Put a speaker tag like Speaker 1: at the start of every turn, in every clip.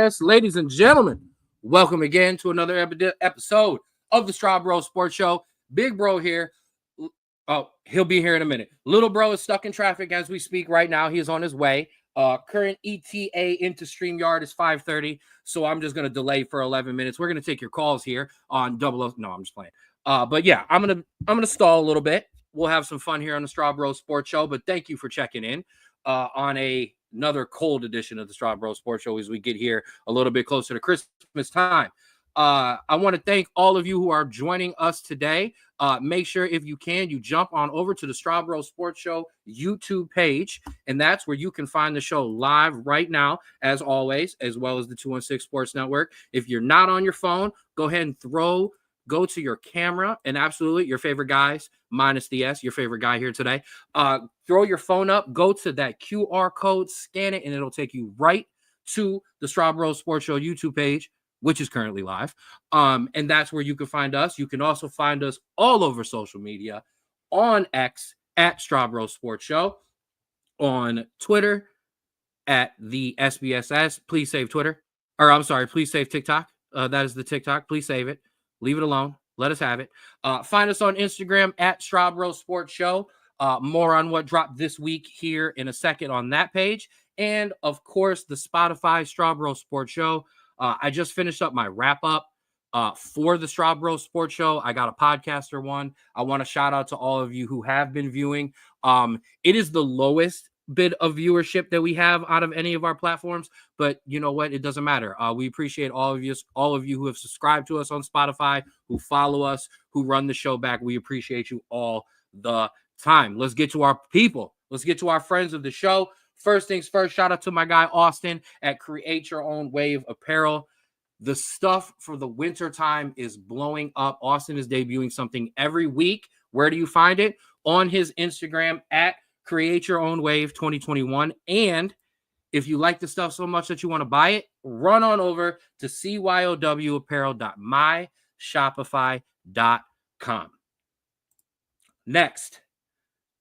Speaker 1: Yes, ladies and gentlemen, welcome again to another episode of the Straub Sports Show. Big bro here. Oh, he'll be here in a minute. Little bro is stuck in traffic as we speak right now. He is on his way. Current ETA into StreamYard is 5:30, so I'm just going to delay for 11 minutes. We're going to take your calls here on double O. No, I'm just playing. But yeah, I'm gonna stall a little bit. We'll have some fun here on the Straub Sports Show. But thank you for checking in on another cold edition of the Straub Sports Show as we get here a little bit closer to Christmas time. I want to thank all of you who are joining us today. Make sure if you can, you jump on over to the Straub Sports Show YouTube page, and that's where you can find the show live right now, as always, as well as the 216 Sports Network. If you're not on your phone, go ahead and go to your camera, and absolutely your favorite guys, minus the S, your favorite guy here today. Throw your phone up, go to that QR code, scan it, and it'll take you right to the Straub Sports Show YouTube page, which is currently live. And that's where you can find us. You can also find us all over social media, on X at Straub Sports Show, on Twitter at the SBSS. Please save Twitter. Or I'm sorry, please save TikTok. That is the TikTok. Please save it. Leave it alone. Let us have it. Find us on Instagram at Straub Sports Show. More on what dropped this week here in a second on that page. And, of course, the Spotify Straub Sports Show. I just finished up my wrap-up for the Straub Sports Show. I got a podcaster one. I want to shout out to all of you who have been viewing. It is the lowest bit of viewership that we have out of any of our platforms, but you know what? It doesn't matter. We appreciate all of you who have subscribed to us on Spotify, who follow us, who run the show back. We appreciate you all the time. Let's get to our people. Let's get to our friends of the show. First things first, shout out to my guy Austin at Create Your Own Wave Apparel. The stuff for the winter time is blowing up. Austin is debuting something every week. Where do you find it? On his Instagram at Create Your Own Wave 2021. And if you like the stuff so much that you want to buy it, run on over to cyowapparel.myshopify.com. Next,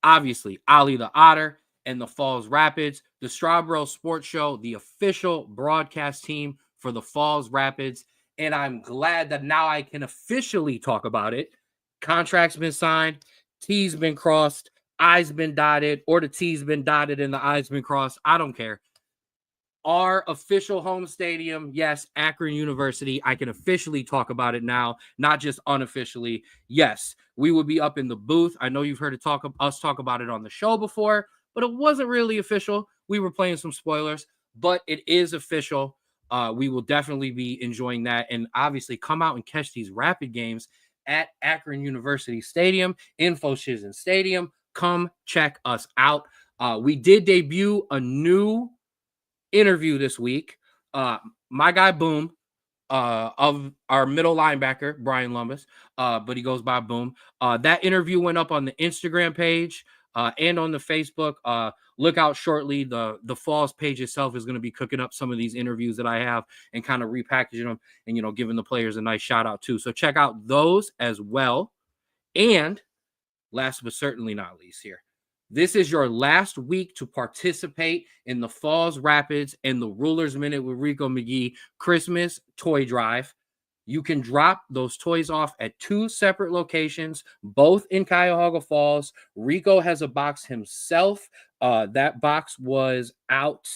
Speaker 1: obviously, Ali the Otter and the Falls Rapids, the Straub Sports Show, the official broadcast team for the Falls Rapids. And I'm glad that now I can officially talk about it. Contract's been signed, T's been crossed, I's been dotted, or the T's been dotted and the I's been crossed. I don't care. Our official home stadium, yes, Akron University. I can officially talk about it now, not just unofficially. Yes, we will be up in the booth. I know you've heard us talk about it on the show before, but it wasn't really official. We were playing some spoilers, but it is official. We will definitely be enjoying that. And obviously come out and catch these Rapid games at Akron University Stadium, Info Shizen Stadium. Come check us out. We did debut a new interview this week. My guy Boom, of our middle linebacker, Brian Lumbus, but he goes by Boom. That interview went up on the Instagram page and on the Facebook. Look out shortly. The Falls page itself is going to be cooking up some of these interviews that I have and kind of repackaging them and, giving the players a nice shout out too. So check out those as well. And last but certainly not least here, this is your last week to participate in the Falls Rapids and the Rulers Minute with Rico McGee Christmas toy drive. You can drop those toys off at 2 separate locations, both in Cuyahoga Falls. Rico has a box himself. That box was out.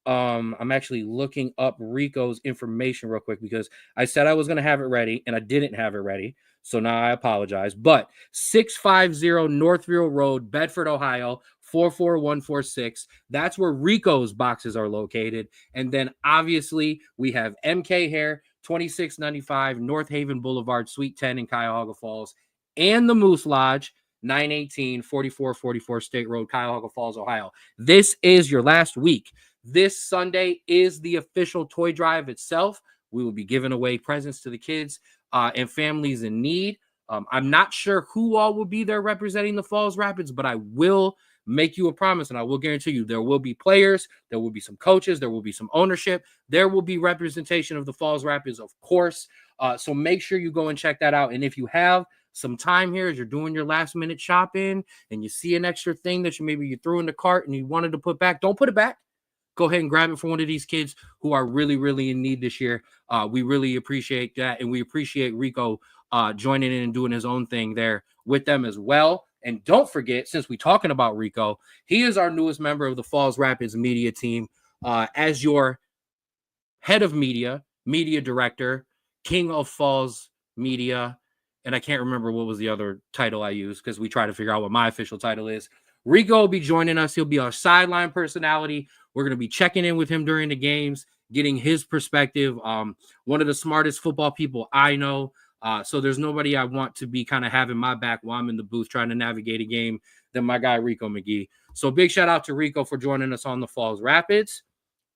Speaker 1: I'm actually looking up Rico's information real quick because I said I was going to have it ready and I didn't have it ready. So now I apologize. But 650 Northville Road, Bedford, Ohio, 44146. That's where Rico's boxes are located. And then obviously we have MK Hair, 2695 North Haven Boulevard, Suite 10 in Cuyahoga Falls, and the Moose Lodge, 918 4444 State Road, Cuyahoga Falls, Ohio. This is your last week. This Sunday is the official toy drive itself. We will be giving away presents to the kids and families in need. I'm not sure who all will be there representing the Falls Rapids, but I will make you a promise, and I will guarantee you there will be players, there will be some coaches, there will be some ownership, there will be representation of the Falls Rapids, of course. So make sure you go and check that out. And if you have some time here as you're doing your last minute shopping and you see an extra thing that you threw in the cart and you wanted to put back, don't put it back. go ahead and grab it for one of these kids who are really, really in need this year. We really appreciate that, and we appreciate Rico joining in and doing his own thing there with them as well. And don't forget, since we're talking about Rico, he is our newest member of the Falls Rapids media team. As your head of media director, king of Falls Media, and I can't remember what was the other title I used because we try to figure out what my official title is. Rico will be joining us. He'll be our sideline personality. We're going to be checking in with him during the games, getting his perspective. One of the smartest football people I know. So there's nobody I want to be kind of having my back while I'm in the booth trying to navigate a game than my guy Rico McGee. So big shout out to Rico for joining us on the Falls Rapids.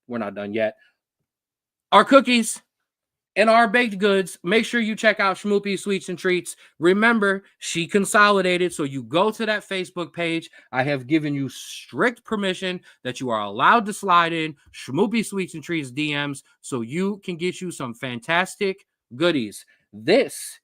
Speaker 1: We're not done yet. Our cookies and our baked goods, make sure you check out Schmoopy's Sweets and Treats. Remember, she consolidated, so you go to that Facebook page. I have given you strict permission that you are allowed to slide in Schmoopy's Sweets and Treats DMs so you can get you some fantastic goodies. This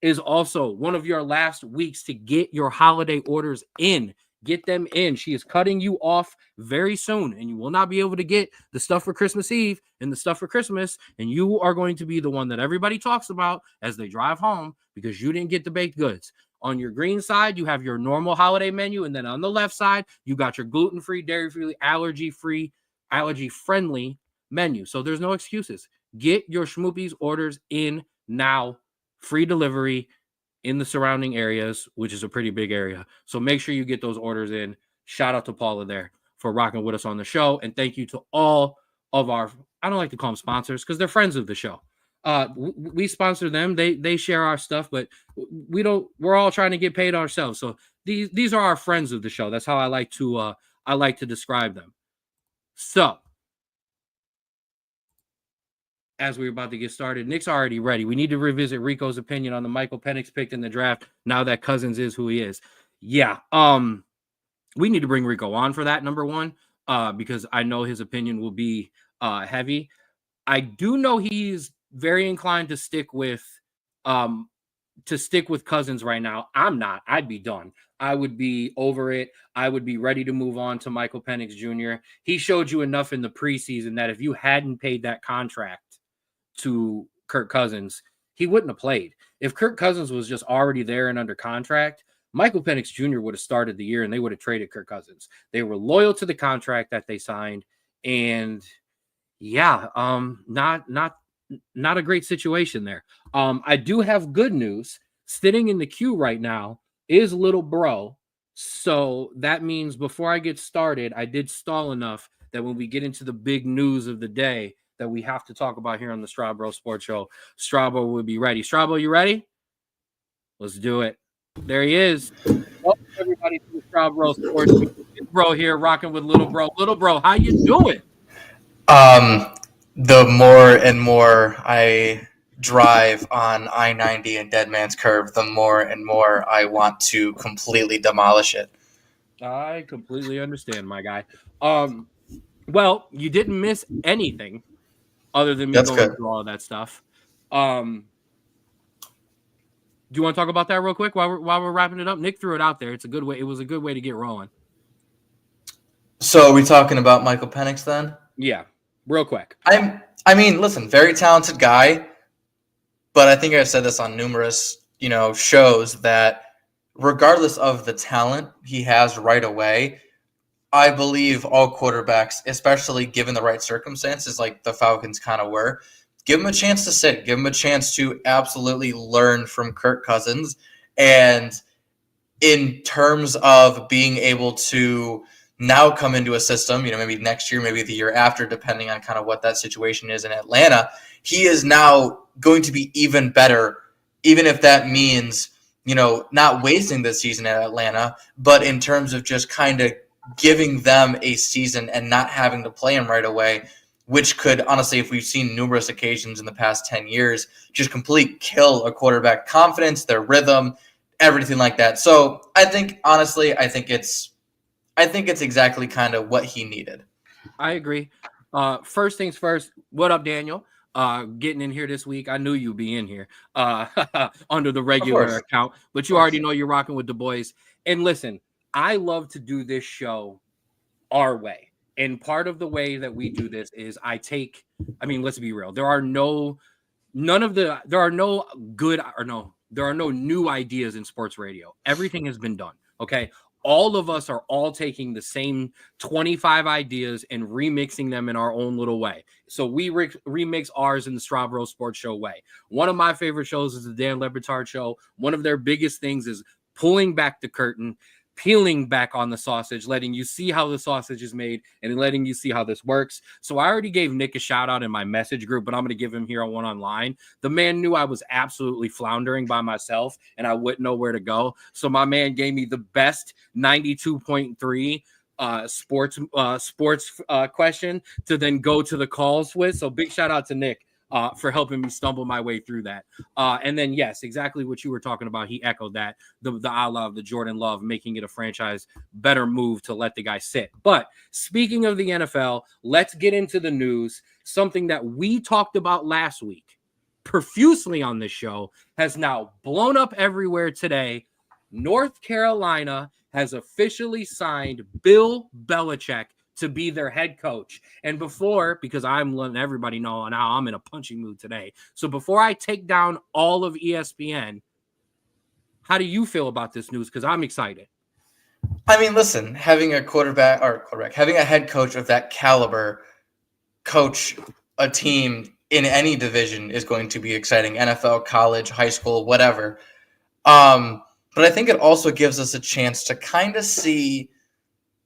Speaker 1: is also one of your last weeks to get your holiday orders in. Get them in. She is cutting you off very soon, and you will not be able to get the stuff for Christmas Eve and the stuff for Christmas, and you are going to be the one that everybody talks about as they drive home because you didn't get the baked goods. On your green side, you have your normal holiday menu, and then on the left side, you got your gluten-free, dairy-free, allergy-free, allergy-friendly menu. So there's no excuses. Get your Schmoopy's orders in now. Free delivery in the surrounding areas, which is a pretty big area. So make sure you get those orders in. Shout out to Paula there for rocking with us on the show. And thank you to all of our, I don't like to call them sponsors because they're friends of the show. We sponsor them. They share our stuff, but we're all trying to get paid ourselves. So these are our friends of the show. That's how I like to describe them. So as we're about to get started, Nick's already ready. We need to revisit Rico's opinion on the Michael Penix pick in the draft now that Cousins is who he is. Yeah. We need to bring Rico on for that, number one, because I know his opinion will be heavy. I do know he's very inclined to stick with Cousins right now. I'm not. I'd be done. I would be over it. I would be ready to move on to Michael Penix Jr. He showed you enough in the preseason that if you hadn't paid that contract to Kirk Cousins, he wouldn't have played. If Kirk Cousins was just already there and under contract, Michael Penix Jr. would have started the year and they would have traded Kirk Cousins. They were loyal to the contract that they signed. And yeah, not a great situation there. I do have good news. Sitting in the queue right now is little bro. So that means before I get started, I did stall enough that when we get into the big news of the day that we have to talk about here on the Straub Sports Show, Straub will be ready. Straub, you ready? Let's do it. There he is. Welcome everybody to the Straub Sports Show. Big bro here rocking with little bro. Little bro, how you doing?
Speaker 2: The more and more I drive on I-90 and Dead Man's Curve, the more and more I want to completely demolish it.
Speaker 1: I completely understand, my guy. Well, you didn't miss anything other than me
Speaker 2: That's
Speaker 1: going
Speaker 2: good.
Speaker 1: through all of that stuff. Do you want to talk about that real quick while we're wrapping it up? Nick threw it out there. It's a good way. It was a good way to get rolling.
Speaker 2: So are we talking about Michael Penix then?
Speaker 1: Yeah, real quick.
Speaker 2: I mean, listen, very talented guy, but I think I've said this on numerous, shows that regardless of the talent he has right away, I believe all quarterbacks, especially given the right circumstances like the Falcons kind of were, give him a chance to sit, give him a chance to absolutely learn from Kirk Cousins. And in terms of being able to now come into a system, maybe next year, maybe the year after, depending on kind of what that situation is in Atlanta, he is now going to be even better, even if that means, not wasting the season at Atlanta, but in terms of just kind of giving them a season and not having to play him right away, which could honestly, if we've seen numerous occasions in the past 10 years, just completely kill a quarterback confidence, their rhythm, everything like that. So I think it's exactly kind of what he needed.
Speaker 1: I agree. First things first, what up, Daniel? Getting in here this week. I knew you'd be in here under the regular account, but you already know you're rocking with the boys. And listen, I love to do this show our way. And part of the way that we do this is let's be real. There are no new ideas in sports radio. Everything has been done. Okay. All of us are all taking the same 25 ideas and remixing them in our own little way. So we remix ours in the Straub Sports Show way. One of my favorite shows is the Dan Le Batard Show. One of their biggest things is pulling back the curtain, peeling back on the sausage, letting you see how the sausage is made and letting you see how this works. So I already gave Nick a shout out in my message group, but I'm going to give him here on one online. The man knew I was absolutely floundering by myself and I wouldn't know where to go. So my man gave me the best 92.3 sports question to then go to the calls with. So big shout out to Nick for helping me stumble my way through that. And then, yes, exactly what you were talking about. He echoed that, the I love the Jordan Love, making it a franchise better move to let the guy sit. But speaking of the NFL, let's get into the news. Something that we talked about last week profusely on this show has now blown up everywhere today. North Carolina has officially signed Bill Belichick to be their head coach. And before, because I'm letting everybody know now I'm in a punching mood today. So before I take down all of ESPN, how do you feel about this news? Because I'm excited.
Speaker 2: I mean, listen, having a having a head coach of that caliber coach a team in any division is going to be exciting. NFL, college, high school, whatever. But I think it also gives us a chance to kind of see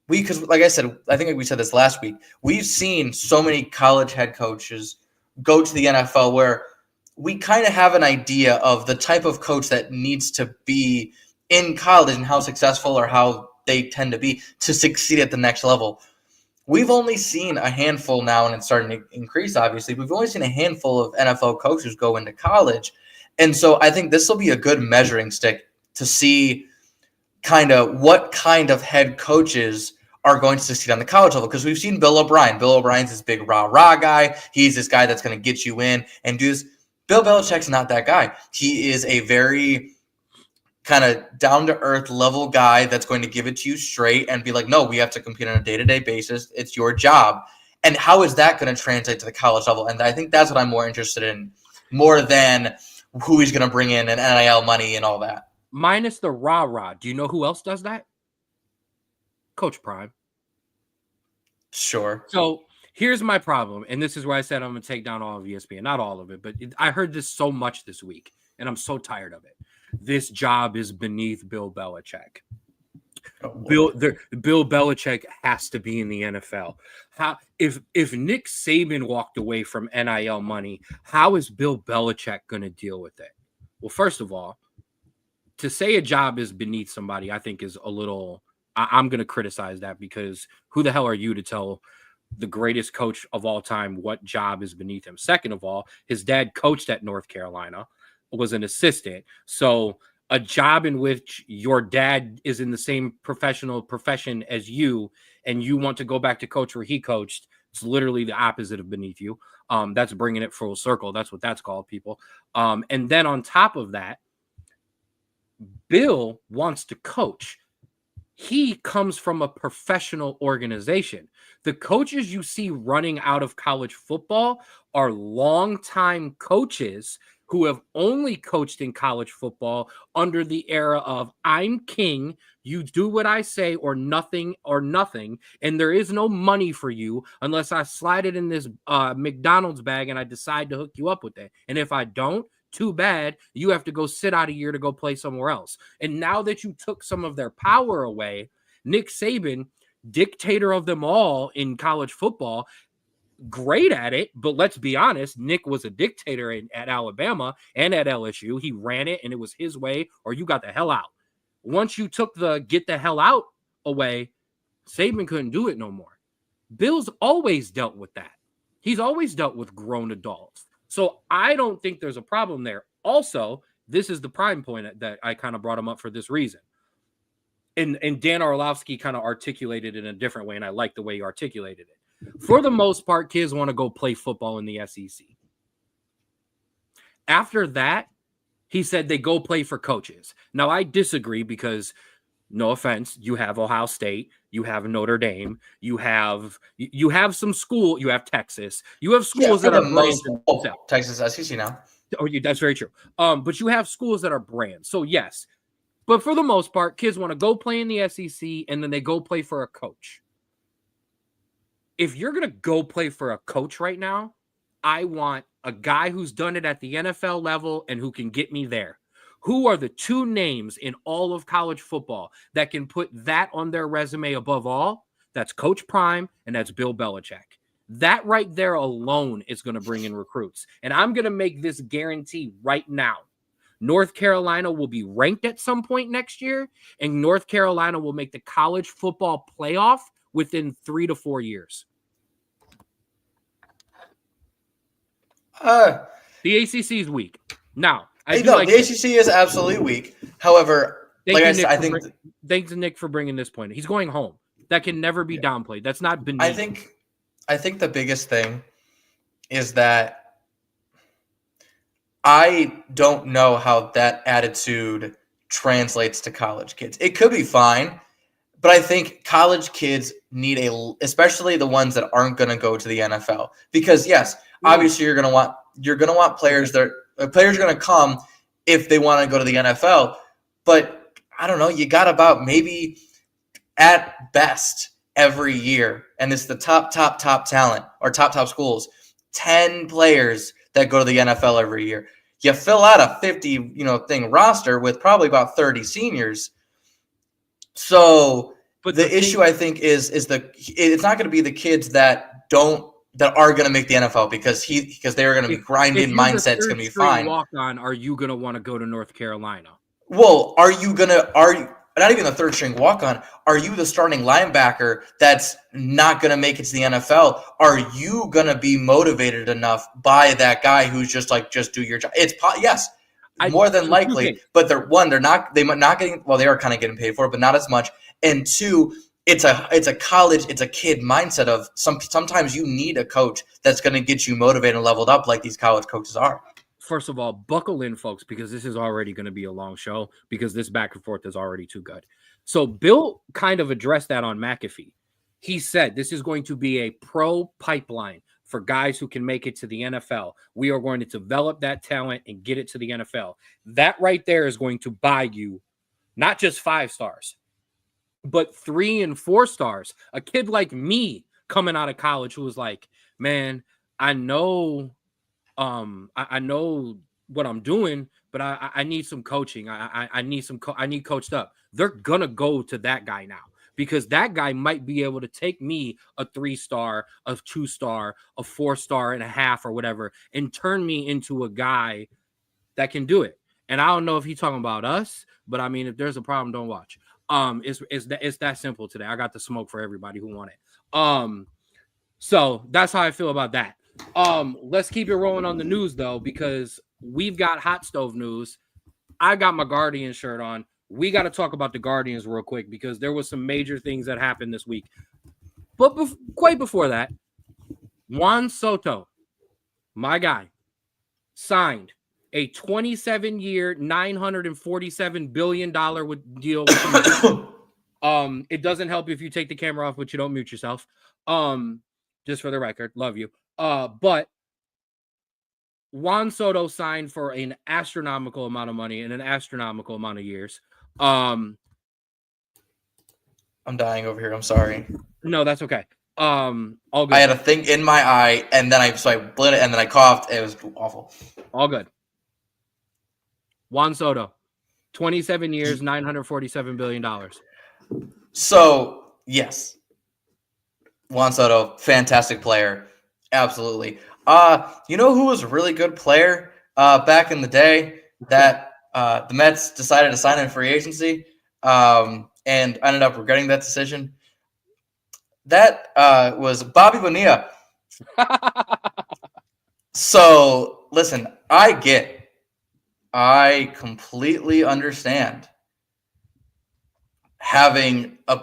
Speaker 2: because like I said, I think we said this last week, we've seen so many college head coaches go to the NFL where we kind of have an idea of the type of coach that needs to be in college and how successful or how they tend to be to succeed at the next level. We've only seen a handful now, and it's starting to increase, obviously. We've only seen a handful of NFL coaches go into college. And so I think this will be a good measuring stick to see kind of what kind of head coaches are going to succeed on the college level. Because we've seen Bill O'Brien. Bill O'Brien's this big rah-rah guy. He's this guy that's going to get you in and do this. Bill Belichick's not that guy. He is a very kind of down-to-earth level guy that's going to give it to you straight and be like, no, we have to compete on a day-to-day basis. It's your job. And how is that going to translate to the college level? And I think that's what I'm more interested in, more than who he's going to bring in and NIL money and all that.
Speaker 1: Minus the rah-rah. Do you know who else does that? Coach Prime.
Speaker 2: Sure.
Speaker 1: So here's my problem, and this is where I said I'm going to take down all of ESPN. Not all of it, but I heard this so much this week, and I'm so tired of it. This job is beneath Bill Belichick. Bill Belichick has to be in the NFL. How if Nick Saban walked away from NIL money, how is Bill Belichick going to deal with it? Well, first of all, to say a job is beneath somebody, I think is a little. I'm going to criticize that because who the hell are you to tell the greatest coach of all time what job is beneath him? Second of all, his dad coached at North Carolina, was an assistant. So a job in which your dad is in the same profession as you, and you want to go back to coach where he coached, it's literally the opposite of beneath you. That's bringing it full circle. That's what that's called, people. And then on top of that, Bill wants to coach. He comes from a professional organization. The coaches you see running out of college football are longtime coaches who have only coached in college football under the era of I'm king, you do what I say or nothing, and there is no money for you unless I slide it in this McDonald's bag and I decide to hook you up with it. And if I don't, too bad, you have to go sit out a year to go play somewhere else. And now that you took some of their power away, Nick Saban, dictator of them all in college football, great at it, but let's be honest, Nick was a dictator at Alabama and at LSU. He ran it and it was his way or you got the hell out. Once you took the get the hell out away, Saban couldn't do it no more. Bill's always dealt with that. He's always dealt with grown adults. So I don't think there's a problem there. Also, this is the prime point that I kind of brought him up for this reason. And Dan Orlovsky kind of articulated it in a different way, and I like the way he articulated it. For the most part, kids want to go play football in the SEC. After that, he said they go play for coaches. Now, I disagree because No offense, you have Ohio State, you have Notre Dame, you have some school, you have Texas, you have
Speaker 2: Yeah,
Speaker 1: schools
Speaker 2: for
Speaker 1: that
Speaker 2: the
Speaker 1: are brands
Speaker 2: most
Speaker 1: in
Speaker 2: part,
Speaker 1: themselves.
Speaker 2: Texas SEC now.
Speaker 1: Oh, that's very true. But you have schools that are brands. So yes, but for the most part, kids want to go play in the SEC and then they go play for a coach. If you're gonna go play for a coach right now, I want a guy who's done it at the NFL level and who can get me there. Who are the two names in all of college football that can put that on their resume above all? That's Coach Prime and that's Bill Belichick. That right there alone is going to bring in recruits. And I'm going to make this guarantee right now. North Carolina will be ranked at some point next year, and North Carolina will make the college football playoff within 3 to 4 years. The ACC is weak. Now, I do like
Speaker 2: the ACC is absolutely weak. However, like I said,
Speaker 1: thanks to Nick for bringing this point. He's going home. That can never be downplayed. That's not beneath.
Speaker 2: I think the biggest thing is that I don't know how that attitude translates to college kids. It could be fine, but I think college kids need especially the ones that aren't going to go to the NFL, because yes, obviously you're going to want players players are going to come if they want to go to the NFL, but I don't know, you got about maybe at best every year, and it's the top talent or top schools, 10 players that go to the NFL every year. You fill out a 50 thing roster with probably about 30 seniors. So the issue I think is it's not going to be the kids that are going to make the NFL because they're going to be grinding mindset's going to be fine.
Speaker 1: Walk on, are you going to want to go to North Carolina?
Speaker 2: Well, are you not even the third string walk on? Are you the starting linebacker that's not going to make it to the NFL? Are you going to be motivated enough by that guy who's just do your job? It's yes, more than likely. But they might not getting. Well, they are kind of getting paid for it, but not as much. And two, it's a kid mindset of sometimes you need a coach that's going to get you motivated and leveled up like these college coaches are.
Speaker 1: First of all, buckle in, folks, because this is already going to be a long show because this back and forth is already too good. So Bill kind of addressed that on McAfee. He said this is going to be a pro pipeline for guys who can make it to the NFL. We are going to develop that talent and get it to the NFL. That right there is going to buy you not just 5 stars, but 3 and 4 stars. A kid like me coming out of college who was like, man, I know what I'm doing, but I need some coaching. I need coached up. They're gonna go to that guy now because that guy might be able to take me a 3-star, a 2-star, a 4-star and a half or whatever, and turn me into a guy that can do it. And I don't know if he's talking about us, but I mean, if there's a problem, don't watch. It's that simple today. I got the smoke for everybody who want it. So that's how I feel about that. Let's keep it rolling on the news though, because we've got hot stove news. I got my Guardian shirt on. We got to talk about the Guardians real quick because there was some major things that happened this week. But quite before that, Juan Soto, my guy, signed a 27-year, $947 billion deal with the it doesn't help if you take the camera off, but you don't mute yourself. Just for the record, love you. But Juan Soto signed for an astronomical amount of money in an astronomical amount of years.
Speaker 2: I'm dying over here. I'm sorry.
Speaker 1: No, that's okay. All good.
Speaker 2: I had a thing in my eye, and then I bled it, and then I coughed. It was awful.
Speaker 1: All good. Juan Soto, 27 years, $947 billion.
Speaker 2: So, yes. Juan Soto, fantastic player. Absolutely. You know who was a really good player back in the day that the Mets decided to sign in free agency and ended up regretting that decision? That was Bobby Bonilla. So, listen, I completely understand having a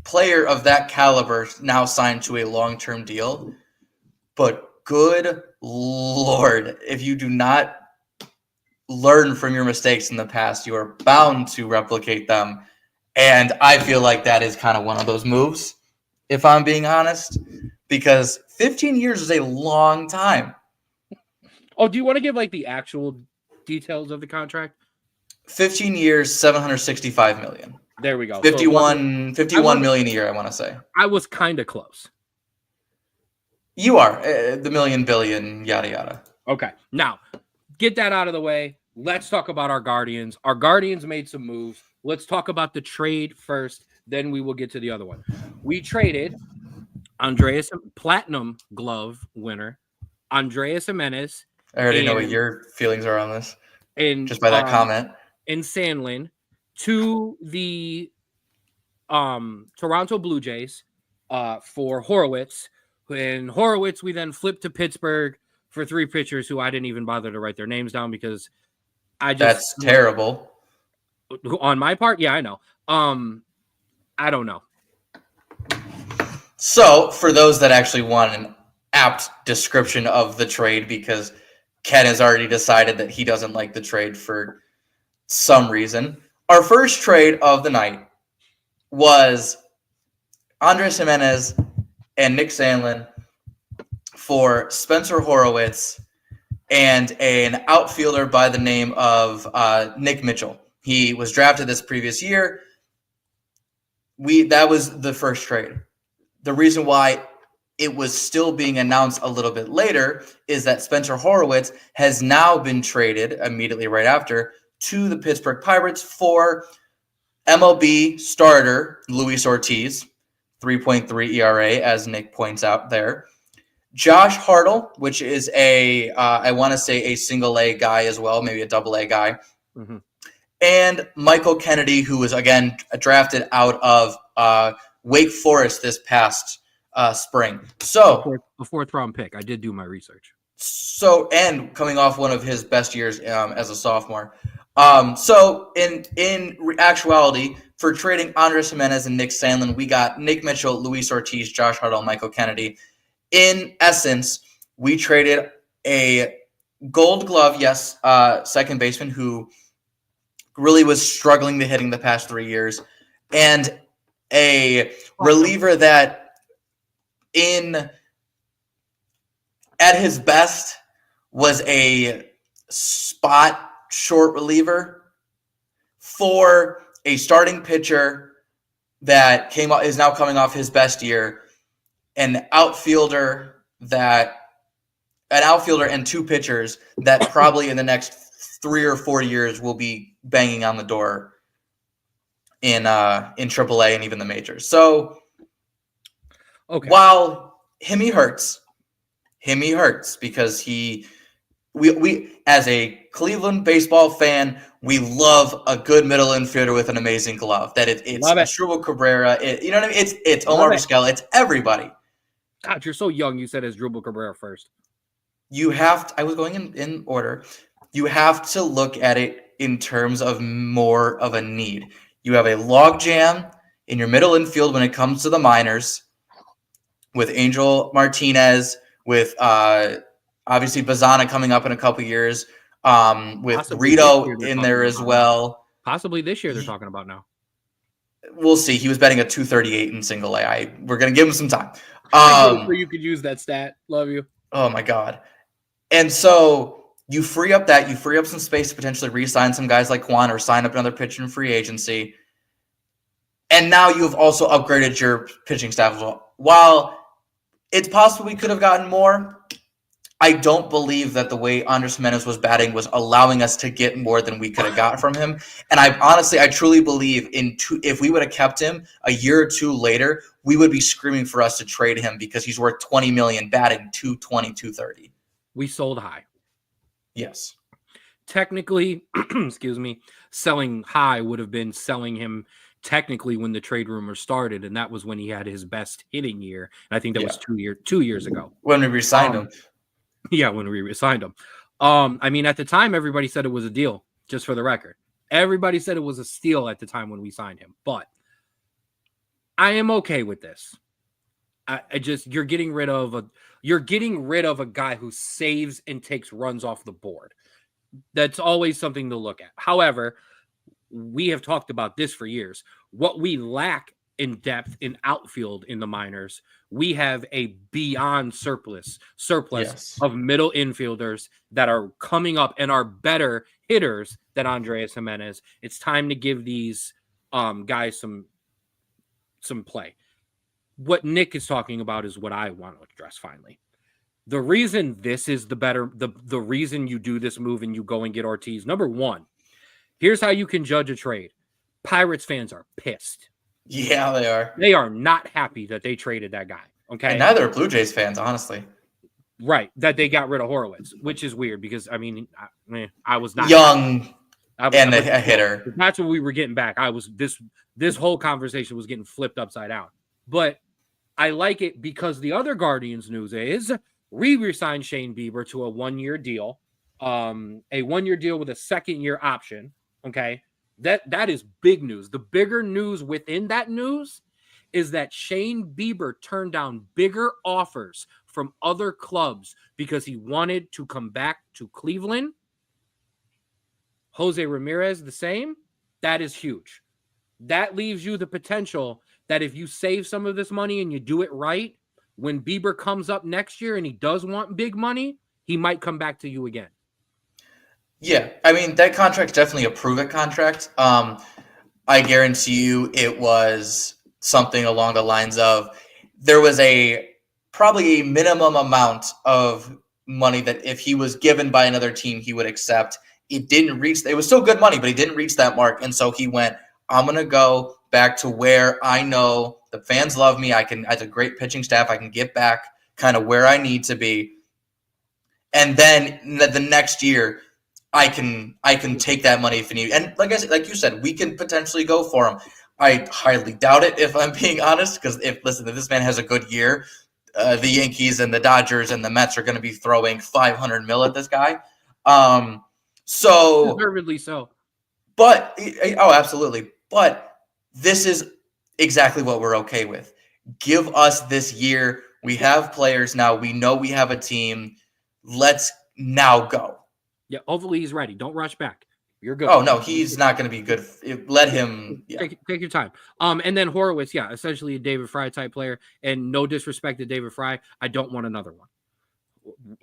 Speaker 2: player of that caliber now signed to a long-term deal, but good Lord, if you do not learn from your mistakes in the past, you are bound to replicate them And I feel like that is kind of one of those moves, if I'm being honest, because 15 years is a long time.
Speaker 1: Oh, do you want to give like the actual details of the contract?
Speaker 2: 15 years, 765 million.
Speaker 1: There we go. So
Speaker 2: 51 million a year, I want to say.
Speaker 1: I was kind of close.
Speaker 2: You are the million, billion, yada, yada.
Speaker 1: Okay. Now, get that out of the way. Let's talk about our Guardians. Our Guardians made some moves. Let's talk about the trade first. Then we will get to the other one. We traded Andreas, Platinum Glove winner, Andreas Jimenez.
Speaker 2: I already know what your feelings are on this.
Speaker 1: And
Speaker 2: just by that comment.
Speaker 1: In Sandlin to the Toronto Blue Jays for Horowitz. And Horowitz, we then flipped to Pittsburgh for 3 pitchers who I didn't even bother to write their names down because
Speaker 2: that's terrible.
Speaker 1: On my part, yeah, I know. I don't know.
Speaker 2: So, for those that actually want an apt description of the trade, because Ken has already decided that he doesn't like the trade for some reason. Our first trade of the night was Andres Jimenez and Nick Sandlin for Spencer Horowitz and an outfielder by the name of Nick Mitchell. He was drafted this previous year. That was the first trade. The reason why it was still being announced a little bit later is that Spencer Horowitz has now been traded immediately right after to the Pittsburgh Pirates for MLB starter Luis Ortiz, 3.3 ERA, as Nick points out there. Josh Hartle, which is I want to say a single A guy as well, maybe a double A guy. Mm-hmm. And Michael Kennedy, who was, again, drafted out of Wake Forest this past spring. So
Speaker 1: a fourth round pick. I did do my research.
Speaker 2: So, and coming off one of his best years as a sophomore. So in actuality, for trading Andres Jimenez and Nick Sandlin, we got Nick Mitchell, Luis Ortiz, Josh Hartle, Michael Kennedy. In essence, we traded a Gold Glove, yes, second baseman who really was struggling to hitting the past 3 years, and a reliever that at his best was a spot short reliever for a starting pitcher that is now coming off his best year, an outfielder and 2 pitchers that probably in the next 3 or 4 years will be banging on the door in AAA and even the majors. So while Himmy hurts because we as a Cleveland baseball fan, we love a good middle infielder with an amazing glove. That it's Asdrubal Cabrera. You know what I mean? It's Omar Vizquel. It's everybody.
Speaker 1: God, you're so young. You said Asdrubal Cabrera first.
Speaker 2: You have to, I was going in order. You have to look at it in terms of more of a need. You have a logjam in your middle infield when it comes to the minors with Angel Martinez, with obviously Bazana coming up in a couple years, with possibly Rito in there as well.
Speaker 1: Possibly this year they're talking about now.
Speaker 2: We'll see. He was betting a 238 in single A. We're going to give him some time.
Speaker 1: So you could use that stat. Love you.
Speaker 2: Oh, my God. And so you free up some space to potentially re-sign some guys like Juan or sign up another pitcher in free agency. And now you've also upgraded your pitching staff as well. While it's possible we could have gotten more, I don't believe that the way Andres Jimenez was batting was allowing us to get more than we could have got from him. And I truly believe if we would have kept him a year or 2 later, we would be screaming for us to trade him because he's worth $20 million batting 220, 230.
Speaker 1: We sold high.
Speaker 2: Yes.
Speaker 1: Technically, excuse me, selling high would have been selling him technically when the trade rumor started, and that was when he had his best hitting year. And I think that was 2 years ago.
Speaker 2: When we re-signed him.
Speaker 1: Yeah, when we re-signed him. I mean, at the time, everybody said it was a deal, just for the record. Everybody said it was a steal at the time when we signed him. But I am okay with this. You're getting rid of a guy who saves and takes runs off the board. That's always something to look at. However, we have talked about this for years. What we lack in depth in outfield in the minors, we have a beyond surplus
Speaker 2: Yes.
Speaker 1: of middle infielders that are coming up and are better hitters than Andres Jimenez. It's time to give these guys some play. What Nick is talking about is what I want to address finally. The reason this is the reason you do this move and you go and get Ortiz, number one, here's how you can judge a trade. Pirates fans are pissed.
Speaker 2: Yeah, they are.
Speaker 1: They are not happy that they traded that guy. Okay.
Speaker 2: And neither are Blue Jays fans, honestly.
Speaker 1: Right. That they got rid of Horowitz, which is weird because, I mean, I was not
Speaker 2: young and a hitter.
Speaker 1: That's what we were getting back. This whole conversation was getting flipped upside down. But I like it because the other Guardians news is we re-signed Shane Bieber to a 1-year deal, a 1-year deal with a 2nd-year option. Okay. That is big news. The bigger news within that news is that Shane Bieber turned down bigger offers from other clubs because he wanted to come back to Cleveland. Jose Ramirez, the same. That is huge. That leaves you the potential that if you save some of this money and you do it right, when Bieber comes up next year and he does want big money, he might come back to you again.
Speaker 2: Yeah, I mean, that contract's definitely a prove-it contract. I guarantee you it was something along the lines of there was probably a minimum amount of money that if he was given by another team, he would accept. It didn't reach – it was still good money, but he didn't reach that mark. And so he went, I'm going to go back to where I know the fans love me. I have a great pitching staff. I can get back kind of where I need to be. And then the next year, I can take that money if you need. And like you said, we can potentially go for him. I highly doubt it, if I'm being honest, because if this man has a good year, the Yankees and the Dodgers and the Mets are going to be throwing $500 million at this guy. So
Speaker 1: deservedly so.
Speaker 2: But absolutely. But this is exactly what we're okay with. Give us this year. We have players now. We know we have a team. Let's now go.
Speaker 1: Yeah, hopefully he's ready. Don't rush back. You're good.
Speaker 2: Oh, no, he's not going to be good. Let him. Yeah.
Speaker 1: Take your time. And then Horowitz, yeah, essentially a David Fry type player. And no disrespect to David Fry, I don't want another one.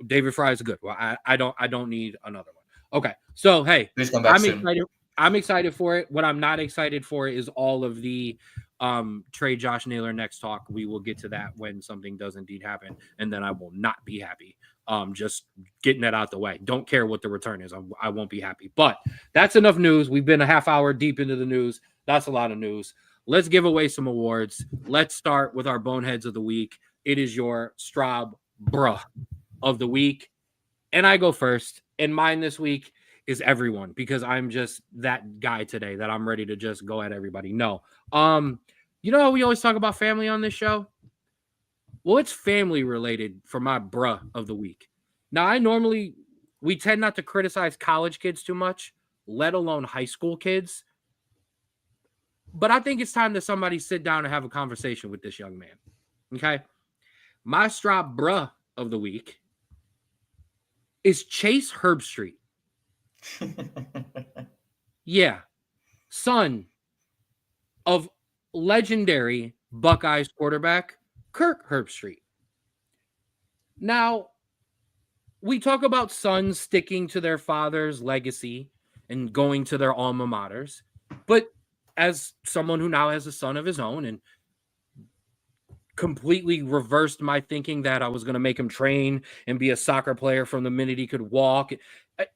Speaker 1: David Fry is good. Well, I don't need another one. Okay, so hey,
Speaker 2: please come back soon.
Speaker 1: Excited. I'm excited for it. What I'm not excited for is all of the trade Josh Naylor next talk. We will get to that when something does indeed happen, and then I will not be happy. Just getting that out the way. Don't care what the return is. I won't be happy. But that's enough news. We've been a half hour deep into the news. That's a lot of news. Let's give away some awards. Let's start with our Boneheads of the Week. It is your Straub Bruh of the Week. And I go first. And mine this week is everyone, because I'm just that guy today that I'm ready to just go at everybody. No. You know how we always talk about family on this show? Well, it's family related for my bruh of the week. Now, we tend not to criticize college kids too much, let alone high school kids. But I think it's time that somebody sit down and have a conversation with this young man. Okay? My Straub bruh of the week is Chase Herbstreit. Yeah. Son of legendary Buckeyes quarterback Kirk Herbstreit. Now, we talk about sons sticking to their father's legacy and going to their alma maters, but as someone who now has a son of his own and completely reversed my thinking that I was going to make him train and be a soccer player from the minute he could walk.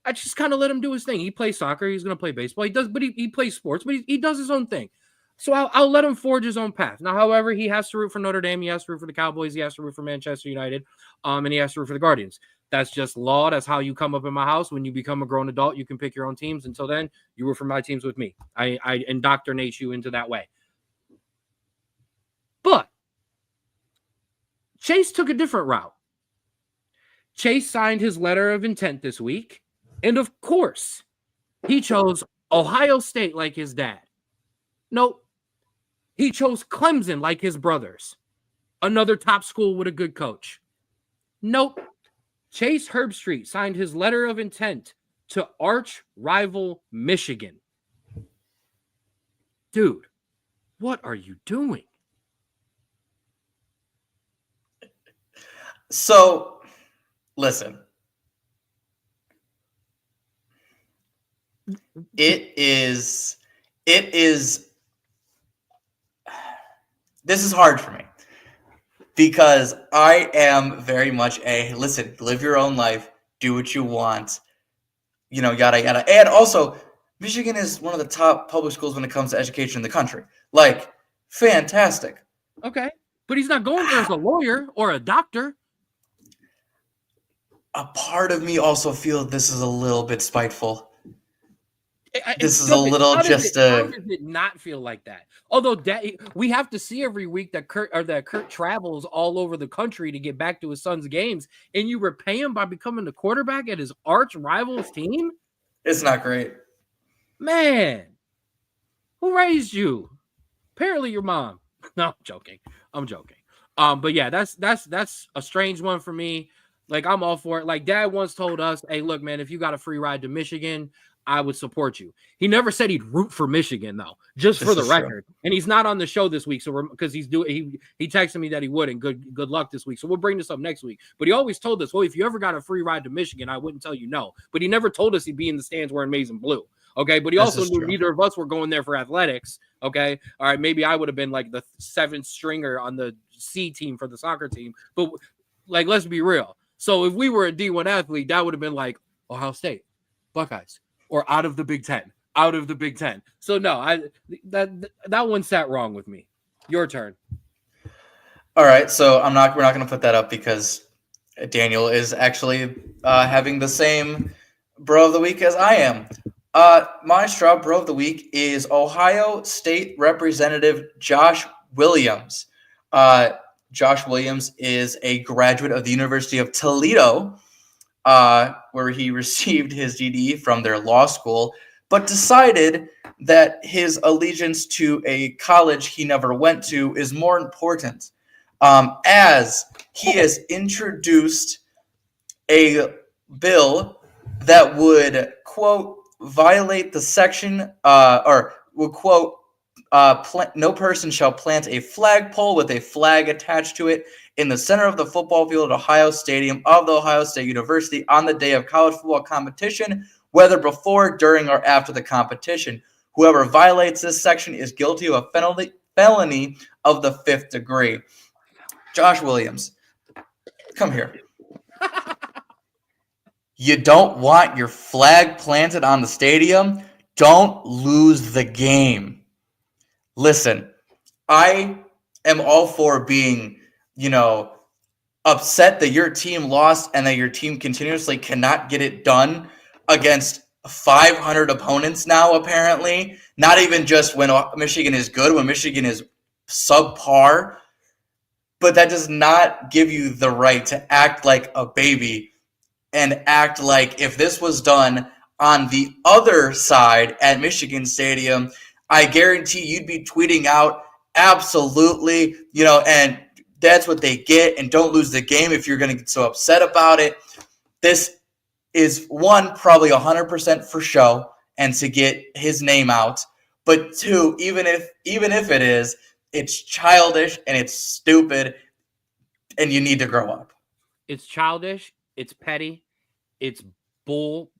Speaker 1: I just kind of let him do his thing. He plays soccer. He's going to play baseball. He plays sports, but he does his own thing. So I'll let him forge his own path. Now, however, he has to root for Notre Dame. He has to root for the Cowboys. He has to root for Manchester United. And he has to root for the Guardians. That's just law. That's how you come up in my house. When you become a grown adult, you can pick your own teams. Until then, you root for my teams with me. I indoctrinate you into that way. But Chase took a different route. Chase signed his letter of intent this week. And of course, he chose Ohio State like his dad. Nope. He chose Clemson like his brothers. Another top school with a good coach. Nope. Chase Herbstreit signed his letter of intent to arch rival Michigan. Dude, what are you doing?
Speaker 2: So, listen. It is this is hard for me because I am very much listen, live your own life, do what you want, yada yada. And also, Michigan is one of the top public schools when it comes to education in the country. Like, fantastic.
Speaker 1: Okay. But he's not going there as a lawyer or a doctor.
Speaker 2: A part of me also feels this is a little bit spiteful. This is
Speaker 1: a
Speaker 2: little
Speaker 1: how does it not feel like that? Although we have to see every week that Kurt travels all over the country to get back to his son's games, and you repay him by becoming the quarterback at his arch rival's team.
Speaker 2: It's not great,
Speaker 1: man. Who raised you? Apparently, your mom. No, I'm joking. But yeah, that's a strange one for me. Like, I'm all for it. Like, Dad once told us, "Hey, look, man, if you got a free ride to Michigan, I would support you." He never said he'd root for Michigan, though, just for the record. True. And he's not on the show this week, so because he texted me that he would, and good luck this week. So we'll bring this up next week. But he always told us, well, if you ever got a free ride to Michigan, I wouldn't tell you no. But he never told us he'd be in the stands wearing maize and blue. Okay, but he also knew neither of us were going there for athletics. Okay, all right, maybe I would have been like the 7th stringer on the C team for the soccer team. But like, let's be real. So if we were a D1 athlete, that would have been like Ohio State, Buckeyes, or out of the Big Ten. So no, that one sat wrong with me. Your turn.
Speaker 2: All right, so we're not going to put that up because Daniel is actually having the same bro of the week as I am. My Straub bro of the week is Ohio State Representative Josh Williams. Josh Williams is a graduate of the University of Toledo, where he received his GED from their law school, but decided that his allegiance to a college he never went to is more important, as he has introduced a bill that would, quote, violate the section, or would, quote, no person shall plant a flagpole with a flag attached to it in the center of the football field at Ohio Stadium of the Ohio State University on the day of college football competition, whether before, during, or after the competition. Whoever violates this section is guilty of a felony of the 5th degree. Josh Williams, come here. You don't want your flag planted on the stadium? Don't lose the game. Listen, I am all for being, upset that your team lost and that your team continuously cannot get it done against 500 opponents now, apparently. Not even just when Michigan is good, when Michigan is subpar. But that does not give you the right to act like a baby and act like if this was done on the other side at Michigan Stadium, I guarantee you'd be tweeting out absolutely, and that's what they get, and don't lose the game if you're going to get so upset about it. This is, one, probably 100% for show and to get his name out. But two, even if it is, it's childish and it's stupid, and you need to grow up.
Speaker 1: It's childish. It's petty. It's bullshit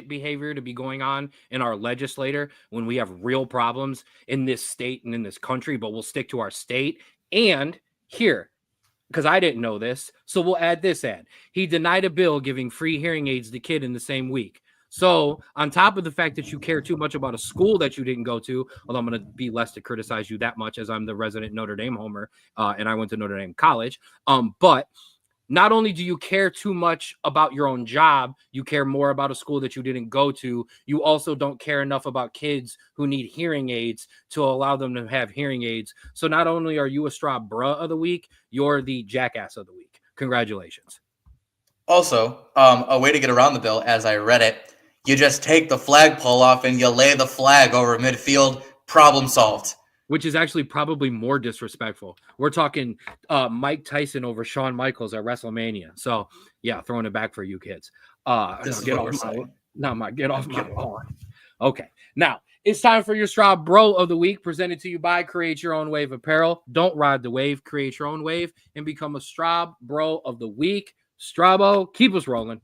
Speaker 1: behavior to be going on in our legislature when we have real problems in this state and in this country, but we'll stick to our state. And here, because I didn't know this, so we'll add this ad. He denied a bill giving free hearing aids to kid in the same week. So on top of the fact that you care too much about a school that you didn't go to, although I'm going to be less to criticize you that much as I'm the resident Notre Dame homer, and I went to Notre Dame College. But not only do you care too much about your own job, you care more about a school that you didn't go to. You also don't care enough about kids who need hearing aids to allow them to have hearing aids. So not only are you a Straub bruh of the week, you're the jackass of the week. Congratulations.
Speaker 2: Also, a way to get around the bill, as I read it, you just take the flagpole off and you lay the flag over midfield. Problem solved.
Speaker 1: Which is actually probably more disrespectful. We're talking Mike Tyson over Shawn Michaels at WrestleMania. So, yeah, throwing it back for you kids. Get off my lawn. Okay. Now, it's time for your Straub Bro of the Week, presented to you by Create Your Own Wave Apparel. Don't ride the wave, create your own wave, and become a Straub Bro of the Week. Strabo, keep us rolling.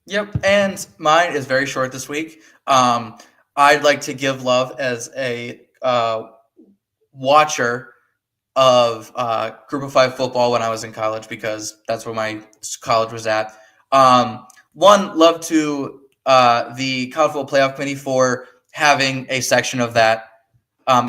Speaker 2: Yep, and mine is very short this week. I'd like to give love as a watcher of Group of Five football when I was in college, because that's where my college was at. One, love to the College Football Playoff Committee for having a section of that,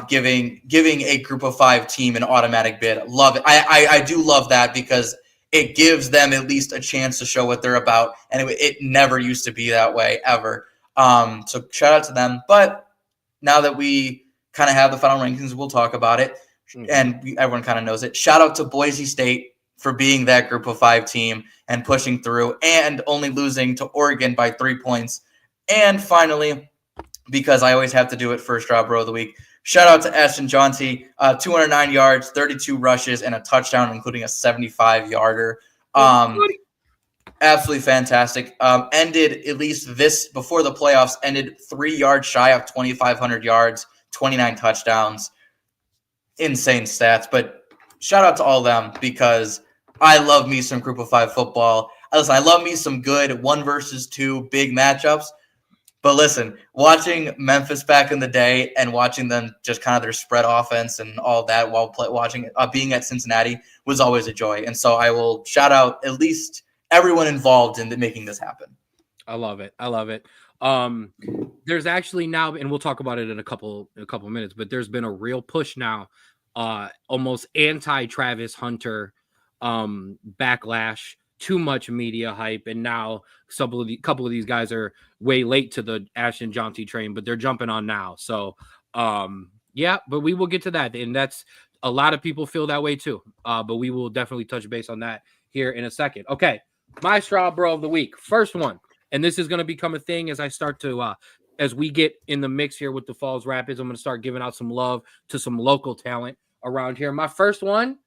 Speaker 2: giving a Group of Five team an automatic bid. Love it. I do love that, because it gives them at least a chance to show what they're about, and it never used to be that way ever. So shout out to them. But now that we kind of have the final rankings, we'll talk about it, and everyone kind of knows it. Shout out to Boise State for being that Group of Five team and pushing through, and only losing to Oregon by 3 points. And finally, because I always have to do it for Straub Bro of the Week, shout out to Ashton Jaunty, 209 yards, 32 rushes, and a touchdown, including a 75-yarder. Absolutely fantastic. Ended, at least this before the playoffs, ended 3 yards shy of 2,500 yards, 29 touchdowns. Insane stats. But shout out to all of them, because I love me some Group of Five football. Listen, I love me some good 1 versus 2 big matchups. But listen, watching Memphis back in the day and watching them just kind of their spread offense and all that while being at Cincinnati was always a joy. And so I will shout out at least everyone involved in making this happen.
Speaker 1: I love it. There's actually now, and we'll talk about it in a couple minutes, but there's been a real push now, almost anti-Travis Hunter backlash. Too much media hype, and now couple of these guys are way late to the Ashton Jaunty train, but they're jumping on now. So, yeah, but we will get to that, and that's a lot of people feel that way too. But we will definitely touch base on that here in a second. Okay, my Straub Bro of the Week, first one, and this is going to become a thing as I start to as we get in the mix here with the Falls Rapids. I'm going to start giving out some love to some local talent around here. My first one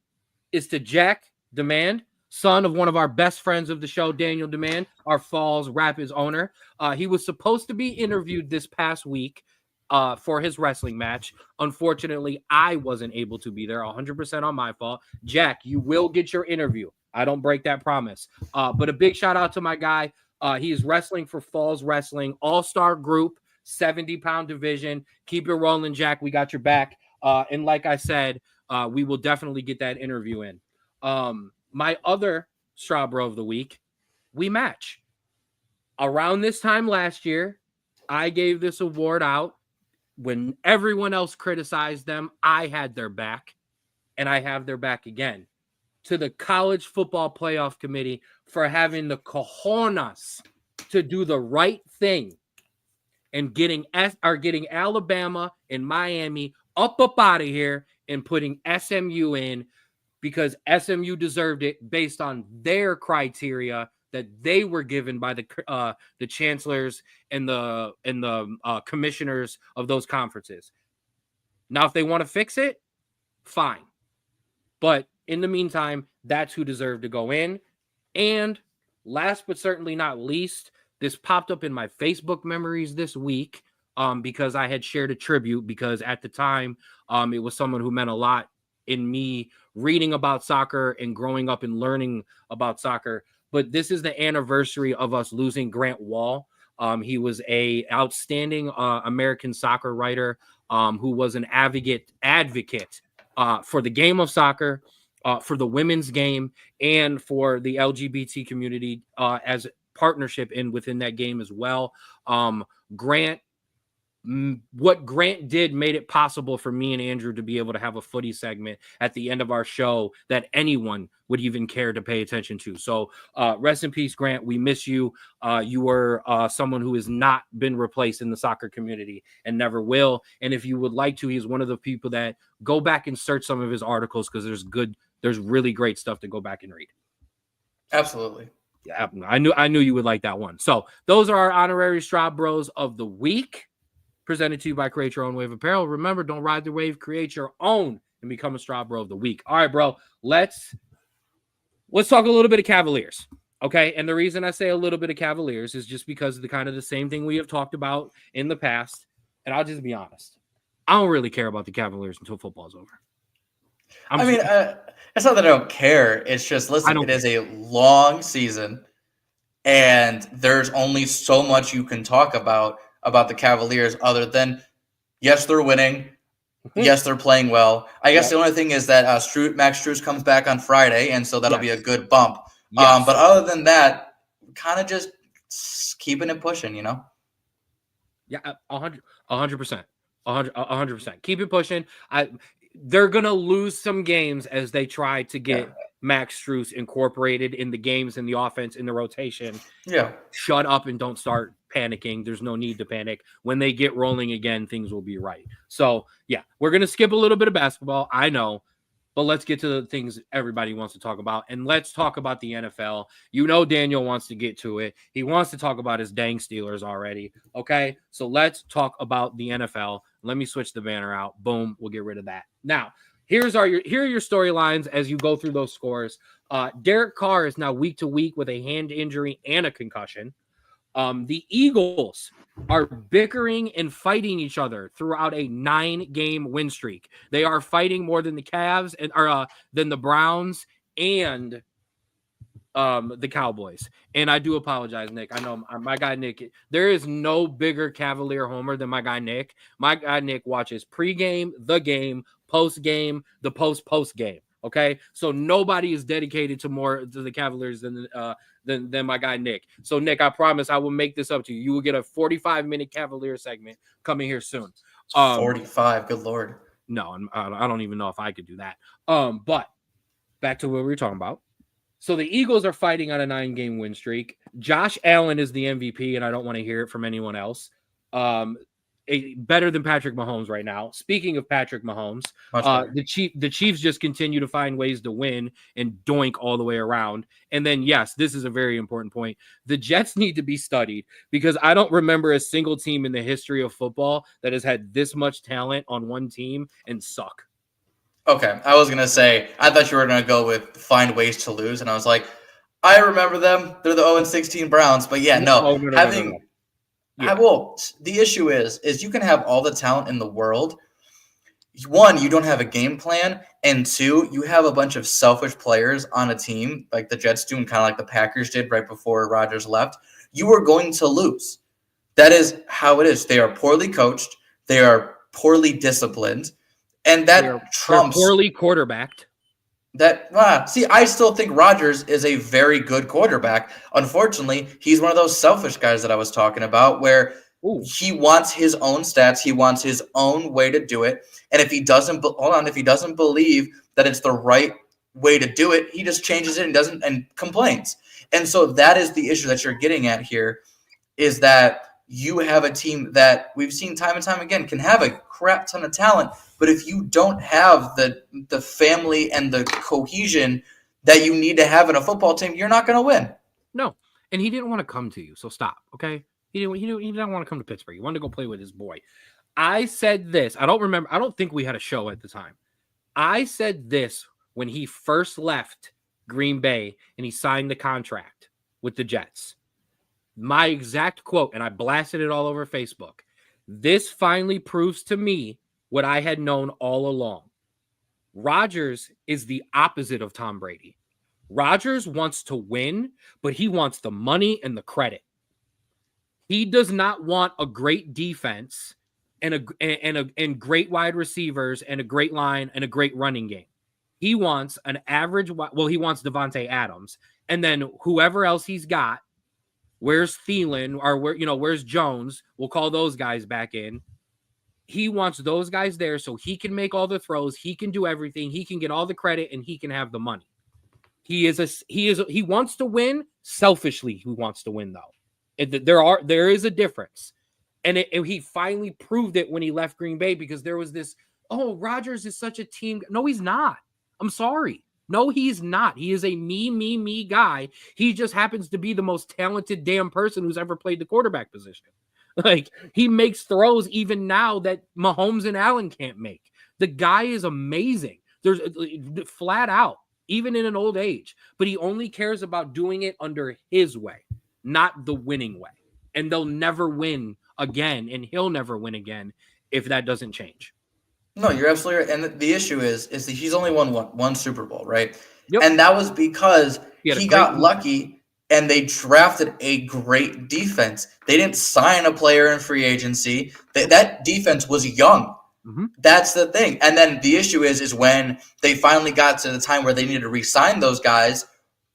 Speaker 1: is to Jack Demand, son of one of our best friends of the show, Daniel Demand, our Falls Rapids owner. He was supposed to be interviewed this past week for his wrestling match. Unfortunately, I wasn't able to be there. 100% on my fault. Jack, you will get your interview. I don't break that promise. But a big shout out to my guy. He is wrestling for Falls Wrestling, all-star group, 70-pound division. Keep it rolling, Jack. We got your back. And like I said, we will definitely get that interview in. My other Straub Bro of the Week, we match. Around this time last year, I gave this award out. When everyone else criticized them, I had their back, and I have their back again. To the College Football Playoff Committee for having the cojones to do the right thing and getting Alabama and Miami up out of here and putting SMU in, because SMU deserved it based on their criteria that they were given by the chancellors and the commissioners of those conferences. Now, if they want to fix it, fine. But in the meantime, that's who deserved to go in. And last but certainly not least, this popped up in my Facebook memories this week because I had shared a tribute, because at the time it was someone who meant a lot in me reading about soccer and growing up and learning about soccer. But this is the anniversary of us losing Grant Wall. He was an outstanding American soccer writer who was an advocate for the game of soccer, for the women's game, and for the LGBT community as partnership within that game as well. What Grant did made it possible for me and Andrew to be able to have a footy segment at the end of our show that anyone would even care to pay attention to. So rest in peace, Grant. We miss you. You were someone who has not been replaced in the soccer community and never will. And if you would like to, he's one of the people that go back and search some of his articles, because there's really great stuff to go back and read.
Speaker 2: Absolutely.
Speaker 1: Yeah, I knew you would like that one. So those are our honorary Straub Bros of the week, presented to you by Create Your Own Wave Apparel. Remember, don't ride the wave, create your own, and become a Straub Bro of the week. All right, bro, let's talk a little bit of Cavaliers. Okay, and the reason I say a little bit of Cavaliers is just because of the kind of the same thing we have talked about in the past. And I'll just be honest, I don't really care about the Cavaliers until football's over.
Speaker 2: I mean, it's not that I don't care. It's just, listen, it is a long season, and there's only so much you can talk about the Cavaliers other than, yes, they're winning. Yes, they're playing well. I guess the only thing is that Max Strus comes back on Friday, and so that'll be a good bump.
Speaker 1: Yes.
Speaker 2: But other than that, kind of just keeping it pushing, you know?
Speaker 1: Yeah, 100%. 100%. Keep it pushing. They're going to lose some games as they try to get Max Strus incorporated in the games, in the offense, in the rotation.
Speaker 2: Yeah.
Speaker 1: Shut up and don't start panicking. There's no need to panic. When they get rolling again, things will be right. So, yeah, we're going to skip a little bit of basketball. I know. But let's get to the things everybody wants to talk about. And let's talk about the NFL. You know Daniel wants to get to it. He wants to talk about his dang Steelers already. Okay, so let's talk about the NFL. Let me switch the banner out. Boom, we'll get rid of that. Now, here are your storylines as you go through those scores. Derek Carr is now week to week with a hand injury and a concussion. The Eagles are bickering and fighting each other throughout a 9-game win streak. They are fighting more than the Cavs and than the Browns and the Cowboys. And I do apologize, Nick. I know my guy Nick. There is no bigger Cavalier homer than my guy Nick. My guy Nick watches pregame, the game, post game, the post game. Okay, so nobody is dedicated to the Cavaliers than my guy Nick. So Nick, I promise I will make this up to you. You will get a 45-minute Cavalier segment coming here soon.
Speaker 2: 45, good Lord.
Speaker 1: No, I don't even know if I could do that. But back to what we were talking about. So the Eagles are fighting on a 9-game win streak. Josh Allen is the MVP, and I don't want to hear it from anyone else. Better than Patrick Mahomes right now. Speaking of Patrick Mahomes, the Chiefs just continue to find ways to win and doink all the way around. And then, yes, this is a very important point. The Jets need to be studied because I don't remember a single team in the history of football that has had this much talent on one team and suck.
Speaker 2: Okay, I was going to say, I thought you were going to go with find ways to lose, and I was like, I remember them. They're the 0-16 Browns, but yeah, no. Well, the issue is you can have all the talent in the world. One, you don't have a game plan, and two, you have a bunch of selfish players on a team like the Jets do and kind of like the Packers did right before Rodgers left. You are going to lose. That is how it is. They are poorly coached. They are poorly disciplined, and that trumps
Speaker 1: poorly quarterbacked.
Speaker 2: See, I still think Rodgers is a very good quarterback. Unfortunately, he's one of those selfish guys that I was talking about where he wants his own stats. He wants his own way to do it. And if he doesn't believe that it's the right way to do it, he just changes it and complains. And so that is the issue that you're getting at here is that you have a team that we've seen time and time again can have a crap ton of talent, but if you don't have the family and the cohesion that you need to have in a football team, you're not going to win.
Speaker 1: No, and he didn't want to come to you, so stop, okay? He didn't want to come to Pittsburgh. He wanted to go play with his boy. I said this. I don't think we had a show at the time. I said this when he first left Green Bay and he signed the contract with the Jets. My exact quote, and I blasted it all over Facebook. This finally proves to me what I had known all along. Rodgers is the opposite of Tom Brady. Rodgers wants to win, but he wants the money and the credit. He does not want a great defense and great wide receivers and a great line and a great running game. He wants an average. Well, he wants Devontae Adams, and then whoever else he's got. Where's Thielen or where's Jones? We'll call those guys back in. He wants those guys there so he can make all the throws. He can do everything. He can get all the credit and he can have the money. He wants to win selfishly. He wants to win though. There is a difference. And he finally proved it when he left Green Bay because there was this, Rodgers is such a team. No, he's not. I'm sorry. No, he's not. He is a me guy. He just happens to be the most talented damn person who's ever played the quarterback position. Like, he makes throws even now that Mahomes and Allen can't make. The guy is amazing. There's flat out. even in an old age, but he only cares about doing it under his way, not the winning way. And they'll never win again, and he'll never win again if that doesn't change.
Speaker 2: No, you're absolutely right. And the issue is that he's only won one Super Bowl, right?
Speaker 1: Yep.
Speaker 2: And that was because he got
Speaker 1: defense.
Speaker 2: lucky and they drafted a great defense. They didn't sign a player in free agency. That defense was young.
Speaker 1: Mm-hmm.
Speaker 2: That's the thing. And then the issue is when they finally got to the time where they needed to re-sign those guys,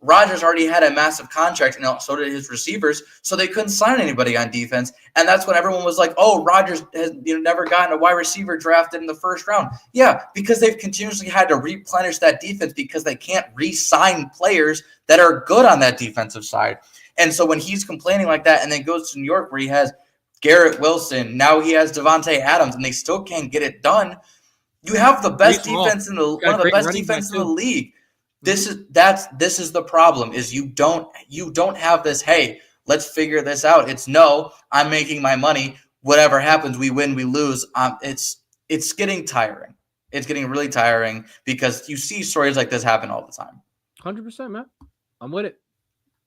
Speaker 2: Rodgers already had a massive contract, and so did his receivers, so they couldn't sign anybody on defense. And that's when everyone was like, "Oh, Rodgers has never gotten a wide receiver drafted in the first round." Yeah, because they've continuously had to replenish that defense because they can't re-sign players that are good on that defensive side. And so when he's complaining like that, and then goes to New York where he has Garrett Wilson, now he has Devontae Adams, and they still can't get it done. You have the best defense in one of the best defenses in the league. This is the problem is you don't have this, hey, let's figure this out. It's no, I'm making my money. Whatever happens, we win, we lose. It's getting tiring. It's getting really tiring because you see stories like this happen all the time.
Speaker 1: 100%, man. I'm with it.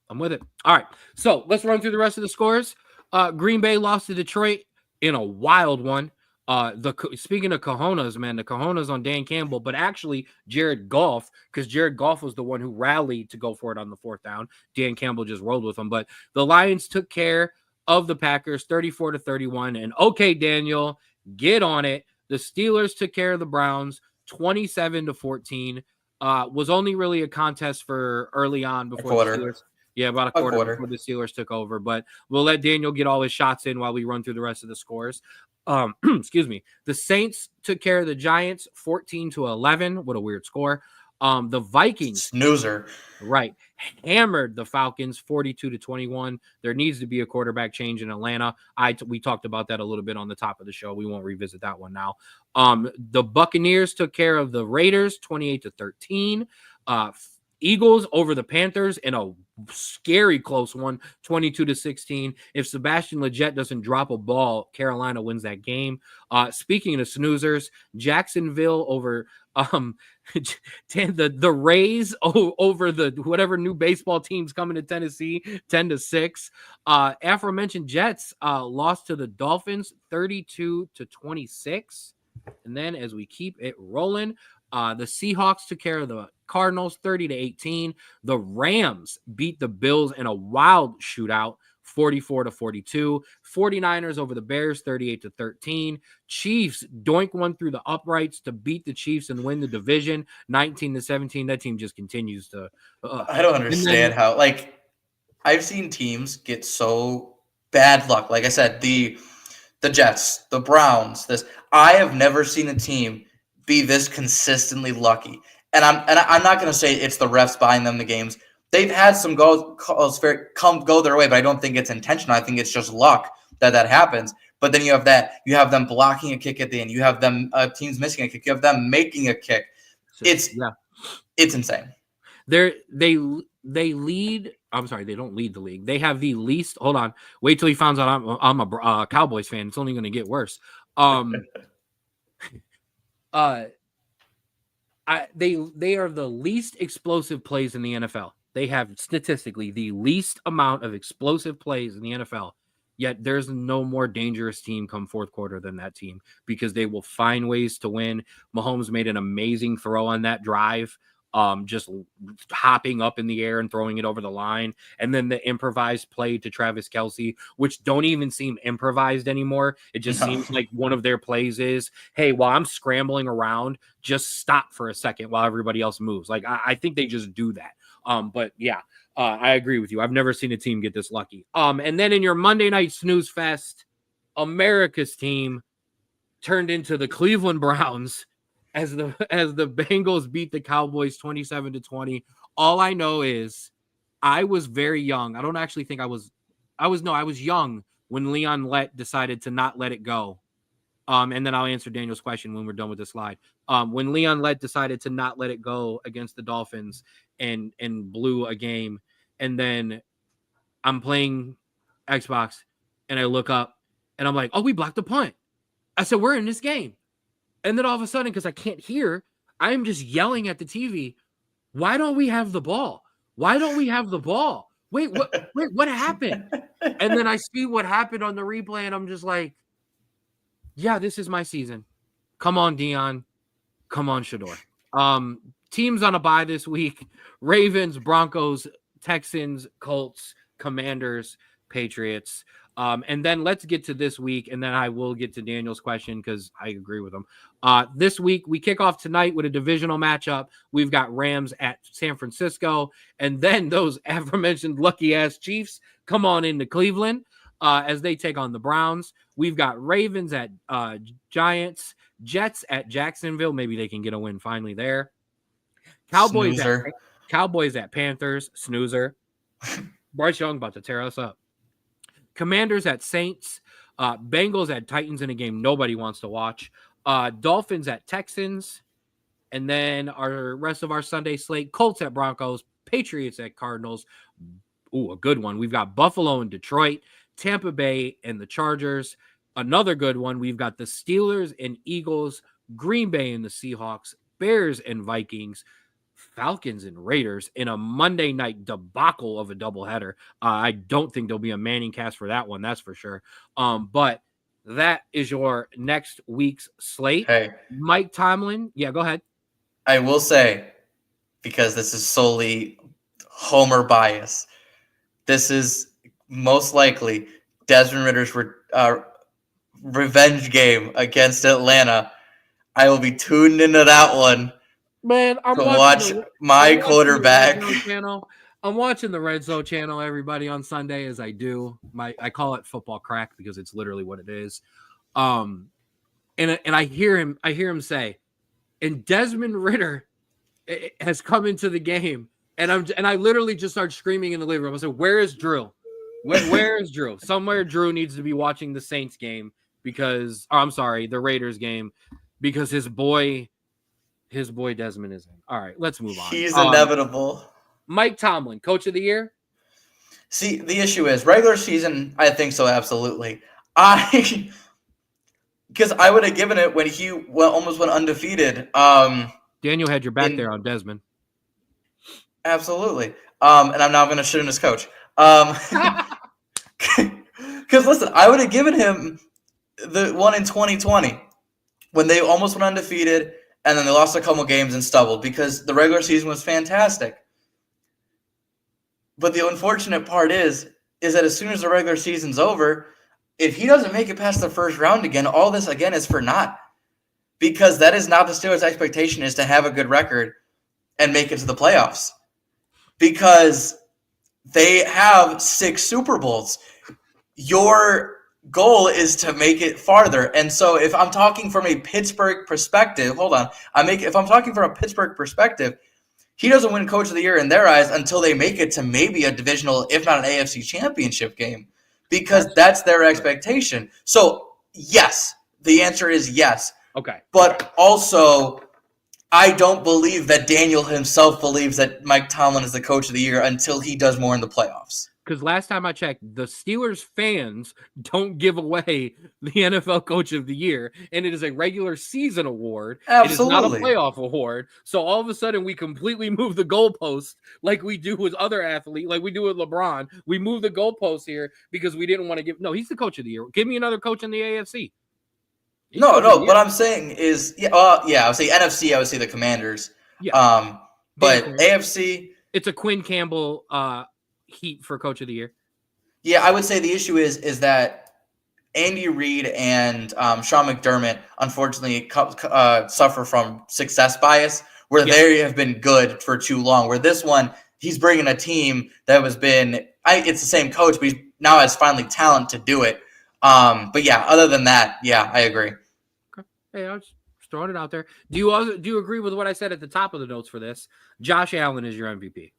Speaker 1: All right. So let's run through the rest of the scores. Green Bay lost to Detroit in a wild one. Speaking of cojones, man, the cojones on Dan Campbell, but actually Jared Goff, because Jared Goff was the one who rallied to go for it on the fourth down. Dan Campbell just rolled with him, but the Lions took care of the Packers 34-31. And okay, Daniel, get on it. The Steelers took care of the Browns 27-14. Was only really a contest for early on before the Steelers. Yeah, about a quarter before the Steelers took over. But we'll let Daniel get all his shots in while we run through the rest of the scores. Excuse me. The Saints took care of the Giants 14-11. What a weird score. The Vikings
Speaker 2: snoozer,
Speaker 1: right, hammered the Falcons 42-21. There needs to be a quarterback change in Atlanta. We talked about that a little bit on the top of the show. We won't revisit that one now. The Buccaneers took care of the Raiders 28-13. Eagles over the Panthers in a scary close one, 22-16. If Sebastian Legette doesn't drop a ball, Carolina wins that game. Speaking of snoozers, Jacksonville over the Rays over the whatever new baseball team's coming to Tennessee, 10-6. Aforementioned Jets lost to the Dolphins 32-26. And then as we keep it rolling, the Seahawks took care of the Cardinals 30-18. The Rams beat the Bills in a wild shootout 44-42. 49ers over the Bears 38-13. Chiefs doink one through the uprights to beat the Chiefs and win the division 19-17. That team just continues to
Speaker 2: I don't understand how, like, I've seen teams get so bad luck. Like I said, the Jets, the Browns, I have never seen a team be this consistently lucky. And I'm not going to say it's the refs buying them the games. They've had some calls go their way, but I don't think it's intentional. I think it's just luck that happens. But then you have them blocking a kick at the end. You have them teams missing a kick. You have them making a kick. It's insane.
Speaker 1: They lead. I'm sorry, they don't lead the league. They have the least. Hold on, wait till he finds out I'm a Cowboys fan. It's only going to get worse. They are the least explosive plays in the NFL. They have statistically the least amount of explosive plays in the NFL. Yet there's no more dangerous team come fourth quarter than that team because they will find ways to win. Mahomes made an amazing throw on that drive, just hopping up in the air and throwing it over the line. And then the improvised play to Travis Kelce, which don't even seem improvised anymore. It just seems like one of their plays is, hey, while I'm scrambling around, just stop for a second while everybody else moves. Like, I think they just do that. But yeah, I agree with you. I've never seen a team get this lucky. And then in your Monday night snooze fest, America's team turned into the Cleveland Browns as the Bengals beat the Cowboys 27-20. All I know is I was very young. I don't actually think I was young when Leon Lett decided to not let it go. And then I'll answer Daniel's question when we're done with the slide. When Leon Lett decided to not let it go against the Dolphins and blew a game, and then I'm playing Xbox and I look up and I'm like, oh, we blocked the punt. I said, we're in this game. And then all of a sudden, because I can't hear, I'm just yelling at the TV, Why don't we have the ball? Why don't we have the ball? Wait, what happened? And then I see what happened on the replay, and I'm just like, yeah, this is my season. Come on, Dion. Come on, Shador. Teams on a bye this week: Ravens, Broncos, Texans, Colts, Commanders, Patriots. And then let's get to this week, and then I will get to Daniel's question because I agree with him. This week, we kick off tonight with a divisional matchup. We've got Rams at San Francisco, and then those aforementioned lucky-ass Chiefs come on into Cleveland as they take on the Browns. We've got Ravens at Giants, Jets at Jacksonville. Maybe they can get a win finally there. Cowboys at Panthers. Snoozer. Bryce Young about to tear us up. Commanders at Saints. Bengals at Titans in a game nobody wants to watch. Dolphins at Texans. And then our rest of our Sunday slate: Colts at Broncos, Patriots at Cardinals. Ooh, a good one. We've got Buffalo and Detroit, Tampa Bay and the Chargers. Another good one. We've got the Steelers and Eagles, Green Bay and the Seahawks, Bears and Vikings, Falcons and Raiders in a Monday night debacle of a doubleheader. I don't think there'll be a Manning cast for that one. That's for sure. But that is your next week's slate.
Speaker 2: Hey,
Speaker 1: Mike Tomlin. Yeah, go ahead.
Speaker 2: I will say, because this is solely Homer bias, this is most likely Desmond Ritter's revenge game against Atlanta. I will be tuned into that one.
Speaker 1: Man, I'm
Speaker 2: watch my quarterback.
Speaker 1: I'm watching the Red Zone channel, everybody, on Sunday, as I do. I call it football crack because it's literally what it is. And I hear him say, and Desmond Ritter has come into the game, and I literally just start screaming in the living room. I said, "Where is Drew? Where is Drew? Somewhere Drew needs to be watching the Saints game because the Raiders game because his boy Desmond is in." All right, let's move on.
Speaker 2: He's inevitable.
Speaker 1: Mike Tomlin, Coach of the Year?
Speaker 2: See, the issue is regular season, I think so, absolutely. Because I would have given it when he almost went undefeated.
Speaker 1: Daniel had your back there on Desmond.
Speaker 2: Absolutely. And I'm now going to shit on his coach. Because, listen, I would have given him the one in 2020 when they almost went undefeated and then they lost a couple games and stumbled because the regular season was fantastic. But the unfortunate part is that as soon as the regular season's over, if he doesn't make it past the first round again, all this again is for naught. Because that is not the Steelers' expectation, is to have a good record and make it to the playoffs. Because they have 6 Super Bowls. Your goal is to make it farther. And so if I'm talking from a Pittsburgh perspective, if I'm talking from a Pittsburgh perspective, he doesn't win Coach of the Year in their eyes until they make it to maybe a divisional, if not an AFC championship game, because that's their expectation. So, yes, the answer is yes.
Speaker 1: Okay.
Speaker 2: But also, I don't believe that Daniel himself believes that Mike Tomlin is the Coach of the Year until he does more in the playoffs.
Speaker 1: Because last time I checked, the Steelers fans don't give away the NFL Coach of the Year, and it is a regular season award.
Speaker 2: Absolutely.
Speaker 1: It is not a playoff award. So all of a sudden, we completely move the goalpost like we do with other athletes, like we do with LeBron. We move the goalpost here because we didn't want to give. No, he's the Coach of the Year. Give me another coach in the AFC.
Speaker 2: No. What I'm saying is, I would say NFC. I would say the Commanders.
Speaker 1: Yeah.
Speaker 2: But AFC,
Speaker 1: it's a Quinn Campbell heat for Coach of the Year.
Speaker 2: Yeah, I would say the issue is that Andy Reid and Sean McDermott unfortunately suffer from success bias, where they have been good for too long. Where this one, he's bringing a team that has been it's the same coach, but he now has finally talent to do it. But yeah, other than that, yeah, I agree.
Speaker 1: Okay. Hey, I was just throwing it out there. Do you agree with what I said at the top of the notes for this? Josh Allen is your MVP.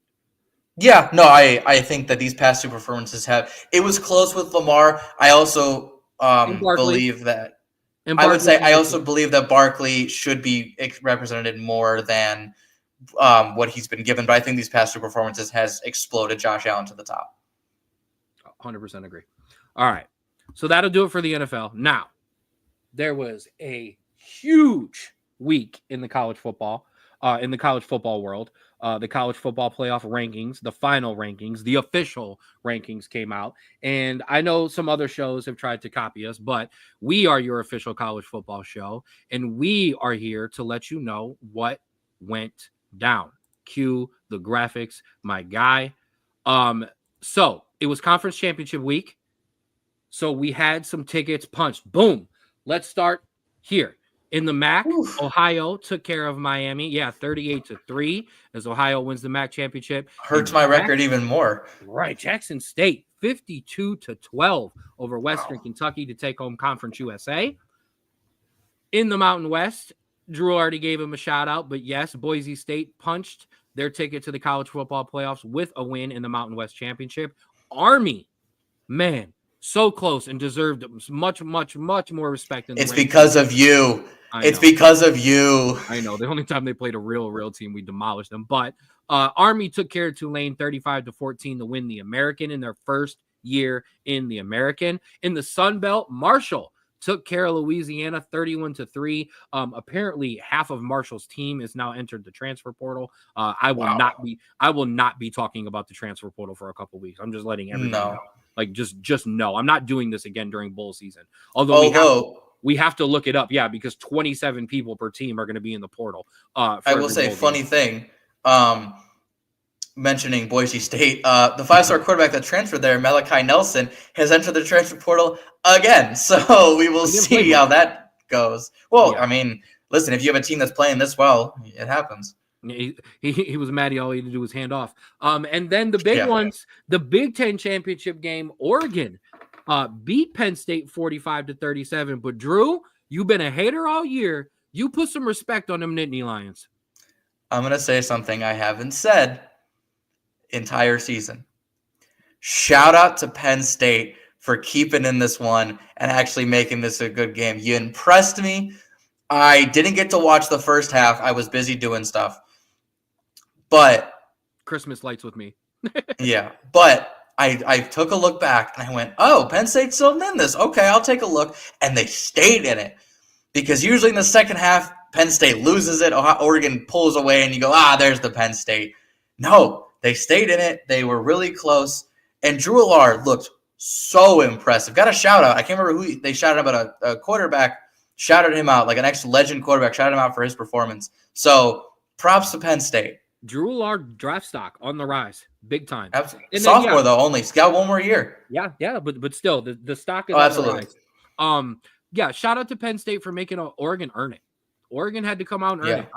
Speaker 2: Yeah, no, I think that these past 2 performances it was close with Lamar. I also believe that I also believe that Barkley should be represented more than what he's been given. But I think these past 2 performances has exploded Josh Allen to the top.
Speaker 1: 100% agree. All right. So that'll do it for the NFL. Now, there was a huge week in the college football world. the college football playoff rankings, the final rankings, the official rankings came out. And I know some other shows have tried to copy us, but we are your official college football show. And we are here to let you know what went down. Cue the graphics, my guy. So it was conference championship week. So we had some tickets punched. Boom. Let's start here. In the MAC,
Speaker 2: Oof.
Speaker 1: Ohio took care of Miami. Yeah, 38-3 as Ohio wins the MAC championship.
Speaker 2: Hurts my record even more.
Speaker 1: Right. Jackson State, 52-12 over Western Kentucky to take home Conference USA. In the Mountain West, Drew already gave him a shout out, but yes, Boise State punched their ticket to the college football playoffs with a win in the Mountain West Championship. Army, man, so close and deserved much, much, much more respect.
Speaker 2: It's because of you. It's because of you.
Speaker 1: I know. The only time they played a real team, we demolished them. But Army took care of Tulane 35-14 to win the American in their first year in the American. In the Sun Belt, Marshall took care of Louisiana 31-3. Apparently, half of Marshall's team has now entered the transfer portal. I will not be talking about the transfer portal for a couple weeks. I'm just letting everybody know. Like just no. I'm not doing this again during bowl season. Although we have to look it up, yeah, because 27 people per team are going to be in the portal.
Speaker 2: I will say, funny thing, mentioning Boise State, the 5-star quarterback that transferred there, Malachi Nelson, has entered the transfer portal again. So we will see how that goes. Well, yeah. I mean, listen, if you have a team that's playing this well, it happens.
Speaker 1: He was mad. All he had to do was hand off. And then the big ones, the Big Ten championship game, Oregon beat Penn State 45-37. But Drew, you've been a hater all year. You put some respect on them Nittany Lions.
Speaker 2: I'm going to say something I haven't said entire season. Shout out to Penn State for keeping in this one and actually making this a good game. You impressed me. I didn't get to watch the first half. I was busy doing stuff. But
Speaker 1: Christmas lights with me.
Speaker 2: Yeah, but I took a look back and I went, oh, Penn State's still in this. Okay, I'll take a look. And they stayed in it. Because usually in the second half, Penn State loses it. Oregon pulls away and you go, there's the Penn State. No, they stayed in it. They were really close. And Drew Allard looked so impressive. Got a shout out. I can't remember who they shouted about a quarterback. Shouted him out, like an ex-legend quarterback. Shouted him out for his performance. So props to Penn State.
Speaker 1: Drew Allard draft stock on the rise, big time.
Speaker 2: Absolutely. Sophomore though, only. He's got one more year.
Speaker 1: Yeah, but still, the stock is on the rise. Yeah, shout out to Penn State for making Oregon earn it. Oregon had to come out and earn it.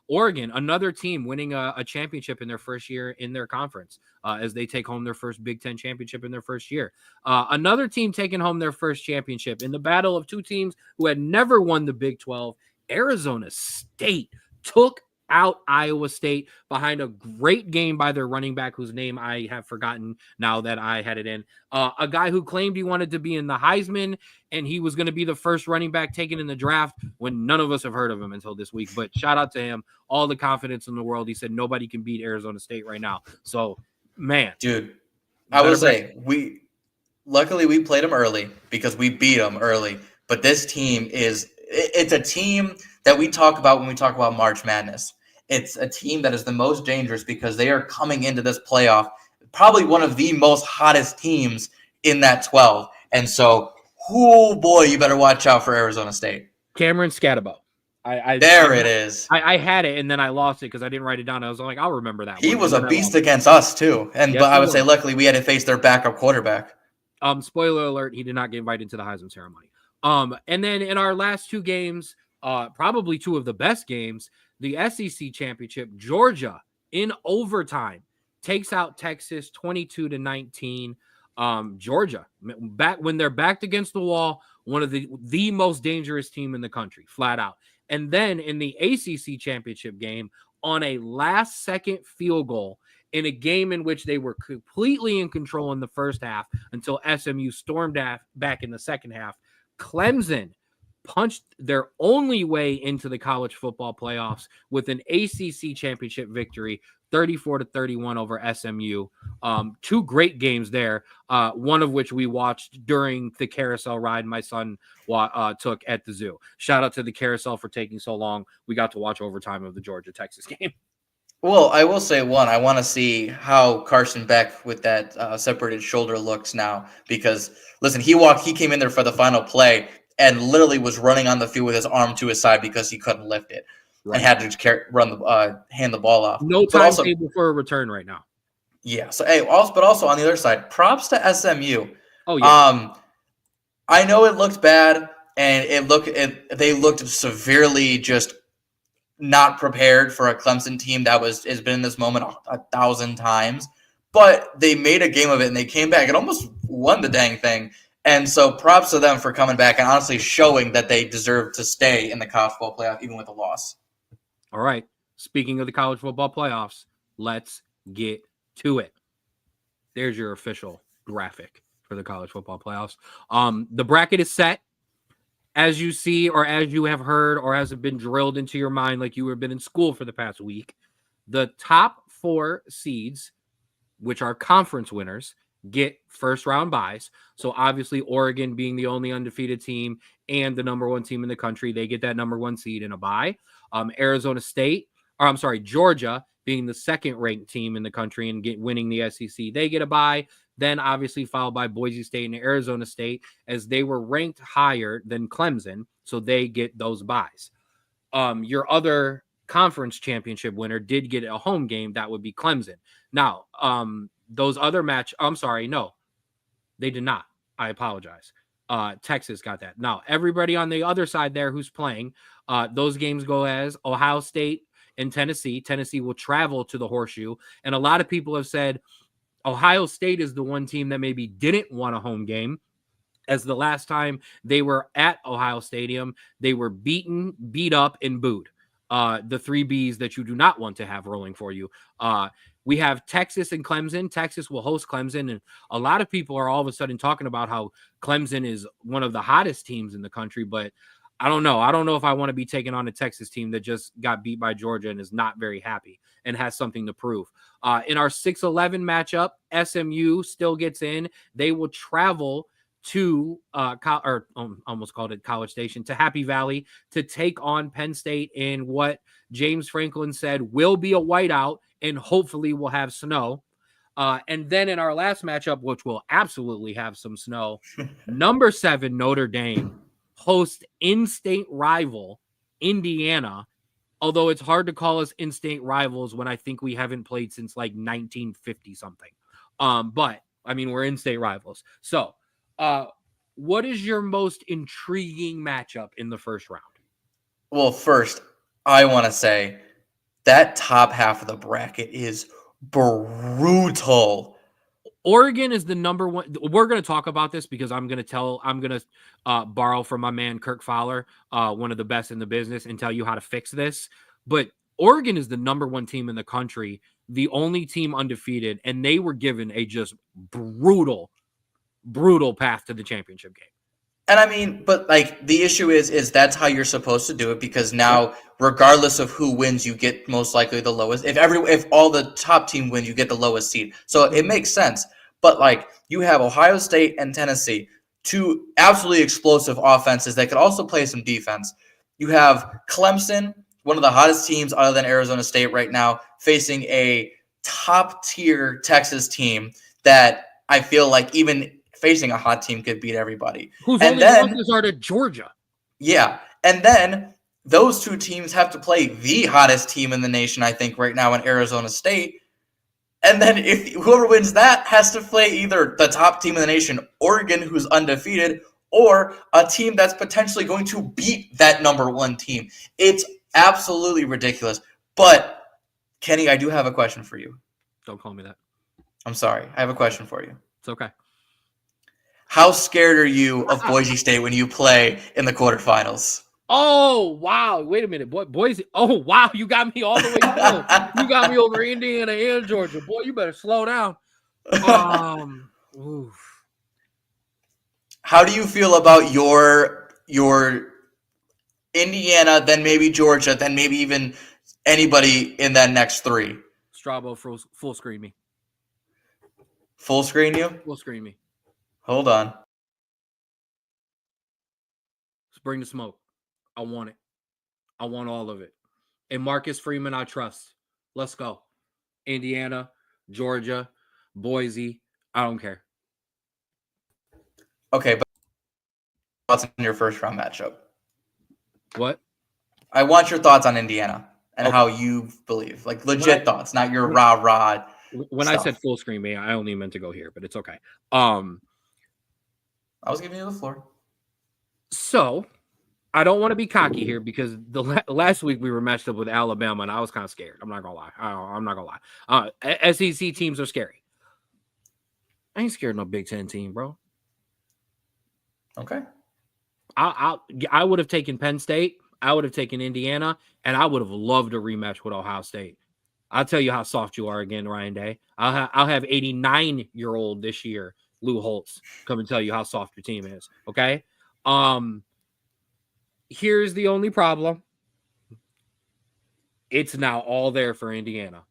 Speaker 1: Oregon, another team winning a championship in their first year in their conference as they take home their first Big Ten championship in their first year. Another team taking home their first championship in the battle of two teams who had never won the Big 12. Arizona State took out Iowa State behind a great game by their running back, whose name I have forgotten now that I had it in. A guy who claimed he wanted to be in the Heisman and he was going to be the first running back taken in the draft when none of us have heard of him until this week. But shout out to him. All the confidence in the world. He said nobody can beat Arizona State right now. So, man.
Speaker 2: Dude, I will say, luckily we played them early because we beat them early. But this team it's a team that we talk about when we talk about March Madness. It's a team that is the most dangerous because they are coming into this playoff, probably one of the most hottest teams in that 12. And so, oh boy, you better watch out for Arizona State.
Speaker 1: Cameron Scatabo.
Speaker 2: It is.
Speaker 1: I had it and then I lost it because I didn't write it down. I was like, I'll remember that.
Speaker 2: He was a beast against us too. But I would say, luckily, we had to face their backup quarterback.
Speaker 1: Spoiler alert: he did not get invited to the Heisman ceremony. And then in our last two games, probably two of the best games. The SEC championship, Georgia in overtime takes out Texas 22-19. Georgia, back when they're backed against the wall, one of the most dangerous team in the country, flat out. And then in the ACC championship game, on a last-second field goal in a game in which they were completely in control in the first half until SMU stormed back in the second half, Clemson punched their only way into the college football playoffs with an ACC championship victory, 34-31 over SMU. Two great games there, one of which we watched during the carousel ride my son took at the zoo. Shout out to the carousel for taking so long. We got to watch overtime of the Georgia-Texas game.
Speaker 2: Well, I will say I want to see how Carson Beck with that separated shoulder looks now because listen, he came in there for the final play and literally was running on the field with his arm to his side because he couldn't lift it and
Speaker 1: Right.
Speaker 2: had to hand the ball off.
Speaker 1: No
Speaker 2: But also,
Speaker 1: timetable for a return right now.
Speaker 2: yeah. So but also on the other side, props to SMU.
Speaker 1: Oh yeah.
Speaker 2: Um, I know it looked bad and they looked severely just not prepared for a Clemson team that has been in this moment a thousand times, but they made a game of it and they came back and almost won the dang thing. And so props to them for coming back and honestly showing that they deserve to stay in the college football playoff even with a loss.
Speaker 1: All right. Speaking of the college football playoffs, let's get to it. There's your official graphic for the college football playoffs. The bracket is set. As you see, or as you have heard, or as have been drilled into your mind like you have been in school for the past week, the top 4 seeds, which are conference winners, get first round buys. So obviously Oregon being the only undefeated team and the number 1 team in the country, they get that number 1 seed in a bye. Georgia being the second ranked team in the country and winning the SEC, they get a bye. Then obviously followed by Boise State and Arizona State as they were ranked higher than Clemson. So they get those buys. Your other conference championship winner did get a home game. That would be Clemson. Now, those other no, they did not. I apologize. Texas got that. Now, everybody on the other side there who's playing, those games go as Ohio State and Tennessee. Tennessee will travel to the Horseshoe. And a lot of people have said Ohio State is the one team that maybe didn't want a home game, as the last time they were at Ohio Stadium, they were beaten, beat up, and booed. The 3 Bs that you do not want to have rolling for you. We have Texas and Clemson. Texas will host Clemson, and a lot of people are all of a sudden talking about how Clemson is one of the hottest teams in the country, but I don't know. I don't know if I want to be taking on a Texas team that just got beat by Georgia and is not very happy and has something to prove. In our 6-11 matchup, SMU still gets in. They will travel to almost called it College Station, to Happy Valley to take on Penn State in what James Franklin said will be a whiteout and hopefully we'll have snow. And then in our last matchup, which will absolutely have some snow, number 7 Notre Dame host in-state rival Indiana. Although it's hard to call us in-state rivals when I think we haven't played since like 1950 something. But I mean, we're in-state rivals. So what is your most intriguing matchup in the first round?
Speaker 2: Well, first, I want to say that top half of the bracket is brutal.
Speaker 1: Oregon is the number 1. We're going to talk about this because I'm going to borrow from my man Kirk Fowler, one of the best in the business, and tell you how to fix this. But Oregon is the number 1 team in the country, the only team undefeated, and they were given a just brutal path to the championship game.
Speaker 2: And I mean, but like the issue is that's how you're supposed to do it because now, regardless of who wins, you get most likely the lowest. If all the top team wins, you get the lowest seed. So it makes sense. But like you have Ohio State and Tennessee, 2 absolutely explosive offenses that could also play some defense. You have Clemson, one of the hottest teams other than Arizona State right now, facing a top tier Texas team that I feel like even facing a hot team could beat everybody.
Speaker 1: Whose
Speaker 2: And
Speaker 1: only
Speaker 2: then,
Speaker 1: losses are to Georgia.
Speaker 2: yeah, and then those 2 teams have to play the hottest team in the nation, I think, right now in Arizona State. And then if whoever wins that has to play either the top team in the nation, Oregon, who's undefeated, or a team that's potentially going to beat that number 1 team. It's absolutely ridiculous. But Kenny, I do have a question for you.
Speaker 1: Don't call me that.
Speaker 2: I'm sorry. I have a question for you.
Speaker 1: It's okay.
Speaker 2: How scared are you of Boise State when you play in the quarterfinals?
Speaker 1: Oh, wow. Wait a minute. Boise. Oh, wow. You got me all the way down. You got me over Indiana and Georgia. Boy, you better slow down. Oof.
Speaker 2: How do you feel about your Indiana, then maybe Georgia, then maybe even anybody in that next 3?
Speaker 1: Straub, full screen me.
Speaker 2: Full screen you?
Speaker 1: Full screen me.
Speaker 2: Hold on.
Speaker 1: Let's bring the smoke. I want it. I want all of it. And Marcus Freeman, I trust. Let's go. Indiana, Georgia, Boise. I don't care.
Speaker 2: Okay, but thoughts on your first round matchup?
Speaker 1: What?
Speaker 2: I want your thoughts on Indiana and
Speaker 1: Okay.
Speaker 2: how you believe, like
Speaker 1: When I
Speaker 2: legit thoughts, not your
Speaker 1: when,
Speaker 2: rah
Speaker 1: when I said
Speaker 2: stuff.
Speaker 1: full screen, man, I only meant to go here, but it's okay.
Speaker 2: I was giving you the floor.
Speaker 1: So I don't want to be cocky here because the last week we were matched up with Alabama and I was kind of scared. I'm not gonna lie. I'm not gonna lie. SEC teams are scary. I ain't scared of no Big Ten team, bro.
Speaker 2: Okay.
Speaker 1: I would have taken Penn State. I would have taken Indiana, and I would have loved a rematch with Ohio State. I'll tell you how soft you are again, Ryan Day. I'll have 89-year-old this year, Lou Holtz, come and tell you how soft your team is. Okay. Here's the only problem. It's now all there for Indiana.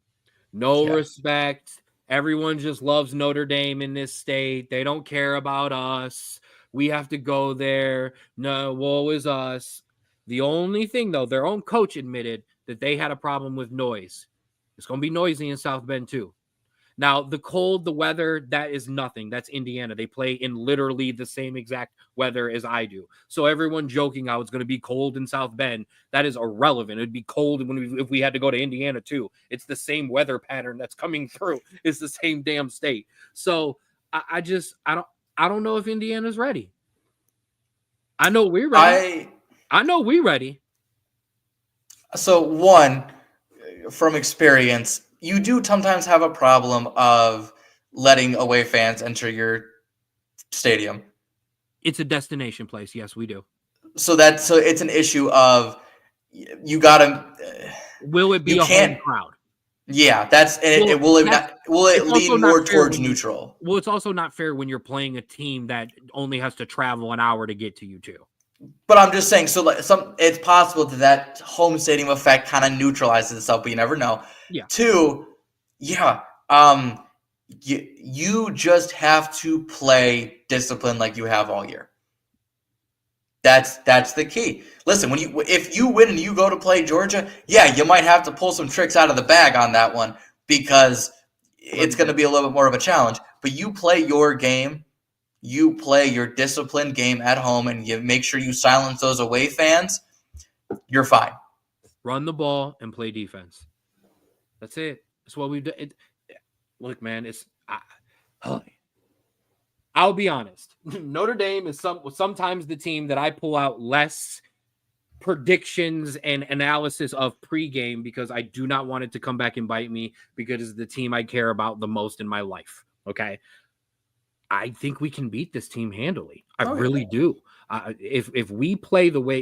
Speaker 1: No respect. Everyone just loves Notre Dame in this state. They don't care about us. We have to go there. No, woe is us. The only thing, though, their own coach admitted that they had a problem with noise. It's going to be noisy in South Bend, too. Now, the cold, the weather, that is nothing. That's Indiana. They play in literally the same exact weather as I do. So everyone joking how it's going to be cold in South Bend, that is irrelevant. It'd be cold if we had to go to Indiana too. It's the same weather pattern that's coming through. It's the same damn state. So I don't know if Indiana's ready. I know we're ready. I know we're ready.
Speaker 2: So one, from experience, you do sometimes have a problem of letting away fans enter your stadium.
Speaker 1: It's a destination place. Yes, we do.
Speaker 2: So it's an issue of you gotta.
Speaker 1: Will it be a home crowd?
Speaker 2: Yeah, that's and
Speaker 1: Well,
Speaker 2: will it lean more towards neutral?
Speaker 1: Well, it's also not fair when you're playing a team that only has to travel an hour to get to you too.
Speaker 2: But I'm just saying, so it's possible that home stadium effect kind of neutralizes itself, but you never know.
Speaker 1: Yeah.
Speaker 2: Two, yeah, you just have to play discipline like you have all year. That's the key. Listen, if you win and you go to play Georgia, yeah, you might have to pull some tricks out of the bag on that one because it's going to be a little bit more of a challenge. But you play your game, you play your disciplined game at home, and you make sure you silence those away fans. You're fine.
Speaker 1: Run the ball and play defense. That's it. That's what we've done. Look, man, I'll be honest. Notre Dame is sometimes the team that I pull out less predictions and analysis of pregame because I do not want it to come back and bite me because it's the team I care about the most in my life. Okay. I think we can beat this team handily. I really do. If we play the way,